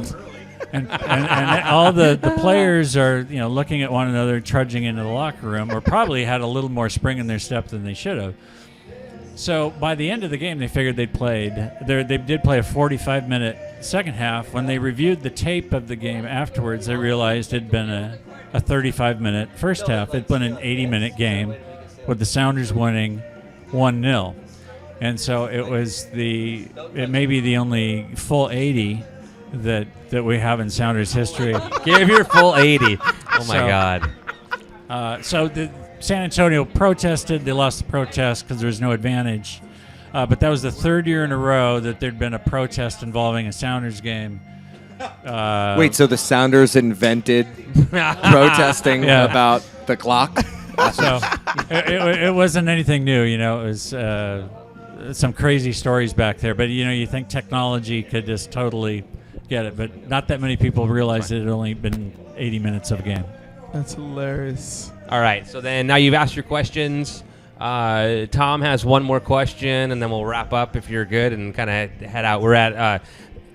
all the players are looking at one another, trudging into the locker room, or probably had a little more spring in their step than they should have. So by the end of the game, they figured they'd played. They did play a 45-minute second half. When they reviewed the tape of the game afterwards, they realized it'd been a 35-minute first half. It'd been an 80-minute game with the Sounders winning 1-0. And so it may be the only full 80 that we have in Sounders history. Give your full 80. Oh, my God. So the San Antonio protested. They lost the protest because there was no advantage. But that was the third year in a row that there'd been a protest involving a Sounders game. Wait, so the Sounders invented protesting about the clock? So it wasn't anything new, It was some crazy stories back there. But, you think technology could just totally get it. But not that many people realized it had only been 80 minutes of a game. That's hilarious. All right, so then now you've asked your questions. Tom has one more question, and then we'll wrap up if you're good and kind of head out. We're at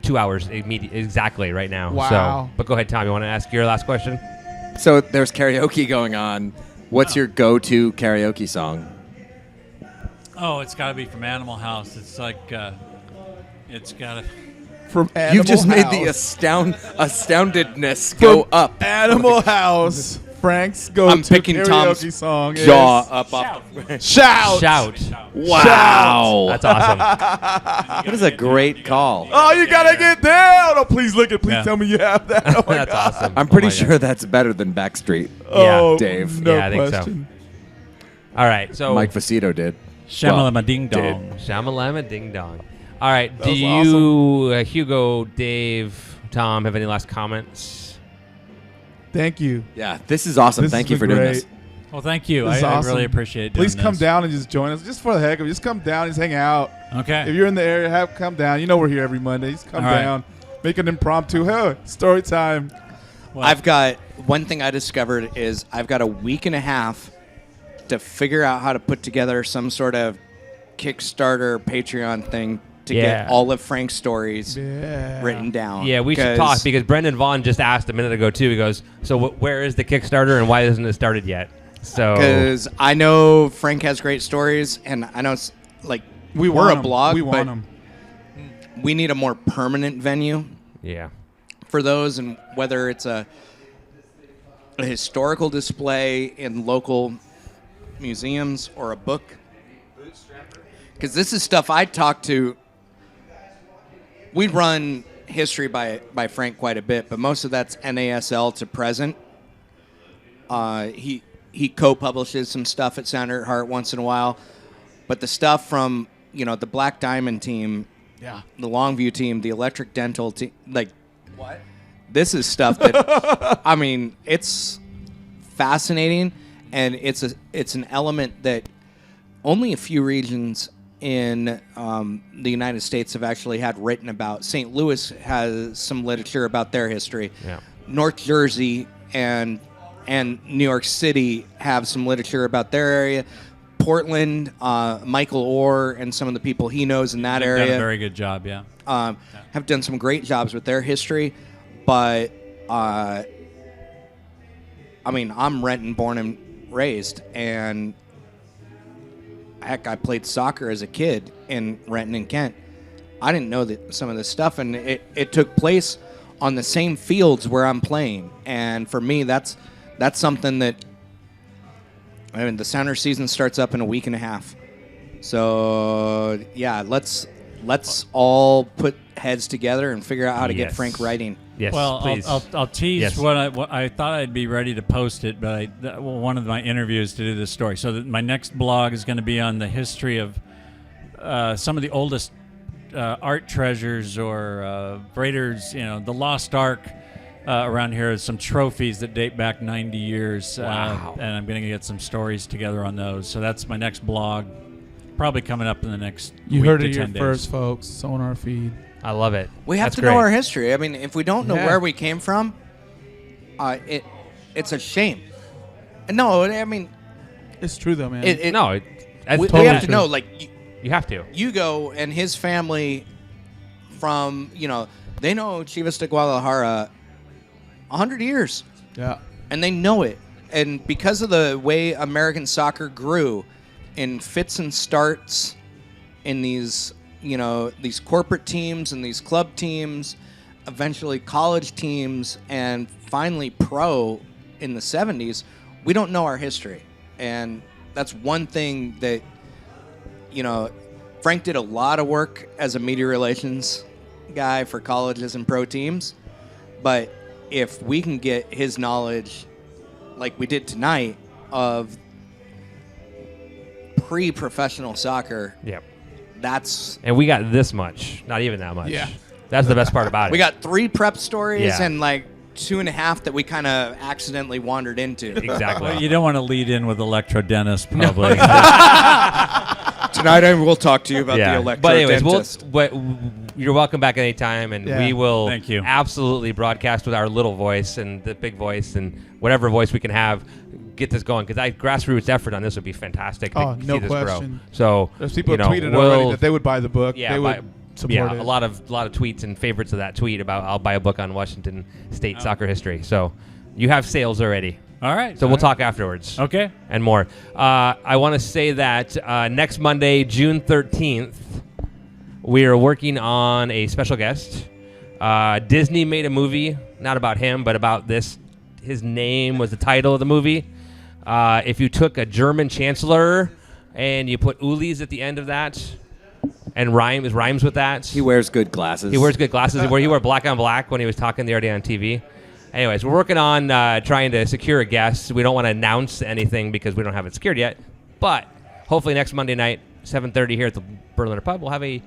2 hours exactly right now. Wow. So, but go ahead, Tom. You want to ask your last question? So there's karaoke going on. What's your go-to karaoke song? Oh, it's got to be from Animal House. It's like, it's got to... From Animal You've just made House. the astoundedness go up. Animal House. Frank's go-to I'm picking karaoke Tom's song jaw is up. Shout. Wow. That's awesome. That is a great call. Oh, you gotta get down! Oh, please Yeah. tell me you have that. Oh my That's God. awesome. I'm pretty Oh my God. sure that's better than Backstreet. Oh, Dave. No Yeah, I think so. question. All right, so Mike Facito did. Shamalama Ding Dong. Shamalama Ding Dong. All right, That do was you, Hugo, Dave, Tom, have any last comments? Thank you. Yeah, this is awesome. This Thank has you for been doing great. this. Well, thank you. This is I awesome. really appreciate doing Please come this. down and just join us, just for the heck of it. Just come down and just hang out. Okay. If you're in the area, come down. We're here every Monday. Just come All right. down. Make an impromptu story time. Well, I've got one thing I discovered is I've got a week and a half to figure out how to put together some sort of Kickstarter Patreon thing to get all of Frank's stories written down. Yeah, we should talk because Brendan Vaughn just asked a minute ago too. He goes, "So where is the Kickstarter and why isn't it started yet?" So because I know Frank has great stories, and I know it's like we're want a 'em. blog, We but want them. we need a more permanent venue yeah, for those, and whether it's a historical display in local museums or a book. Because this is stuff I talk to. We run history by Frank quite a bit, but most of that's NASL to present. He co-publishes some stuff at Sounder at Heart once in a while, but the stuff from the Black Diamond team, the Longview team, the Electric Dental team, like what? This is stuff that I mean, it's fascinating, and it's an element that only a few regions in the United States have actually had written about. St. Louis has some literature about their history. Yeah. North Jersey and New York City have some literature about their area. Portland, Michael Orr and some of the people he knows in that They've area done a very good job, yeah. have done some great jobs with their history. But, I mean, I'm Renton born and raised, and heck, I played soccer as a kid in Renton and Kent. I didn't know that some of this stuff, and it took place on the same fields where I'm playing. And for me, that's something that, I mean, the Sounder season starts up in a week and a half. So yeah, let's all put heads together and figure out how to get Frank writing. Yes, well, please. I'll tease Yes. what I thought I'd be ready to post it, but one of my interviews to do this story. So that my next blog is going to be on the history of some of the oldest art treasures or Raiders, the Lost Ark around here. Is some trophies that date back 90 years. Wow. And I'm going to get some stories together on those. So that's my next blog, probably coming up in the next You week heard to it here 10 days. first, folks. SonarFeed. I love it. We have That's to great. know our history. I mean, if we don't know Yeah. where we came from, it's a shame. No, I mean, It's true though, man. No, that's we totally have to true. know. Like, You have to. Hugo and his family from, they know Chivas de Guadalajara 100 years, yeah. and they know it. And because of the way American soccer grew in fits and starts in these, these corporate teams and these club teams, eventually college teams, and finally pro in the 70s, we don't know our history. And that's one thing that, Frank did a lot of work as a media relations guy for colleges and pro teams. But if we can get his knowledge, like we did tonight, of pre-professional soccer, Yep. that's... And we got this much, not even that much. Yeah. That's the best part about it. We got 3 prep stories Yeah. and like 2.5 that we kind of accidentally wandered into. Exactly. Well, you don't want to lead in with electrodentist, probably. Tonight I will talk to you about the electro But anyways, dentist. but you're welcome back anytime, and Yeah. we will Thank you. absolutely broadcast with our little voice and the big voice and whatever voice we can have, get this going, because grassroots effort on this would be fantastic to Oh, see no this question. grow. So There's people you know, tweeted we'll- already that they would buy the book. Yeah, they would support yeah, it. a lot of tweets and favorites of that tweet about I'll buy a book on Washington State soccer history. So you have sales already. All right. So we'll talk afterwards. Okay. And more. I want to say that next Monday, June 13th, we are working on a special guest. Disney made a movie, not about him, but about this. His name was the title of the movie. If you took a German chancellor and you put Ulis at the end of that and rhymes with that. He wears good glasses. He wears good glasses. He wore black on black when he was talking the other day on TV. Anyways, we're working on trying to secure a guest. We don't want to announce anything because we don't have it secured yet. But hopefully next Monday night, 7:30 here at the Berliner Pub, we'll have a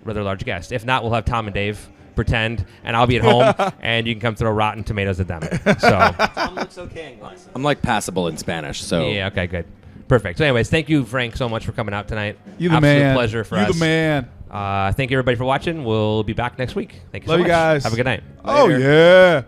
rather large guest. If not, we'll have Tom and Dave pretend, and I'll be at home, and you can come throw rotten tomatoes at them. So Tom looks okay in glasses. I'm like passable in Spanish, so yeah, okay, good. Perfect. So anyways, thank you, Frank, so much for coming out tonight. You the Absolute man. pleasure for you us. You the man. Thank you, everybody, for watching. We'll be back next week. Thank you so Love much. you guys. Have a good night. Oh, yeah.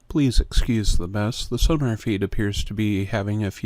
Please excuse the mess. The SonarFeed appears to be having a few